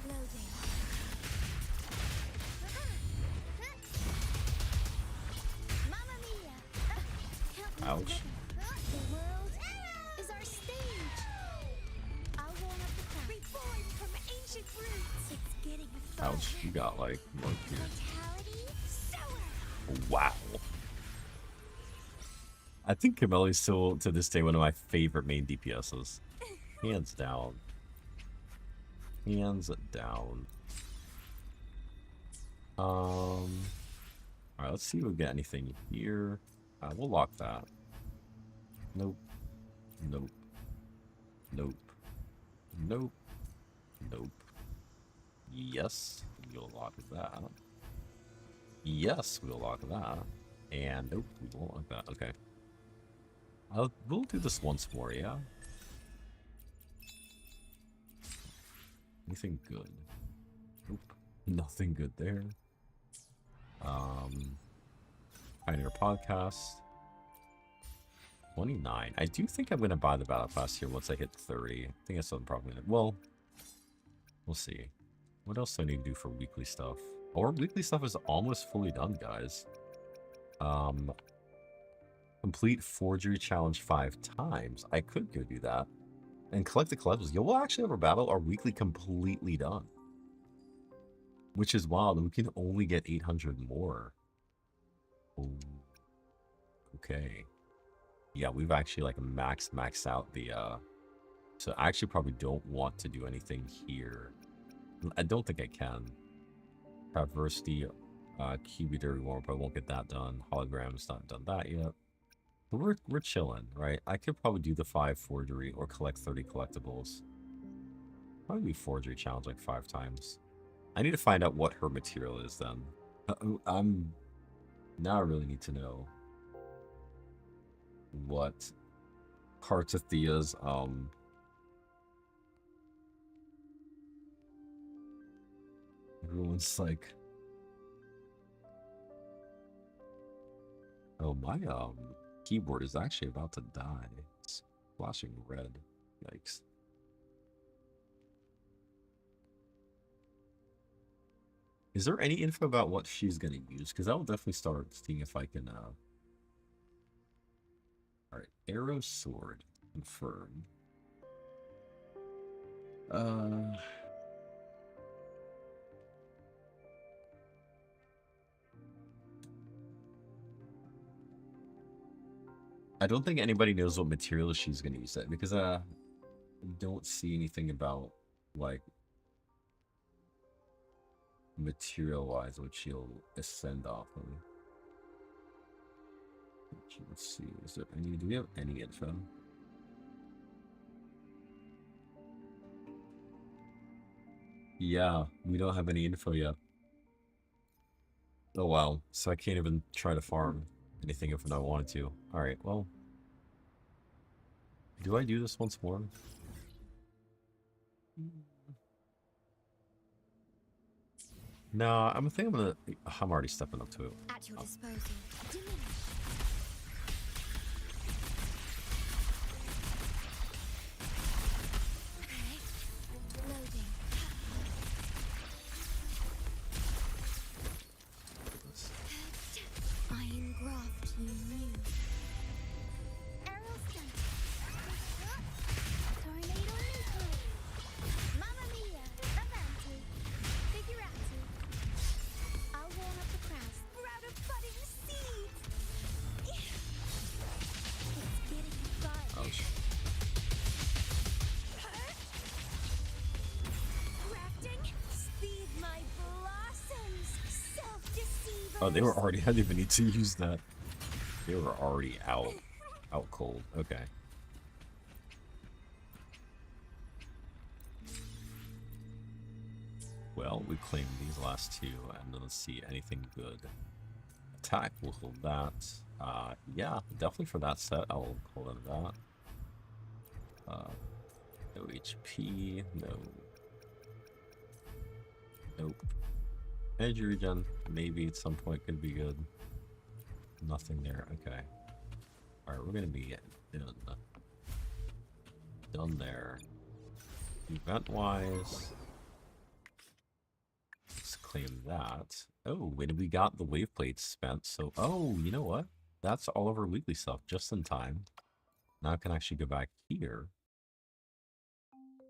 Loading. Mamma mia! Ouch. The world is our stage. I'll warm up the crowd. Reborn from ancient roots. It's getting fun. Ouch. You got like more here. Vitality sour. Wow. I think Camille's still, to this day, one of my favorite main DPSs. Hands down. Hands down. Alright, let's see if we get anything here. We'll lock that. Nope. Nope. Nope. Nope. Nope. Yes, we'll lock that. Yes, we'll lock that. And nope, we won't lock that. Okay. We'll do this once more, yeah? Anything good? Nope. Nothing good there. Pioneer Podcast. 29. I do think I'm going to buy the Battle Pass here once I hit 30. I think that's something probably going to... Well, we'll see. What else do I need to do for weekly stuff? Our weekly stuff is almost fully done, guys. Complete Forgery Challenge 5 times. I could go do that. And collect the collectibles. Yo, we'll actually have our battle, our weekly completely done. Which is wild. We can only get 800 more. Ooh. Okay. Yeah, we've actually like maxed out the so I actually probably don't want to do anything here. I don't think I can. Traversity, Cubider Warp, I won't get that done. Holograms, not done that yet. But we're chilling, right? I could probably do the 5 forgery or collect 30 collectibles. Probably be forgery challenge like 5 times. I need to find out what her material is then. Now I really need to know what Cartathea's everyone's like, oh, my keyboard is actually about to die. It's flashing red. Yikes. Is there any info about what she's gonna use? Because I will definitely start seeing if I can alright, arrow sword. Confirm. I don't think anybody knows what material she's gonna use it because I don't see anything about like material wise what she'll ascend off of. Let's see, is there any, do we have any info? Yeah, we don't have any info yet. Oh wow, so I can't even try to farm anything if I wanted to. Alright, well. Do I do this once more? No, I think I'm gonna... I'm already stepping up to it. At your disposal. Iron graft you knew. Arrow sent. Tornado nuclear. Mamma mia. Avanti. Figurati. I'll warm up the crowd. Sprout a budding seed. It's getting fun. Ouch. Crafting. Speed my blossoms. Self-deceiver. Oh, they were already... I didn't even need to use that. They were already out cold. Okay. Well, we claimed these last two, and then let's see anything good. Attack, we'll hold that. Yeah, definitely for that set, I'll hold on to that. No HP, no. Nope. Energy regen, maybe at some point could be good. Nothing there, okay. Alright, we're gonna be in done there. Event-wise, let's claim that. Oh, and we got the wave plates spent, so... Oh, you know what? That's all of our weekly stuff, just in time. Now I can actually go back here.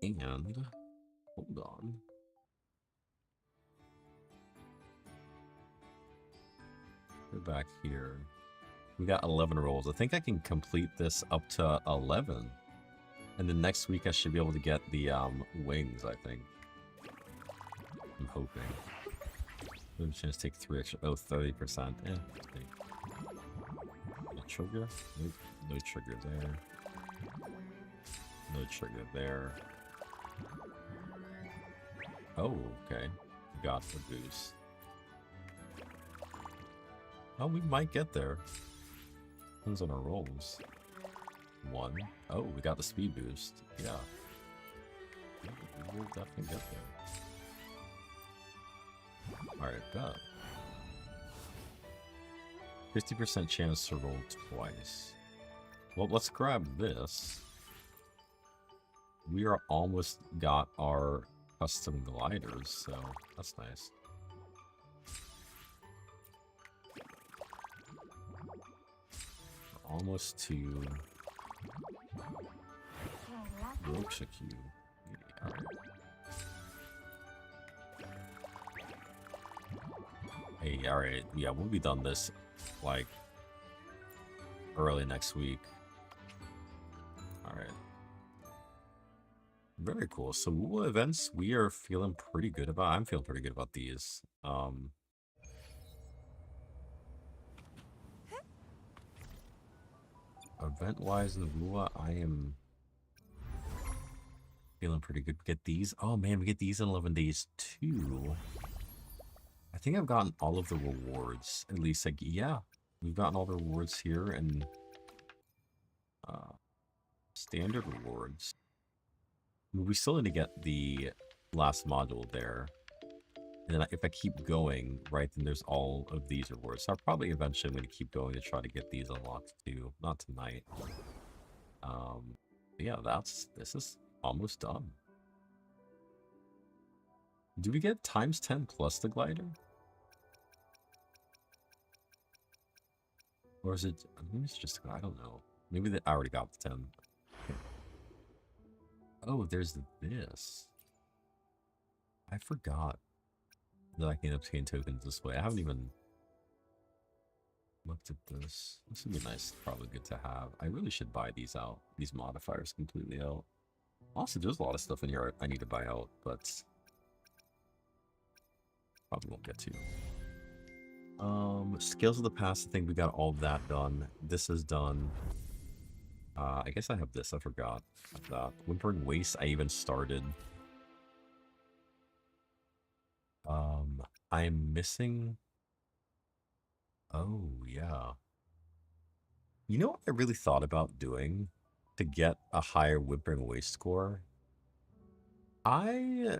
And... Hold on. Go back here. We got 11 rolls. I think I can complete this up to 11. And then next week I should be able to get the wings, I think. I'm hoping. We have a chance to take 3 extra. Oh, 30%. No trigger? Nope. No trigger there. No trigger there. Oh, okay. Got the boost. Oh, we might get there. Depends on our rolls. 1. Oh, we got the speed boost. Yeah. We'll definitely get there. Alright, bet. 50% chance to roll twice. Well, let's grab this. We are almost got our custom gliders, so that's nice. We're almost to Rokshaku. Yeah, alright. Hey, alright, yeah, we'll be done this, like, early next week. Alright. Very cool. So, what events we are feeling pretty good about? I'm feeling pretty good about these. Event-wise in the Rua, I am feeling pretty good. We get these. Oh man, we get these in 11 days too. I think I've gotten all of the rewards. At least, like, yeah, we've gotten all the rewards here and standard rewards. We still need to get the last module there. And then if I keep going, right, then there's all of these rewards. So I'll probably eventually I'm going to keep going to try to get these unlocked too. Not tonight. Yeah, this is almost done. Do we get times 10 plus the glider? Or is it, maybe it's just, I don't know. Maybe I already got the 10. Okay. Oh, there's this. I forgot that I can obtain tokens this way. I haven't even looked at this. This would be nice, probably good to have. I really should buy these out, these modifiers completely out. Also, there's a lot of stuff in here I need to buy out, but probably won't get to. Scales of the Past, I think we got all of that done. This is done. I guess I have this, I forgot that. Whimpering Waste, I even started. I am missing... Oh, yeah. You know what I really thought about doing to get a higher Whimpering Waste score? I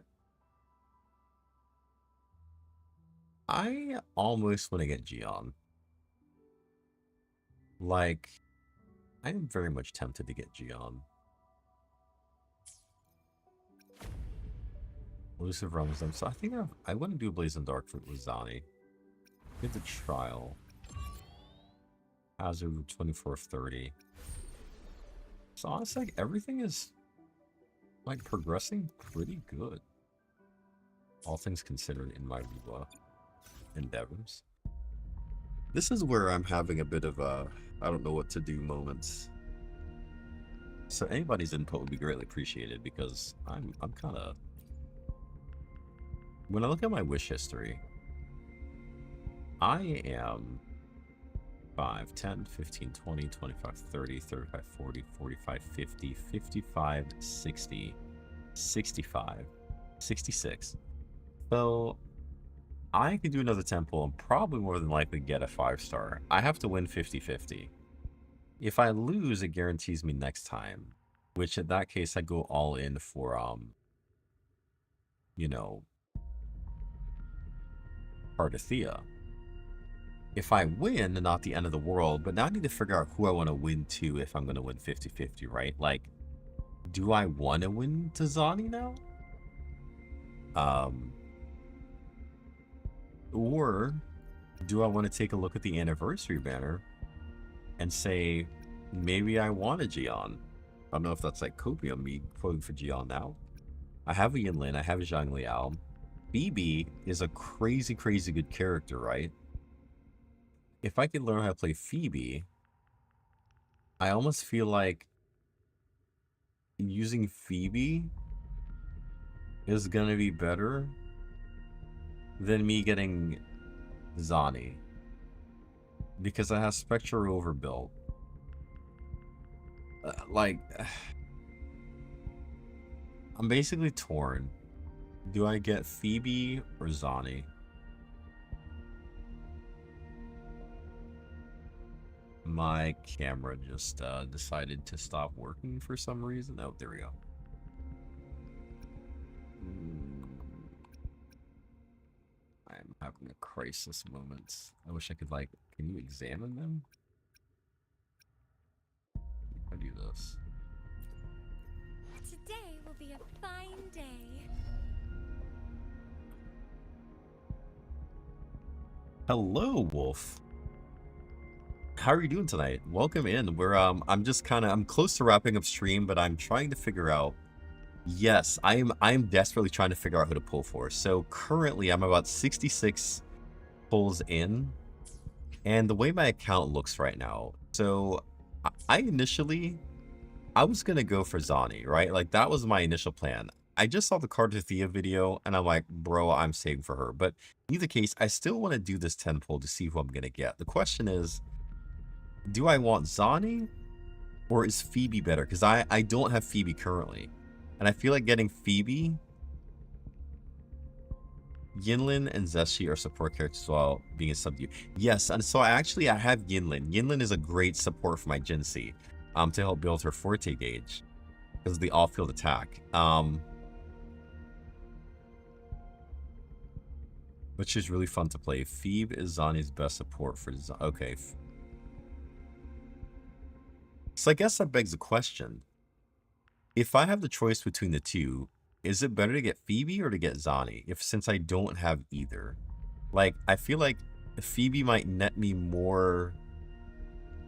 almost want to get Gion. Like, I am very much tempted to get Gion. Elusive Realms them. So I think I want to do Blazing Dark for Lizani. Get the trial. Hazard 24 of 30. So honestly, like, everything is like progressing pretty good. All things considered in my endeavors. This is where I'm having a bit of a I don't know what to do moments. So anybody's input would be greatly appreciated because I'm kind of... When I look at my wish history, I am 5, 10, 15, 20, 25, 30, 35, 40, 45, 50, 55, 60, 65, 66. So I could do another temple and probably more than likely get a 5-star. I have to win 50-50. If I lose, it guarantees me next time. Which in that case, I go all in for, you know, Parthia. If I win, not the end of the world, but now I need to figure out who I want to win to if I'm going to win 50-50, right? Like, Do I want to win to Zani now? Or do I want to take a look at the anniversary banner and say, maybe I want a Jian? I don't know if that's like copium, me voting for Jian now. I have a Yinlin, I have a Zhang Liao. Phoebe is a crazy, crazy good character, right? If I could learn how to play Phoebe, I almost feel like using Phoebe is gonna be better than me getting Zani. Because I have Spectre overbuilt. I'm basically torn. Do I get Phoebe or Zani? My camera just decided to stop working for some reason. Oh, there we go. I'm having a crisis moment. I wish I could, like, can you examine them? If I do this. Today will be a fine day. Hello, Wolf. How are you doing tonight? Welcome in. We're I'm close to wrapping up stream, but I'm trying to figure out. Yes, I'm desperately trying to figure out who to pull for. So currently I'm about 66 pulls in, and the way my account looks right now. So I was gonna go for Zani, right? Like that was my initial plan. I just saw the Cardothea video and I'm like, bro, I'm saving for her. But in either case, I still want to do this 10 pull to see who I'm gonna get. The question is, do I want Zani or is Phoebe better? Because I don't have Phoebe currently. And I feel like getting Phoebe, Yinlin and Zeshi are support characters while being a subdued. Yes, and so I have Yinlin. Yinlin is a great support for my Jinxie to help build her Forte gauge because of the off-field attack. Which is really fun to play. Phoebe is Zani's best support for okay. So I guess that begs the question. If I have the choice between the two, is it better to get Phoebe or to get Zani? Since I don't have either. Like, I feel like Phoebe might net me more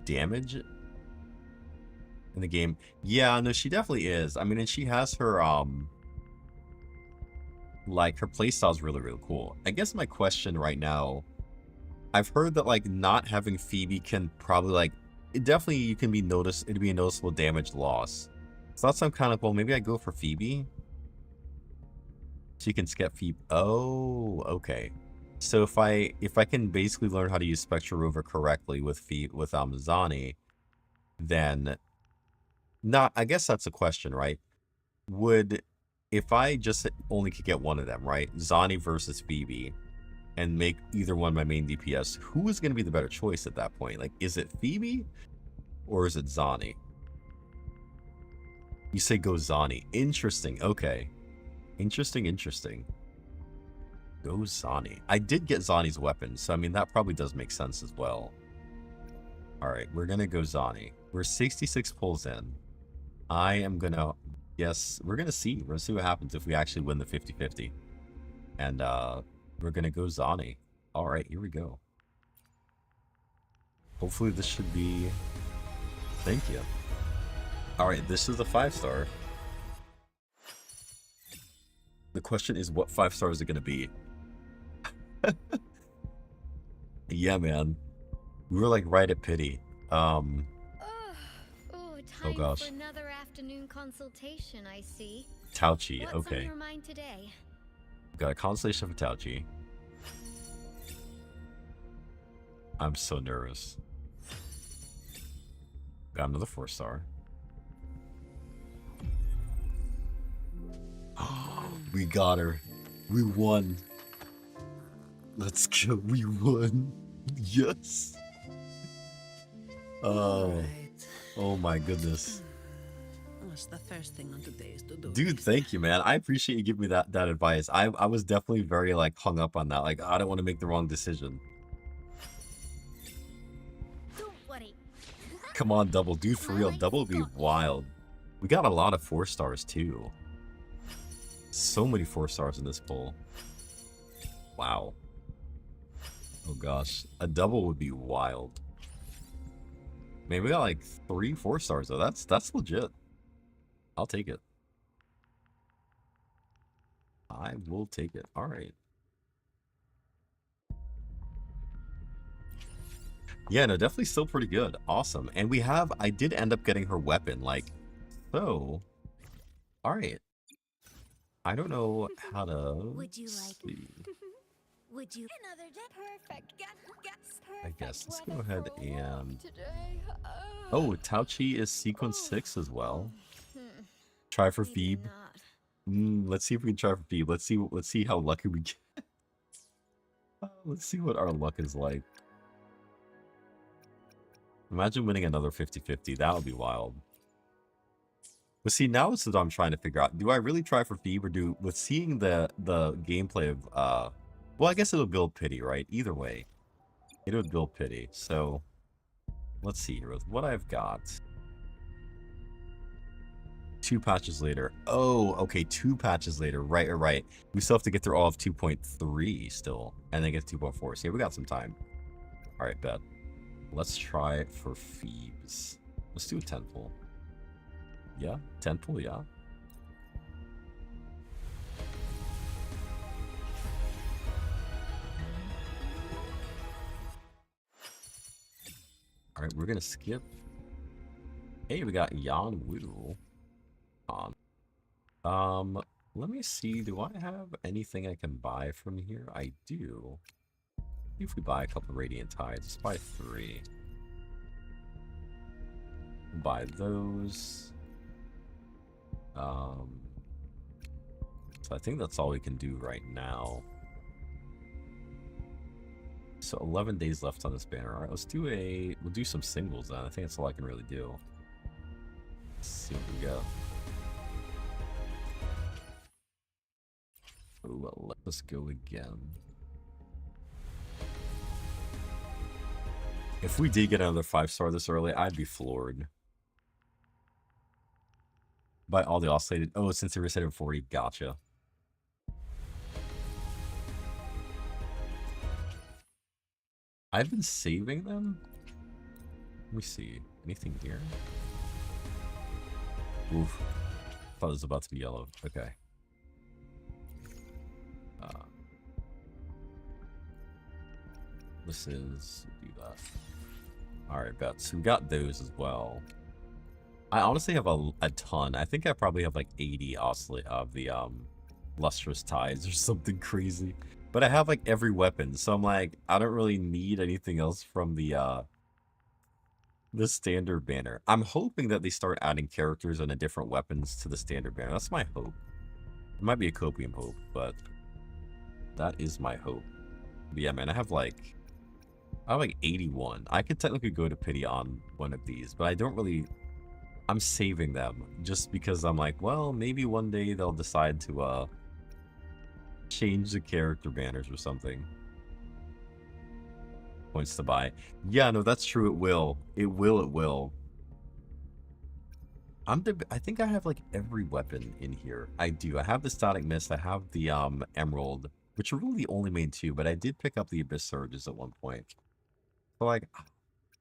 damage in the game. Yeah, no, she definitely is. I mean, and she has her, like, her playstyle is really, really cool. I guess my question right now, I've heard that, like, not having Phoebe can probably, like, it'd be a noticeable damage loss. So that's I'm kind of, well, maybe I go for Phoebe. So you can skip Phoebe. Oh, okay. So if I can basically learn how to use Spectre Rover correctly with Zani, then I guess that's a question, right? If I just only could get one of them, right? Zani versus Phoebe, and make either one my main DPS, who is going to be the better choice at that point? Like, is it Phoebe or is it Zani? You say go Zani. Interesting. Okay. Interesting. Go Zani. I did get Zani's weapon, so I mean, that probably does make sense as well. Alright, we're gonna go Zani. We're 66 pulls in. I am gonna... Yes, we're gonna see. We're gonna see what happens if we actually win the 50-50. And, we're gonna go Zani. Alright, here we go. Hopefully this should be... Thank you. Alright, this is a 5-star. The question is, what 5-star is it going to be? Yeah, man. We were like right at pity. Time oh gosh. For another afternoon consultation, I see. Tauchi, What's okay. on your mind today? Got a constellation for Tauchi. I'm so nervous. Got another 4-star. We got her. We won. Let's go. We won. Yes. Oh. Oh my goodness. What's the first thing on today's to-do Dude, list? thank you, man. I appreciate you giving me that advice. I was definitely very like hung up on that. Like, I don't want to make the wrong decision. Don't worry. Come on, Double. Dude, for real. Double would be wild. We got a lot of 4 stars too. So many 4 stars in this pull. Wow. Oh gosh, a double would be wild. Man, we got like 3 4 stars though. That's legit. I'll take it. I will take it. All right. Yeah, no, definitely still pretty good. Awesome. And I did end up getting her weapon, like, so. All right. I don't know how to. Would you like? See. Would you? Another day. Perfect. I guess let's go ahead and. Today. Oh, Tauchi is sequence 6 as well. Try for Phoebe. Let's see if we can try for Phoebe. Let's see how lucky we get. Let's see what our luck is like. Imagine winning another 50-50. That would be wild. But see, now this is what I'm trying to figure out. Do I really try for Phoebe, or with seeing the gameplay of well, I guess it'll build pity, right? Either way, it would build pity. So let's see here with what I've got. 2 patches later. Oh, okay, 2 patches later. Right. We still have to get through all of 2.3 still, and then get to 2.4. So yeah, we got some time. All right, bet. Let's try it for Phoebes. Let's do a 10 pull. Yeah, 10 pull, yeah. All right, we're gonna skip. Hey, we got Yan Wu on. Let me see. Do I have anything I can buy from here? I do. If we buy a couple Radiant Tides, let's buy 3. We'll buy those. So I think that's all we can do right now. So 11 days left on this banner. All right, we'll do some singles then. I think that's all I can really do. Let's see what we go. Oh, well, let us go again. If we did get another 5-star this early, I'd be floored. By all the oscillated. Oh, since they reset at 40, gotcha. I've been saving them. Let me see. Anything here? Oof. Thought it was about to be yellow. Okay. This is do that. Alright, bet. So we got those as well. I honestly have a ton. I think I probably have like 80 oscillate of the lustrous tides or something crazy. But I have like every weapon, so I'm like, I don't really need anything else from the standard banner. I'm hoping that they start adding characters and different weapons to the standard banner. That's my hope. It might be a copium hope, but that is my hope. But yeah, man, I have like 81. I could technically go to pity on one of these, but I don't really. I'm saving them just because I'm like, well, maybe one day they'll decide to change the character banners or something. Points to buy. Yeah, no, that's true. It will. It will. I think I have like every weapon in here. I do. I have the static mist. I have the emerald, which are really the only main 2. But I did pick up the abyss surges at one point. So like,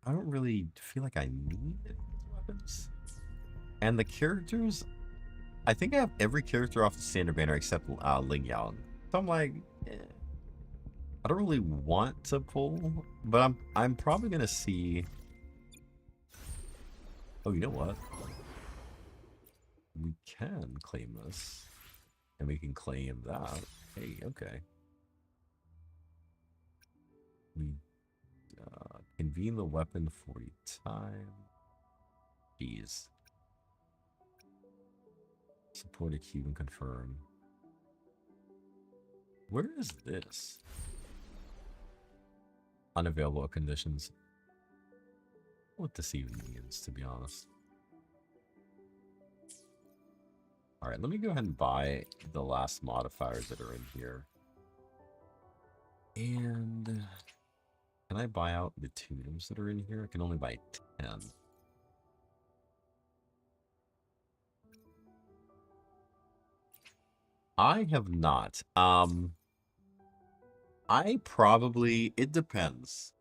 I don't really feel like I need these weapons. And the characters, I think I have every character off the standard banner except Ling Yang. So I'm like, I don't really want to pull, but I'm probably gonna see. Oh, you know what? We can claim this, and we can claim that. Hey, okay. We convene the weapon 40 times. Jeez. Support a cube and confirm. Where is this? Unavailable conditions. What this even means, to be honest. Alright, let me go ahead and buy the last modifiers that are in here. And can I buy out the two items that are in here? I can only buy 10. I have not. I probably, it depends.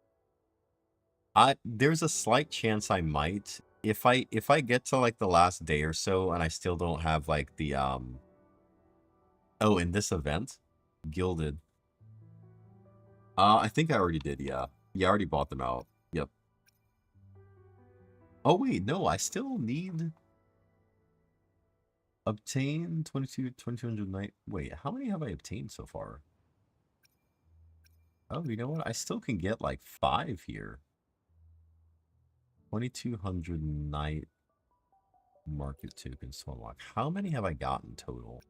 There's a slight chance I might. If I get to like the last day or so and I still don't have like the oh, in this event, gilded. I think I already did, yeah. Yeah, I already bought them out. Yep. Oh wait, no, I still need obtain 2200 night. Wait, how many have I obtained so far? Oh, you know what? I still can get like 5 here. 2200 night market tokens to unlock. How many have I gotten total?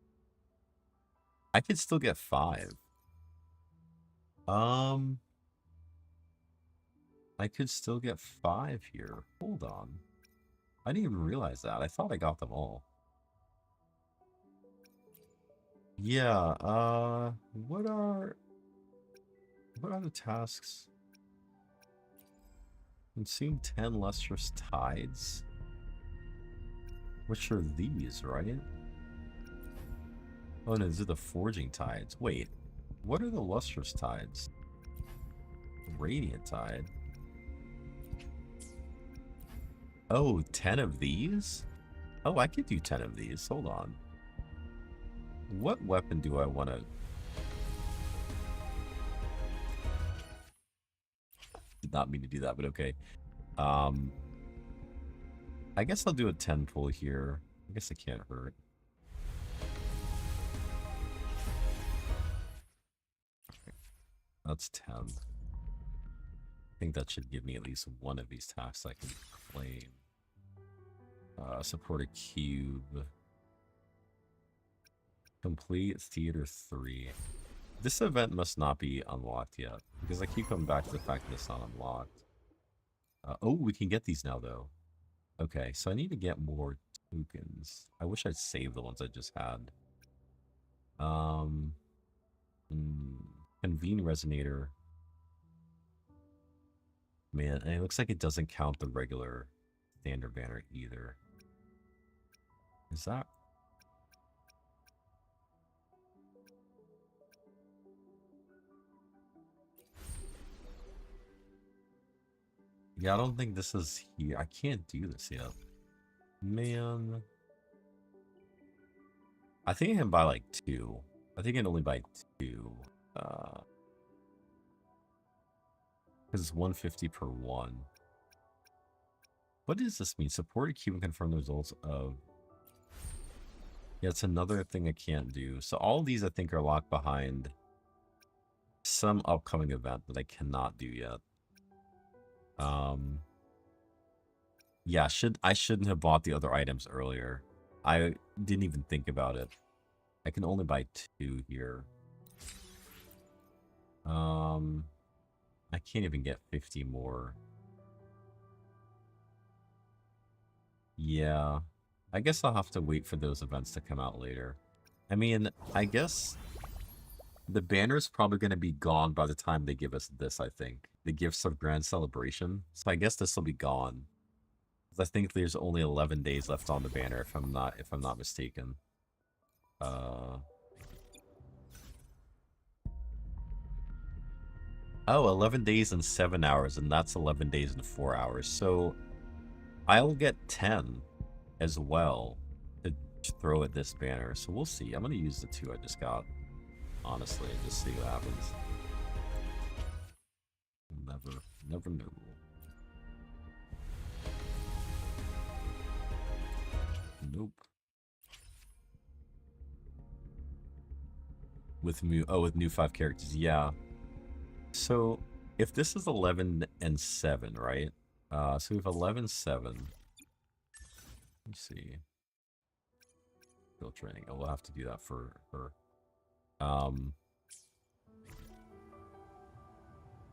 I could still get 5. I could still get 5 here. Hold on. I didn't even realize that. I thought I got them all. Yeah, what are the tasks? Consume 10 lustrous tides? Which are these, right? Oh no, these are the forging tides. Wait, what are the lustrous tides? Radiant tide. Oh, 10 of these? Oh, I could do 10 of these. Hold on. What weapon do I want to... Did not mean to do that, but okay. I guess I'll do a 10 pull here. I guess it can't hurt. That's 10. I think that should give me at least one of these tasks I can claim. Support a cube. Complete Theater 3. This event must not be unlocked yet, because I keep coming back to the fact that it's not unlocked. Oh, we can get these now, though. Okay, so I need to get more tokens. I wish I'd saved the ones I just had. Convene Resonator. Man, and it looks like it doesn't count the regular standard banner either. Is that... Yeah, I don't think this is here. I can't do this yet. Man. I think I can buy like 2. I think I can only buy 2. Because it's 150 per one. What does this mean? Support a cube and confirm the results of... Yeah, it's another thing I can't do. So all these I think are locked behind some upcoming event that I cannot do yet. Yeah, I shouldn't have bought the other items earlier. I didn't even think about it. I can only buy 2 here. I can't even get 50 more. Yeah. I guess I'll have to wait for those events to come out later. I mean, I guess the banner's probably going to be gone by the time they give us this, I think. The Gifts of Grand Celebration. So I guess this will be gone. I think there's only 11 days left on the banner if I'm not mistaken. Oh, 11 days and 7 hours, and that's 11 days and 4 hours. So I'll get 10 as well to throw at this banner. So we'll see. I'm going to use the 2 I just got, honestly, and just see what happens. Never know. Nope. With new 5 characters, yeah. So if this is 11 and 7, right? So we have 11, 7. Let me see. Skill training. Oh, we'll have to do that for her.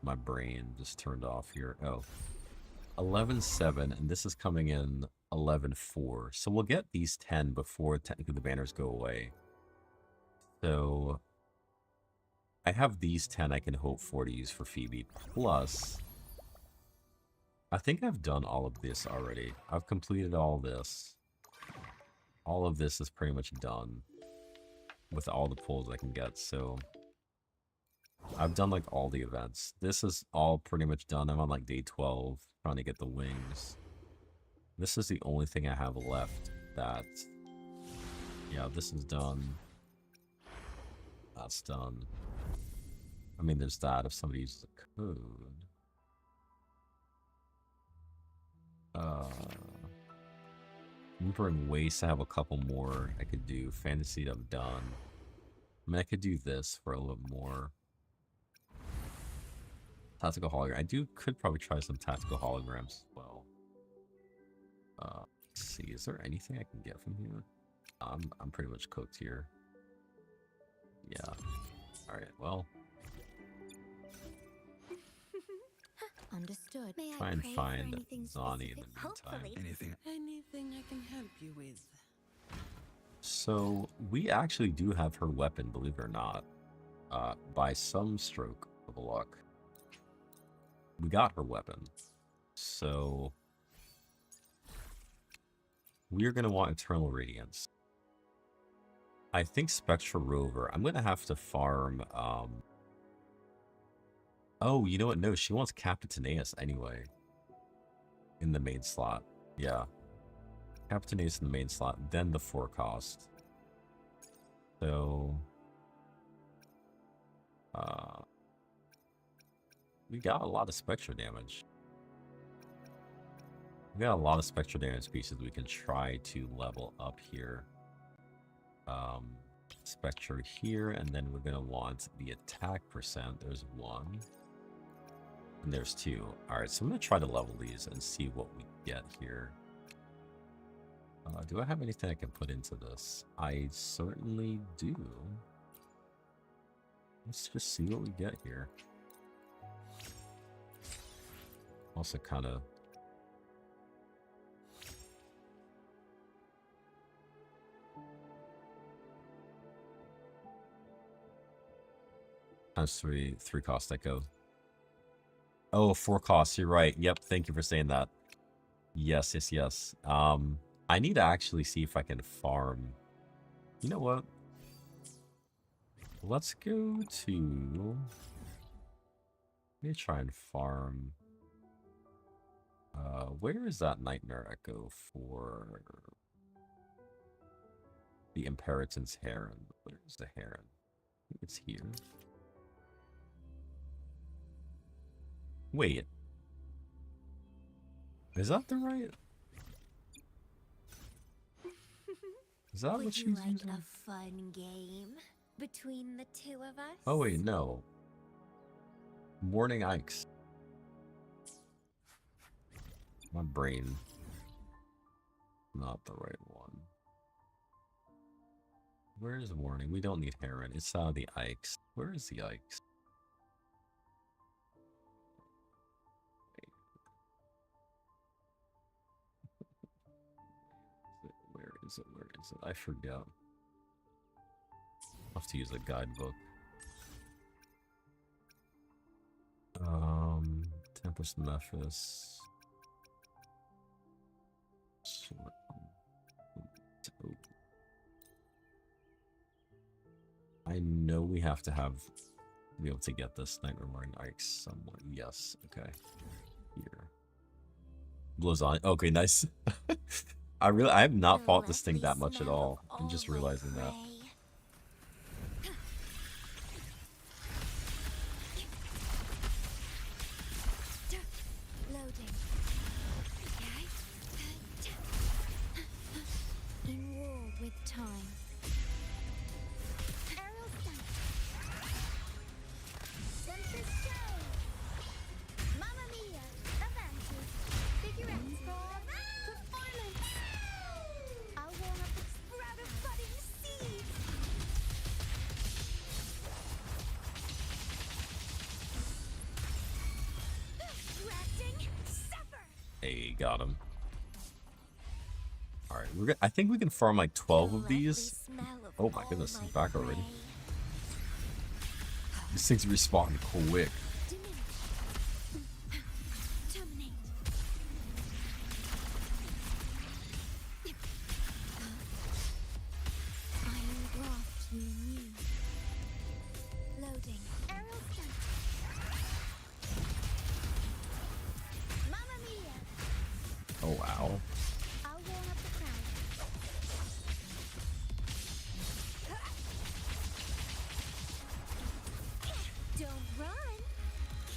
My brain just turned off here. Oh. 11, 7, and this is coming in 11, 4. So we'll get these 10 before technically the banners go away. So I have these 10 I can hope for to use for Phoebe. Plus, I think I've done all of this already. I've completed all this. All of this is pretty much done. with all the pulls I can get, so I've done like all the events. This is all pretty much done. I'm on like day 12 trying to get the wings. This is the only thing I have left that, yeah, this is done. That's done. I mean, there's that if somebody uses a code. Wuthering Waste, I have a couple more I could do. Fantasy, I'm done. I mean, I could do this for a little more. Tactical hologram. Could probably try some tactical holograms as well. Let's see, is there anything I can get from here? I'm pretty much cooked here. Yeah. Alright, well. Understood. May Try I and pray find for anything Zani in the specific? meantime. Anything. Anything I can help you with? So, we actually do have her weapon, believe it or not. By some stroke of luck. We got her weapon. So, we're going to want Eternal Radiance. I think Spectra Rover. I'm going to have to farm... Oh, you know what? No, she wants Capitaneus anyway. In the main slot. Yeah. Capitaneus in the main slot, then the 4 cost. So... we got a lot of Spectra damage. We got a lot of Spectra damage pieces we can try to level up here. Spectra here, and then we're going to want the attack percent. There's 1. And there's 2. Alright, so I'm going to try to level these and see what we get here. Do I have anything I can put into this? I certainly do. Let's just see what we get here. Also kind of... Times 3 cost echo. Oh, 4 costs, you're right. Yep, thank you for saying that. Yes, yes, yes. I need to actually see if I can farm. You know what? Let's go to... Let me try and farm... where is that Nightmare Echo for... the Imperitance Heron? Where's the Heron? I think it's here. Wait. Is that the right... Is that what she's Would you like using? a fun game between the 2 of us? Oh wait, no. Morning Ikes. My brain. Not the right one. Where is Warning? We don't need Heron. It's the Ikes. Where is the Ikes? Where is it? Where is it? I forget. I'll have to use a guidebook. Tempest Mephis. I know we have to be able to get this Nightmare Morning Ike somewhere. Yes, okay. Here. Blows on. Okay, nice. I have not fought this thing that much at all. I'm just realizing that. Hey, got him. Alright, I think we can farm like 12 of these. Oh my goodness, he's back already. These things respawn quick.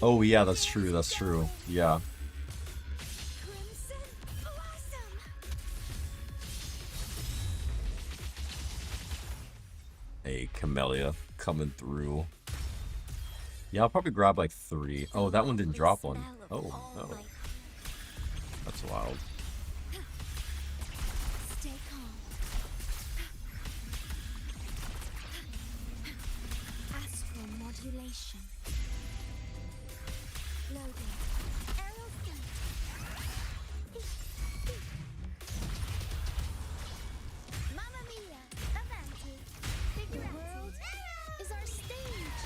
Oh yeah, that's true. That's true. Yeah. Crimson Blossom. Hey, Camellia coming through. Yeah, I'll probably grab like 3. Oh, that one didn't drop one. Oh, no. That's wild. Stay calm. Astral modulation. Loading. Arrow sent. Mamma mia! Avanti! The world is our stage.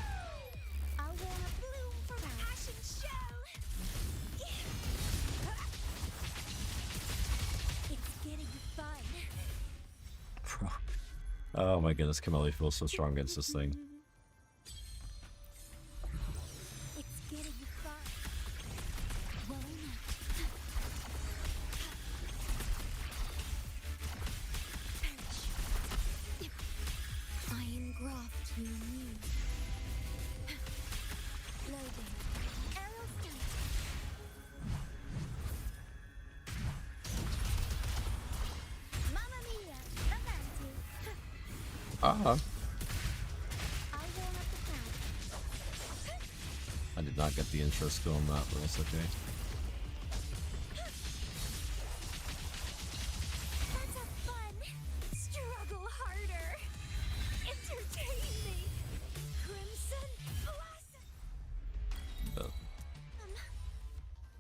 I wanna bloom for us. Passion show! It's getting fun. Bro. Oh my goodness, Camellia feels so strong against this thing. It's getting fun. Well enough. Iron graft near you. Loading. Arrow sent. Mamma mia! Avanti! Ah. I warm up the crowd. I did not get the intro skill on that, but that's okay. Let's have fun. Struggle harder. Entertain me. Crimson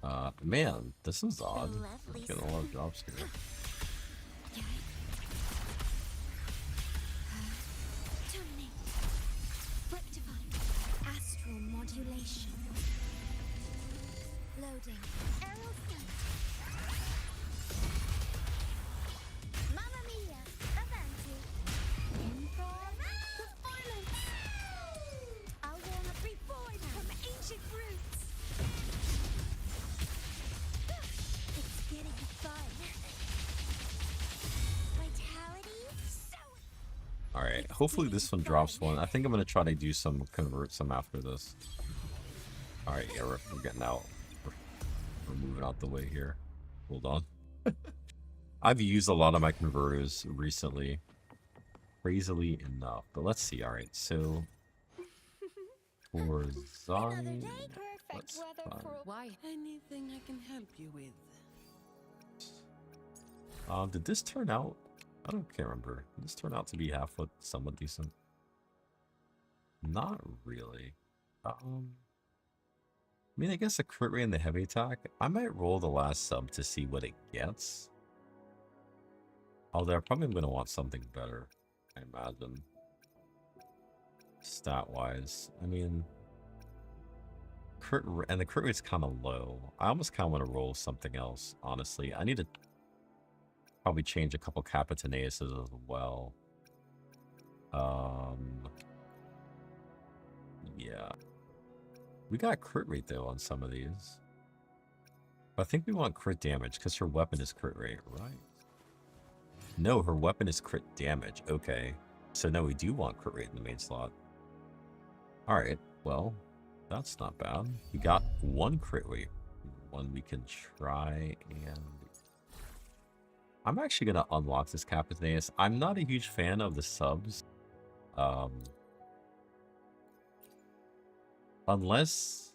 Blossom. Man, this is odd. lovely Getting a lot of drops here. Terminate. Rectify. Astral modulation. Loading. Arrow sent. Mamma mia! Avanti! Improv performance! I wanna be born from ancient roots! It's getting fun! Vitality? So Alright, hopefully this one drops one. I think I'm going to try to do some, convert some after this. Alright, yeah, we're getting out. We're moving out the way here. Hold on. I've used a lot of my converters recently. Crazily enough. But let's see, alright, so... For Zai... Let's find... Why? Anything I can help you with? Did this turn out? I can't remember. Did this turn out to be half-foot, somewhat decent? Not really. I mean, I guess a crit rate and the heavy attack. I might roll the last sub to see what it gets. Although I'm probably going to want something better, I imagine. Stat-wise. I mean... And the crit rate's kind of low. I almost kind of want to roll something else, honestly. I need to probably change a couple Capitaneouses as well. Yeah. We got crit rate, though, on some of these. But I think we want crit damage, because her weapon is crit rate, right? No, her weapon is crit damage. Okay. So, no, we do want crit rate in the main slot. Alright, well, that's not bad. We got one crit rate. One we can try and... I'm actually going to unlock this Capitaneous. I'm not a huge fan of the subs. Unless...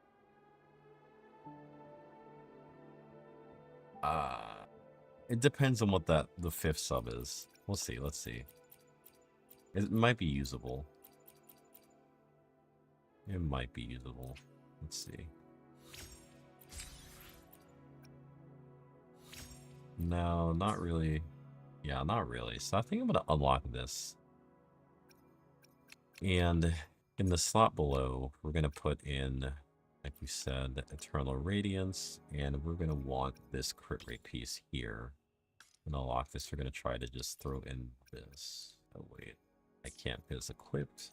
it depends on what the 5th sub is. We'll see, let's see. It might be usable. It might be usable. Let's see. No, not really. Yeah, not really. So I think I'm going to unlock this. And in the slot below, we're going to put in, like we said, Eternal Radiance. And we're going to want this crit rate piece here. And unlock this. We're going to try to just throw in this. Oh, wait. I can't because it's equipped.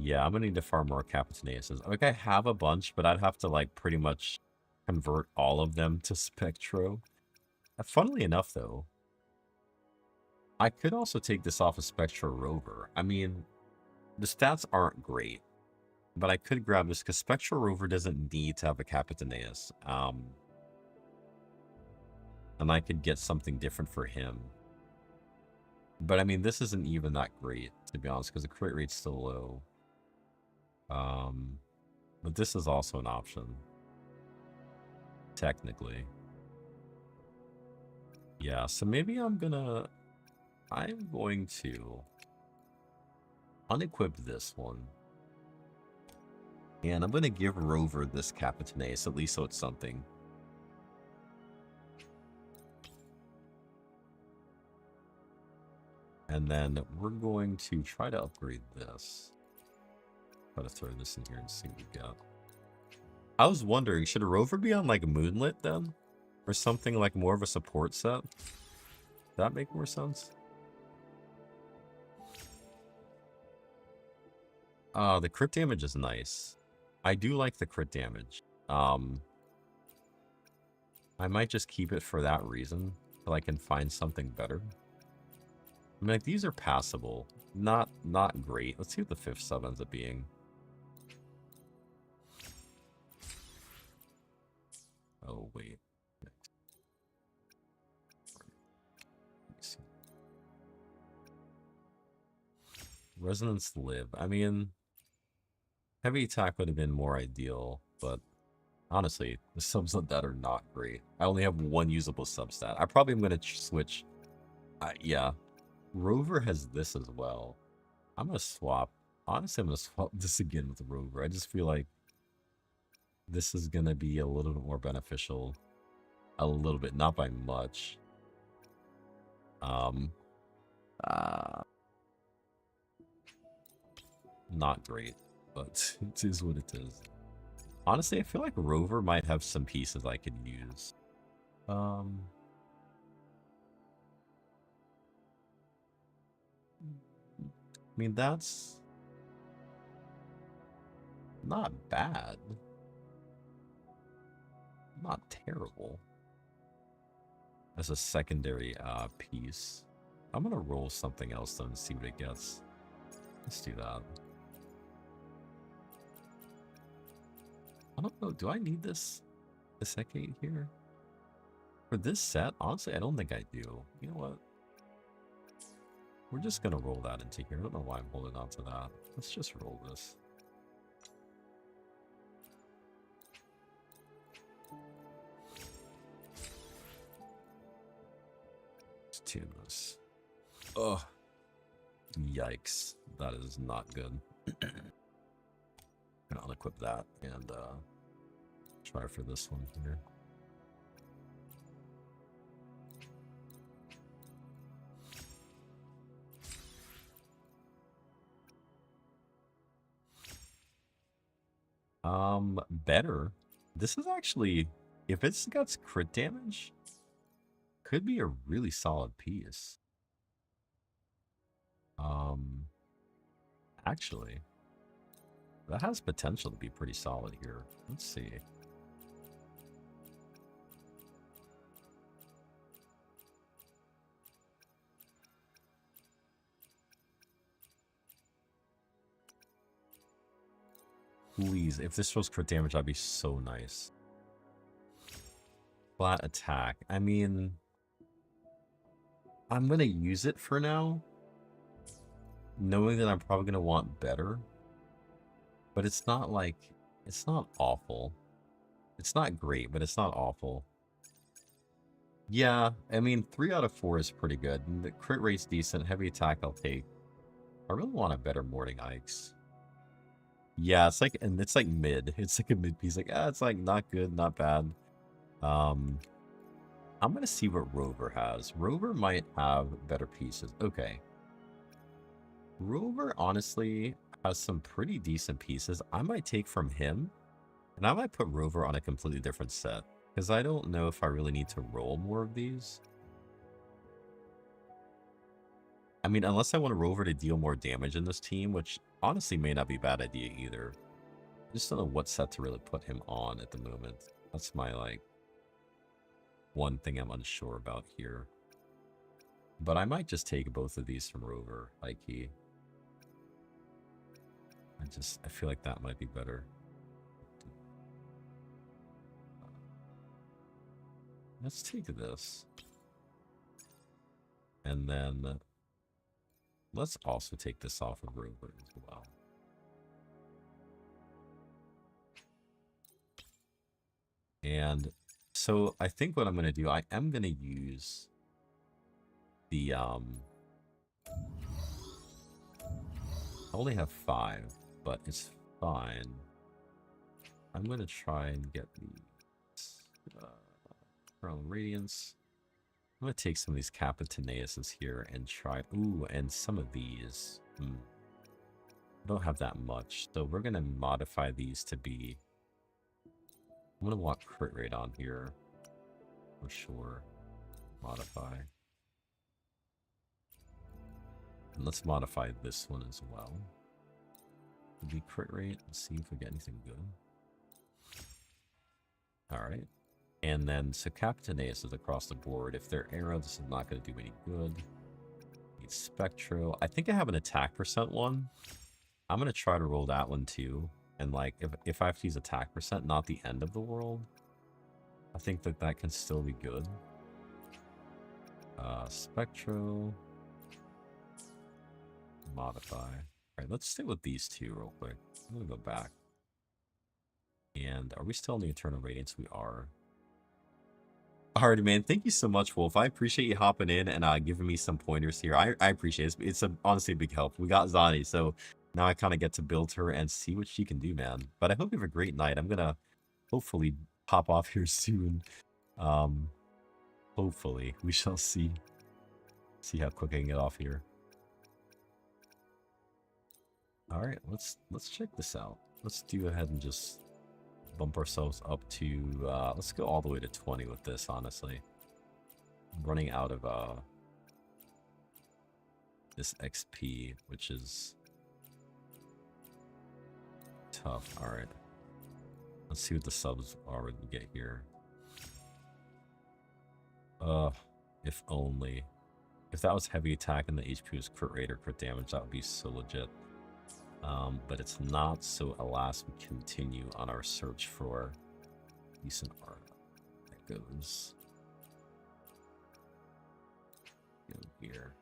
Yeah, I'm gonna need to farm more Capitaneouses. Like, I have a bunch, but I'd have to, like, pretty much convert all of them to Spectro. Funnily enough, though, I could also take this off of Spectro Rover. I mean, The stats aren't great, but I could grab this because Spectral Rover doesn't need to have a Capitaneus. And I could get something different for him. But I mean, this isn't even that great, to be honest, because the crit rate's still low. But this is also an option. Technically. Yeah, so maybe I'm going to unequip this one. And I'm going to give Rover this Capitaneus, at least so it's something. And then we're going to try to upgrade this. Try to throw this in here and see what we got. I was wondering, should a Rover be on like Moonlit then? Or something like more of a support set? Does that make more sense? The crit damage is nice. I do like the crit damage. I might just keep it for that reason, till I can find something better. I mean, like, these are passable. Not great. Let's see what the 5th sub ends up being. Oh, wait. Resonance Live. I mean, heavy attack would have been more ideal, but honestly, the subs on that are not great. I only have one usable substat. I probably am going to switch. Yeah. Rover has this as well. I'm going to swap. Honestly, I'm going to swap this again with Rover. I just feel like this is going to be a little bit more beneficial. A little bit, not by much. Not great, but it is what it is. Honestly, I feel like Rover might have some pieces I could use. I mean, that's not bad. Not terrible. As a secondary piece. I'm going to roll something else though and see what it gets. Let's do that. I don't know. Do I need this Dissecate here? For this set? Honestly, I don't think I do. You know what? We're just going to roll that into here. I don't know why I'm holding on to that. Let's just roll this. Let's tune this. Ugh. Yikes. That is not good. I'll equip that and try for this one here. Better. This is actually, if it's got crit damage, could be a really solid piece. Actually, that has potential to be pretty solid here. Let's see. Please, if this was crit damage, that'd be so nice. Flat attack. I mean, I'm going to use it for now, knowing that I'm probably going to want better. But it's not like, it's not awful. It's not great, but it's not awful. Yeah, I mean, 3 out of 4 is pretty good. And the crit rate's decent. Heavy attack I'll take. I really want a better Morning Ikes. Yeah, it's like, and it's like mid. It's like a mid piece. Like, it's like not good, not bad. I'm going to see what Rover has. Rover might have better pieces. Okay. Rover, honestly, has some pretty decent pieces. I might take from him, and I might put Rover on a completely different set, because I don't know if I really need to roll more of these. I mean, unless I want Rover to deal more damage in this team, which honestly may not be a bad idea either. I just don't know what set to really put him on at the moment. That's my, like, one thing I'm unsure about here. But I might just take both of these from Rover, like he. I feel like that might be better. Let's take this. And then let's also take this off of Rover as well. And so I think what I'm going to do, I am going to use the, I only have 5, but it's fine. I'm going to try and get these, Pearl Radiance. I'm going to take some of these Capitaneouses here and try, ooh, and some of these. I don't have that much, so we're going to modify these to be, I'm going to want crit rate on here, for sure. Modify. And let's modify this one as well. Be crit rate and see if we get anything good. Alright. And then, so Capitaneous is across the board. If they're arrow, this is not going to do any good. Need Spectro. I think I have an attack percent one. I'm going to try to roll that one too. And like, if I have to use attack percent, not the end of the world, I think that that can still be good. Spectro. Modify. Alright, let's stay with these two real quick. I'm going to go back. And are we still in the Eternal Radiance? We are. Alrighty, man. Thank you so much, Wolf. I appreciate you hopping in and giving me some pointers here. I appreciate it. It's honestly a big help. We got Zani, so now I kind of get to build her and see what she can do, man. But I hope you have a great night. I'm going to hopefully pop off here soon. Hopefully. We shall see. See how quick I can get off here. Alright, let's check this out. Let's do ahead and just bump ourselves up to, let's go all the way to 20 with this, honestly. I'm running out of, this XP, which is tough. Alright. Let's see what the subs are we get here. If only. If that was heavy attack and the HP was crit rate or crit damage, that would be so legit. But it's not, so alas, we continue on our search for decent art. That goes here.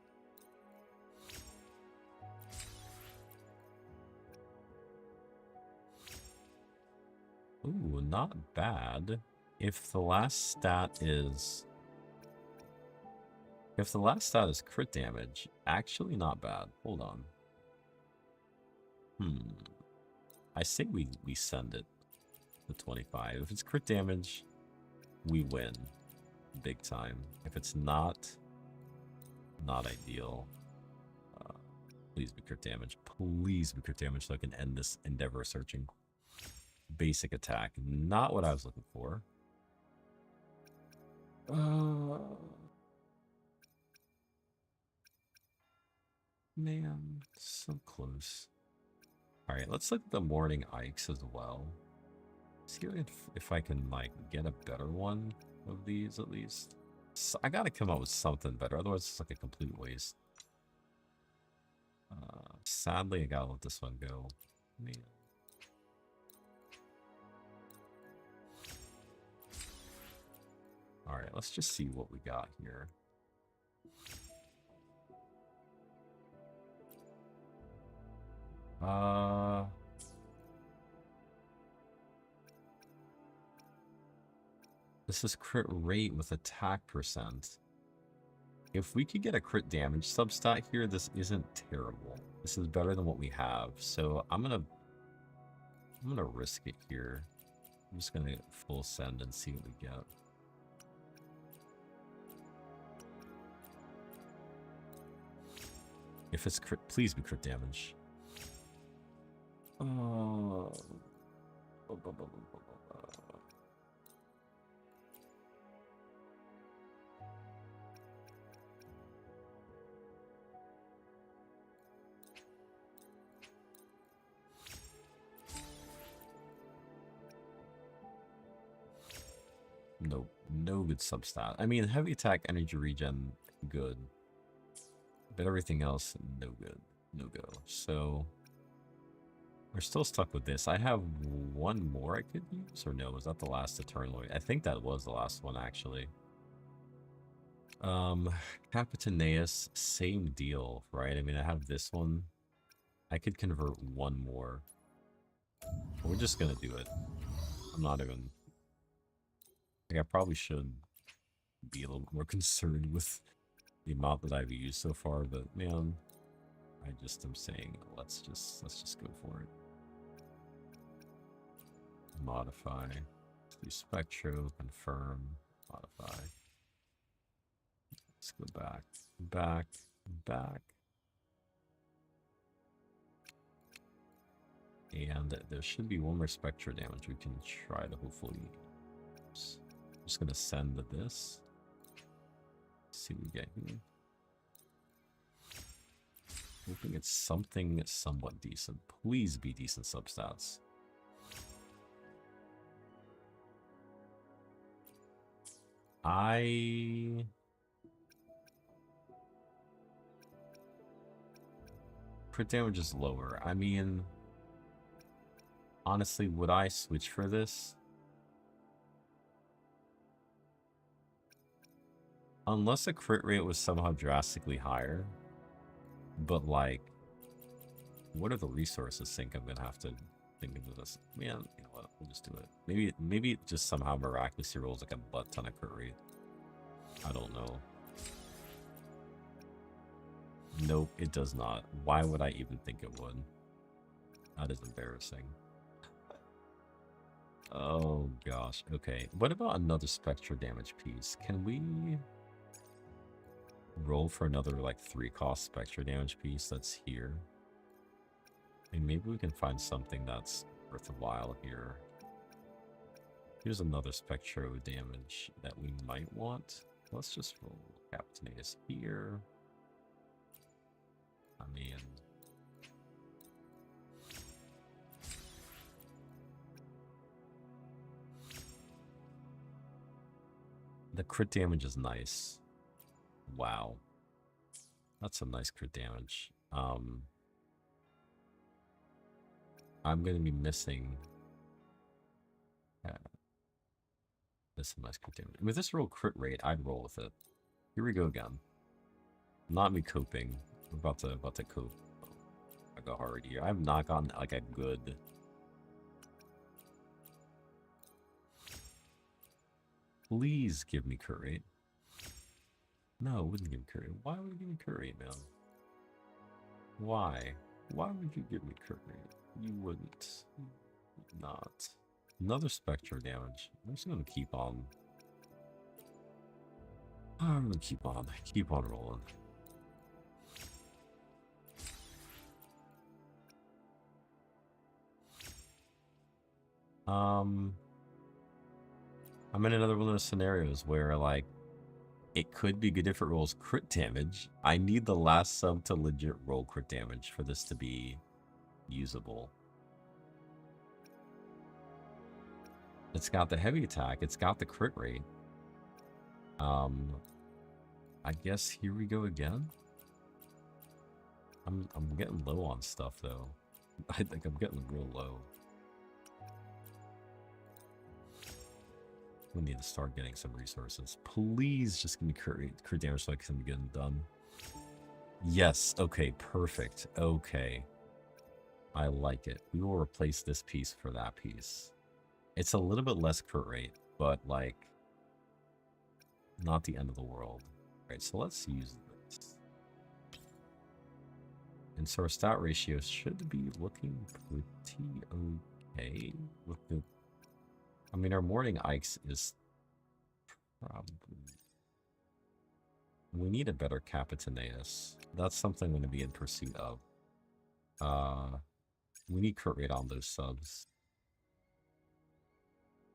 Ooh, not bad. If the last stat is crit damage, actually not bad. Hold on. I say we send it to 25. If it's crit damage, we win. Big time. If it's not ideal. Please be crit damage. Please be crit damage so I can end this endeavor searching. Basic attack. Not what I was looking for. Man, so close. Alright, let's look at the Morning Ikes as well. See if I can, like, get a better one of these, at least. So I gotta come up with something better, otherwise it's like a complete waste. Sadly, I gotta let this one go. Man. Alright, let's just see what we got here. This is crit rate with attack percent. If we could get a crit damage substat here, this isn't terrible. This is better than what we have. So I'm gonna risk it here. I'm just gonna full send and see what we get. If it's crit, please be crit damage. Nope, no good substat. I mean, heavy attack, energy regen, good. But everything else, no good. No go. So, We're still stuck with this. I have one more I could use, or no? Was that the last Eternal? I think that was the last one, actually. Capitaneus, same deal, right? I mean, I have this one. I could convert one more. But we're just gonna do it. I'm not even... Like, I probably should be a little more concerned with the amount that I've used so far, but man, I just am saying, let's just go for it. Modify. Let's do Spectro, confirm, modify. Let's go back, back, back. And there should be one more Spectro damage we can try to hopefully use. I'm just gonna send this. See what we get here. Hoping it's something somewhat decent. Please be decent substats. Crit damage is lower. I mean, honestly, would I switch for this? Unless the crit rate was somehow drastically higher. But, like, what are the resources sink I'm gonna have to think of this? Man, you know what? We'll just do it. Maybe it just somehow miraculously rolls like a butt ton of crit rate. I don't know. Nope, it does not. Why would I even think it would? That is embarrassing. Oh gosh. Okay. What about another Spectra damage piece? Can we roll for another like 3-cost Spectra damage piece that's here? And maybe we can find something that's worthwhile here. Here's another Spectro damage that we might want. Let's just roll Capitaneus here. I mean, the crit damage is nice. Wow. That's some nice crit damage. I'm going to be missing... this is nice crit damage. With this roll crit rate, I'd roll with it. Here we go again. Not me coping. I'm about to cope. I go hard here. I've not gotten like a good... Please give me crit rate. No, it wouldn't give me crit rate. Why would it give me crit rate, man? Why? Why would you give me crit rate? You wouldn't. Not. Another Spectre damage. I'm just gonna keep on. I'm gonna keep on rolling. I'm in another one of those scenarios where, like, it could be good if it rolls crit damage. I need the last sub to legit roll crit damage for this to be usable. It's got the heavy attack. It's got the crit rate. I guess here we go again. I'm getting low on stuff, though. I think I'm getting real low. We need to start getting some resources. Please just give me crit damage so I can get done. Yes. Okay. Perfect. Okay. I like it. We will replace this piece for that piece. It's a little bit less crit rate, but like not the end of the world. Right. So let's use this. And so our stat ratio should be looking pretty okay with the... I mean, our morning Ikes is probably... We need a better Capitaneus. That's something I'm going to be in pursuit of. We need crit rate on those subs.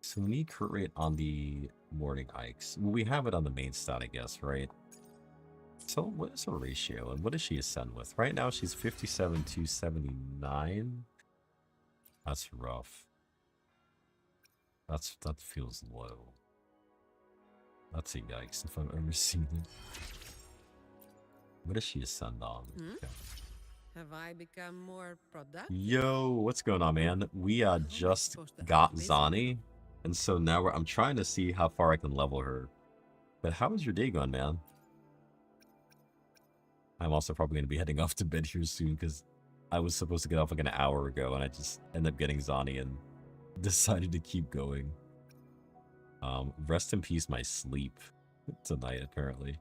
So we need crit rate on the morning Ikes. Well, we have it on the main stat, I guess, right? So what is her ratio, and what does she ascend with? Right now, she's 57 to 79. That's rough. That feels low. That's a yikes if I've ever seen it. What does she ascend on? Okay. Have I become more productive? Yo, what's going on, man? We just got Zani, and so now I'm trying to see how far I can level her. But how is your day going, man? I'm also probably going to be heading off to bed here soon because I was supposed to get off like an hour ago, and I just ended up getting Zani and decided to keep going. Rest in peace, my sleep tonight, apparently.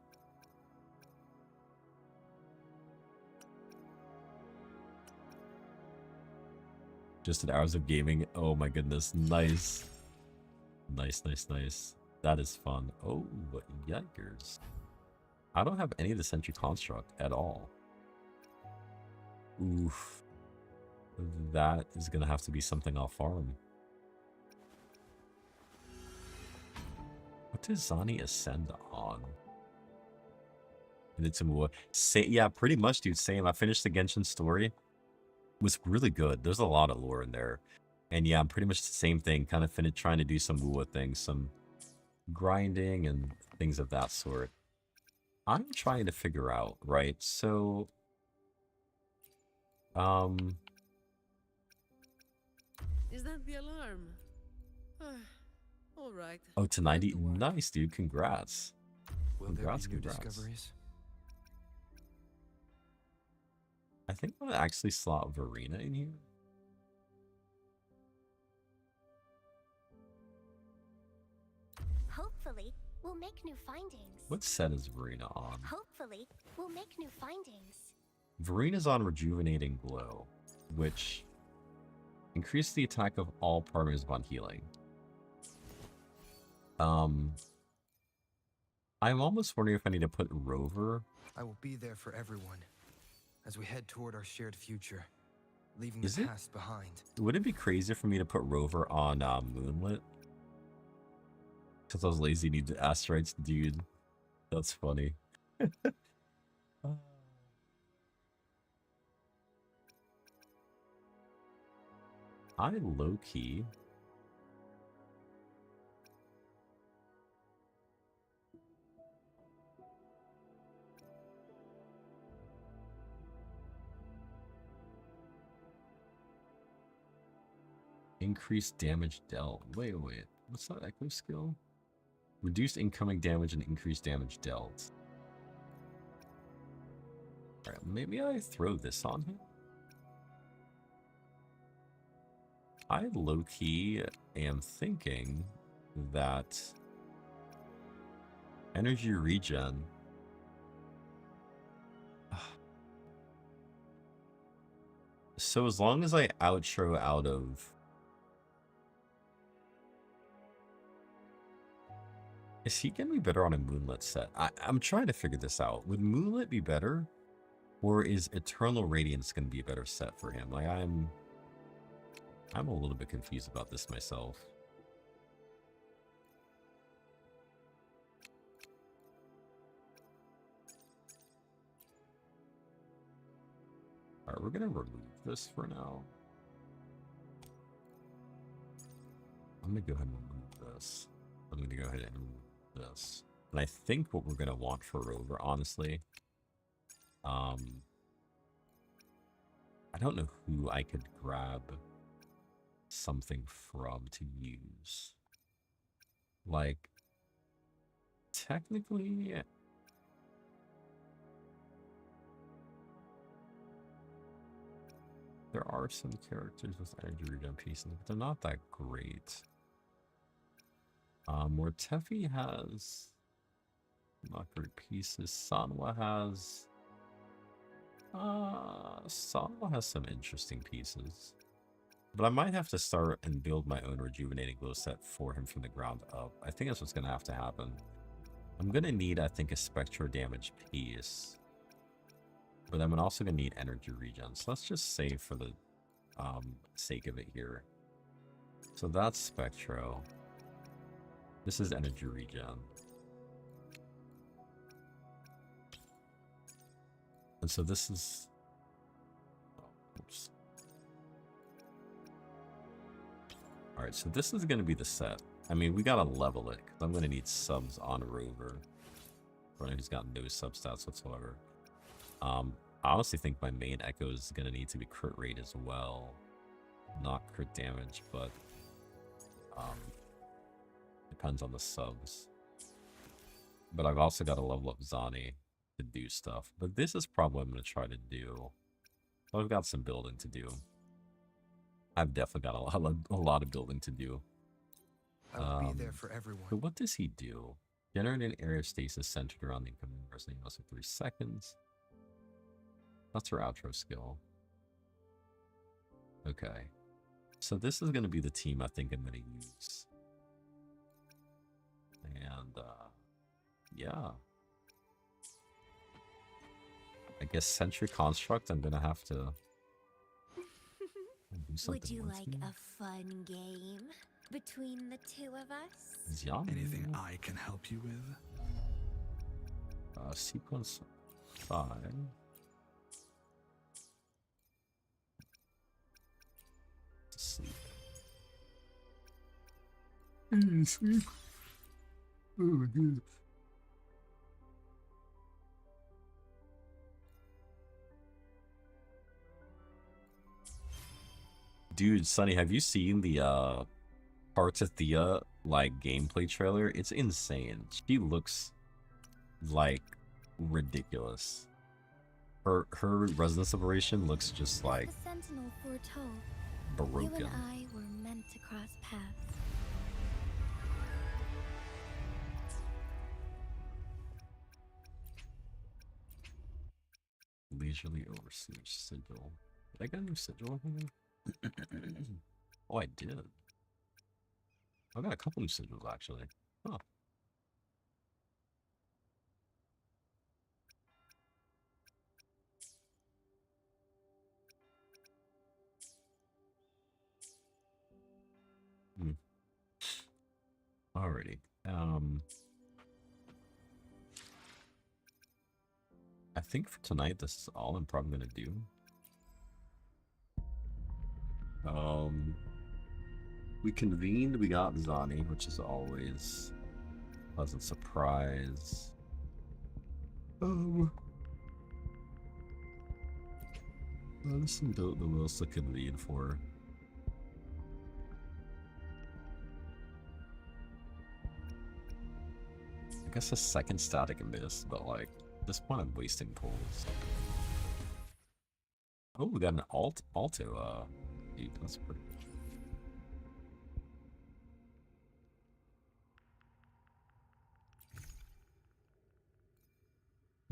Just an hours of gaming. Oh my goodness. Nice. Nice, nice, nice. That is fun. Oh, yikers. I don't have any of the Sentry Construct at all. Oof. That is going to have to be something I'll farm. What does Zani ascend on? And it's yeah, pretty much, dude. Same. I finished the Genshin story. It was really good. There's a lot of lore in there. And yeah, I'm pretty much the same thing. Kind of trying to do some Wuthering things, some grinding and things of that sort. I'm trying to figure out, right? So, Is that the alarm? All right. Oh, to 90. Nice, dude. Congrats. Congrats, congrats. I think I'm gonna actually slot Verena in here. Hopefully, we'll make new findings. What set is Verena on? Hopefully, we'll make new findings. Verena's on Rejuvenating Glow, which increases the attack of all partners upon healing. I'm almost wondering if I need to put Rover. I will be there for everyone as we head toward our shared future, leaving Is the it? past behind. Would it be crazy for me to put Rover on Moonlit? Because I was lazy and needed asteroids, dude. That's funny. I low-key... Increased damage dealt. Wait. What's that echo skill? Reduced incoming damage and increased damage dealt. Alright, maybe I throw this on him? I low-key am thinking that energy regen... So as long as I outro out of... Is he going to be better on a Moonlit set? I'm trying to figure this out. Would Moonlit be better? Or is Eternal Radiance going to be a better set for him? Like, I'm a little bit confused about this myself. Alright, we're going to remove this for now. I'm going to go ahead and remove this. I'm going to go ahead and remove this. And I think what we're going to want for Rover, honestly, I don't know who I could grab something from to use. Like, technically, there are some characters with energy regen pieces, but they're not that great. Where Teffy has not great pieces, Sanwa has some interesting pieces. But I might have to start and build my own Rejuvenating Glow set for him from the ground up. I think that's what's going to have to happen. I'm going to need, I think, a Spectro damage piece. But I'm also going to need energy regen. So let's just save for the sake of it here. So that's Spectro. This is energy regen. And so this is... Oops. Alright, so this is going to be the set. I mean, we got to level it, because I'm going to need subs on Rover. For anyone who's got no substats whatsoever. I honestly think my main echo is gonna need to be crit rate as well. Not crit damage, but depends on the subs. But I've also got to level up Zani to do stuff. But this is probably what I'm gonna try to do. I've got some building to do. I've definitely got a lot of building to do. I'll be there for everyone. But what does he do? Generate an area of stasis centered around the incoming person in less than 3 seconds. That's her outro skill. Okay. So this is going to be the team I think I'm going to use. And, yeah. I guess Sentry Construct, I'm going to have to do something. Would you with like me. a fun game between the two of us? Yeah. Anything I can help you with? Sequence 5. Sleep. Sleep. Oh, dude. Dude, Sonny, have you seen the parts of Thea like gameplay trailer? It's insane. She looks like ridiculous. Her resonance separation looks just like The Sentinel foretold. broken. You and I were meant to cross paths. Leisurely overseer sigil. Did I get a new sigil in here? Oh, I did. I got a couple new sigils actually. Huh. Alrighty. I think for tonight this is all I'm probably gonna do. We convened, we got Zani, which is always a pleasant surprise. Honestly don't know what else to convene for. I guess a second static abyss, but like at this point I'm wasting pulls. Oh, we got an alto dude, that's pretty good.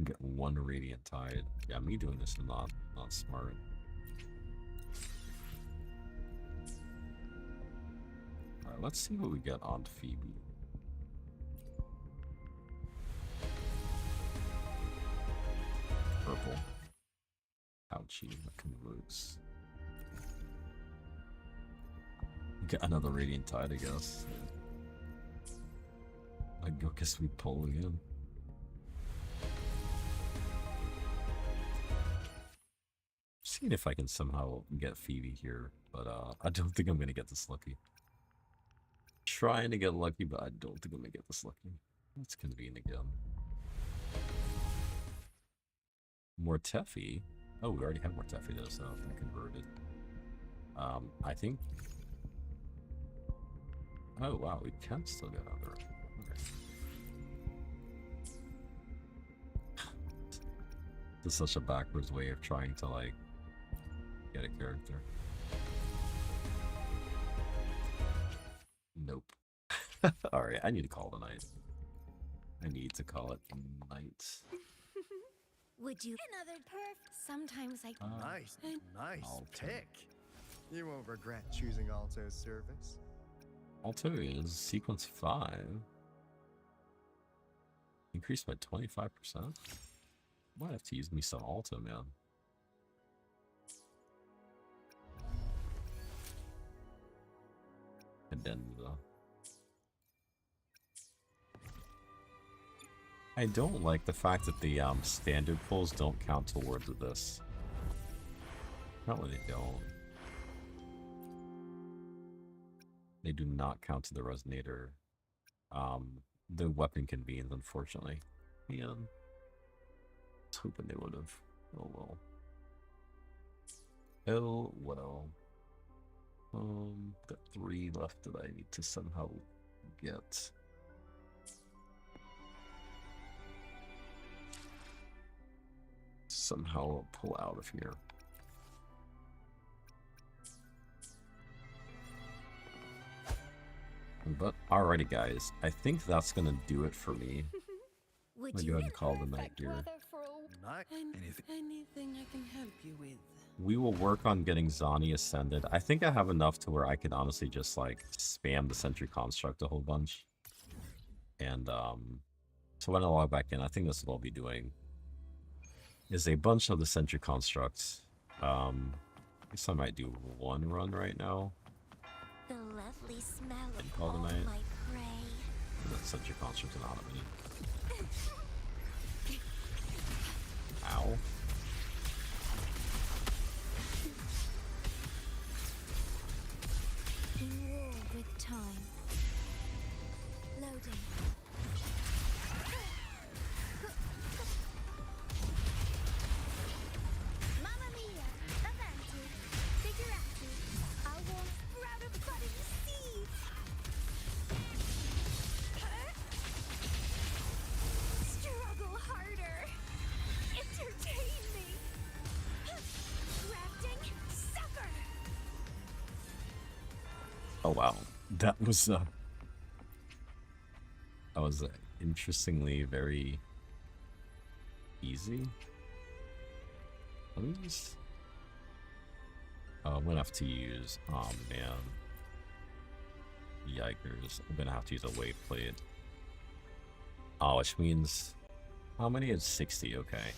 Get 1 radiant tide. Yeah, me doing this is not smart. Alright, let's see what we get on Phoebe. Purple. Ouchie, that converts. Get another radiant tide, I guess. I guess we pull again. Seeing if I can somehow get Phoebe here, but I don't think I'm gonna get this lucky. Trying to get lucky, but I don't think I'm gonna get this lucky. Let's convene again. Mortefi. Oh, we already have Mortefi though, so I'm converted. I think. Oh wow, we can still get other. Okay. This is such a backwards way of trying to like get a character. Nope. Alright, I need to call it a night. I need to call it a night. Would you? Another perf. Sometimes I. Nice Alto. pick. You won't regret choosing Alto's service. Alto is sequence 5. Increased by 25%. Might have to use me some Alto, man. And then I don't like the fact that the standard pulls don't count towards this. Apparently they don't. They do not count to the resonator. The weapon convenes, unfortunately. Man, I was hoping they would have. Oh well. Oh well. Got 3 left that I need to somehow get. Somehow pull out of here. But alrighty, guys, I think that's gonna do it for me. I'm gonna go ahead and call the night here. Anything I can help you with? We will work on getting Zani ascended. I think I have enough to where I can honestly just like spam the sentry construct a whole bunch. And so when I log back in, I think this is what I'll be doing. Is a bunch of the sentry constructs. I guess I might do 1 run right now. The lovely smell And of call the all night. my prey. And then sentry construct and out of me. Ow. In war with time. Loading. Mamma mia! Avanti! Figurati! I won't sprout a budding seed! Struggle harder! Entertain me! Grafting sucker! Oh wow. That was interestingly very easy. Let me just I'm gonna have to use oh man. Yikers. I'm gonna have to use a wave plate. Oh, which means how many is 60, okay.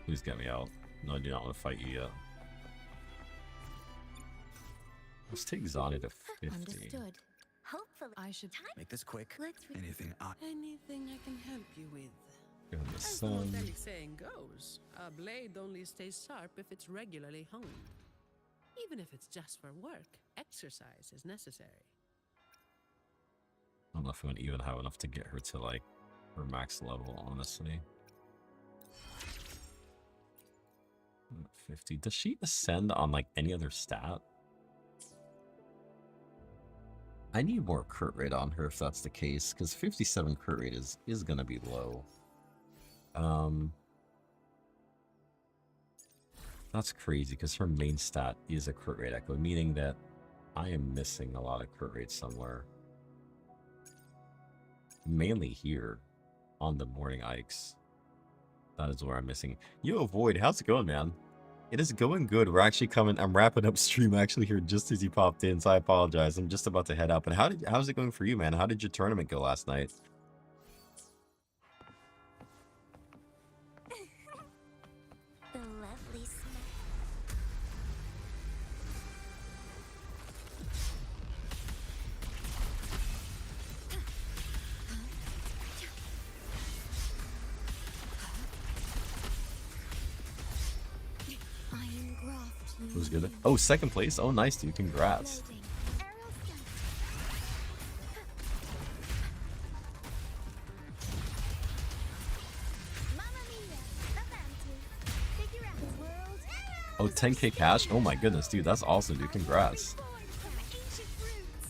Please get me out. No, I do not want to fight you yet. Let's take Zani to 50. Understood. Hopefully, I should Make this quick. anything I can help you with. Give him the As the sun. Wuther saying goes, a blade only stays sharp if it's regularly honed. Even if it's just for work, exercise is necessary. I don't know if I'm gonna even have enough to get her to like her max level, honestly. 50. Does she ascend on like any other stat? I need more crit rate on her if that's the case, because 57 crit rate is gonna be low. That's crazy because her main stat is a crit rate echo, meaning that I am missing a lot of crit rate somewhere. Mainly here on the morning Ikes. That is where I'm missing. Yo, Void, how's it going, man? It is going good. We're actually coming. I'm wrapping up stream actually here just as you popped in, so I apologize. I'm just about to head up. And how's it going for you, man? How did your tournament go last night? the lovely smell. Iron graft. It was good. Oh, second place. Oh, nice, dude. Congrats. Loading. Arrow stun. Mamma mia! Avanti! Figure out world. Oh, 10k cash. Oh my goodness, dude. That's awesome, dude. Congrats. Born from ancient roots.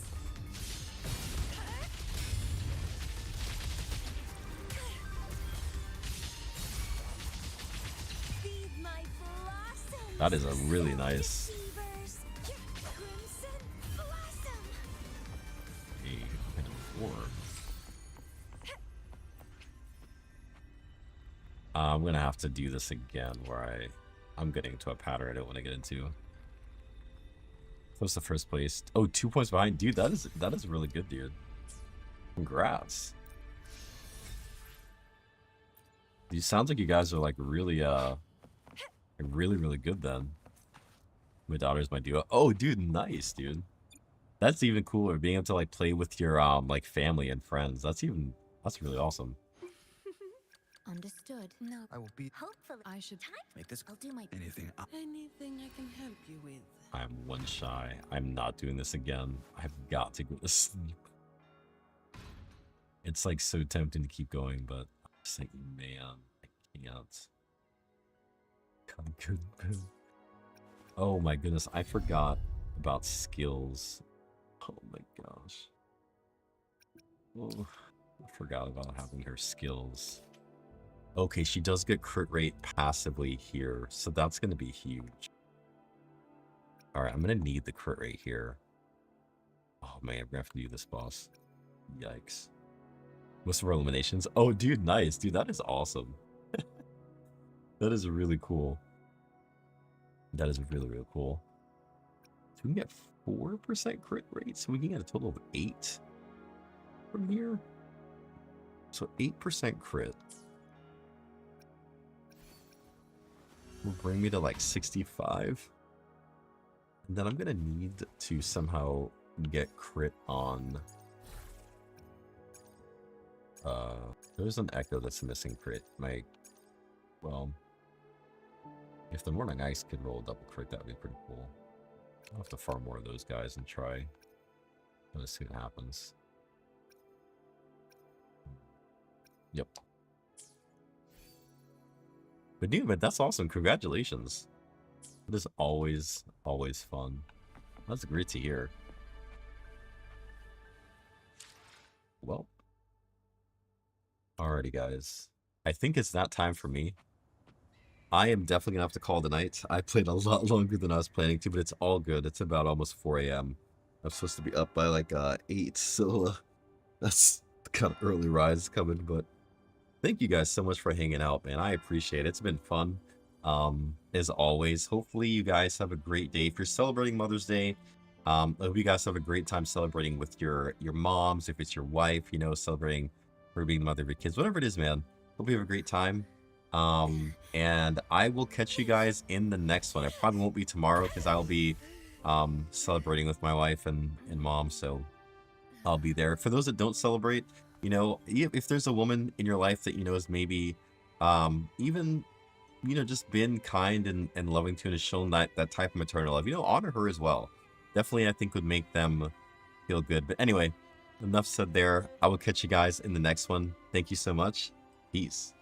Feed my blossom. That is a really nice. Fevers. Crimson blossom. I'm gonna have to do this again where I'm getting into a pattern I don't want to get into. Close to first place. Oh, 2 points behind. Dude, that is really good, dude. Congrats. Dude, sounds like you guys are like really really good then. My daughter's my duo. Oh, dude, nice, dude. That's even cooler, being able to like play with your like family and friends. That's really awesome. Understood. No. I will be. Hopefully, I should Make this I'll do my anything. anything I can help you with. I'm 1 shy. I'm not doing this again. I've got to go to sleep. It's like so tempting to keep going, but I'm just like, man, I can't. Oh my goodness, I forgot about skills. Oh my gosh. Oh, I forgot about having her skills. Okay, she does get crit rate passively here, so that's going to be huge. Alright, I'm going to need the crit rate here. Oh man, I'm going to have to do this, boss. Yikes. Most of our eliminations. Oh, dude, nice. Dude, that is awesome. That is really cool. That is really, really cool. So we can get 4% crit rate, so we can get a total of 8 from here. So 8% crit will bring me to like 65. And then I'm gonna need to somehow get crit on... there's an echo that's missing crit. Well, if the Morning Ice could roll a double crit, that would be pretty cool. I'll have to farm more of those guys and try. Let's see what happens. Yep. But dude, but that's awesome. Congratulations. It is always, always fun. That's great to hear. Well. Alrighty, guys. I think it's that time for me. I am definitely going to have to call it a night. I played a lot longer than I was planning to, but it's all good. It's about almost 4 a.m. I'm supposed to be up by like 8, so that's kind of early rise coming, but thank you guys so much for hanging out, man. I appreciate it. It's been fun. As always, hopefully you guys have a great day. If you're celebrating Mother's Day, I hope you guys have a great time celebrating with your moms, if it's your wife, you know, celebrating for being the mother of your kids, whatever it is, man. Hope you have a great time. And I will catch you guys in the next one. It probably won't be tomorrow because I'll be celebrating with my wife and mom, so I'll be there. For those that don't celebrate, you know, if there's a woman in your life that you know is maybe even, you know, just been kind and loving to and has shown that type of maternal love, you know, honor her as well. Definitely, I think would make them feel good. But anyway, enough said there. I will catch you guys in the next one. Thank you so much. Peace.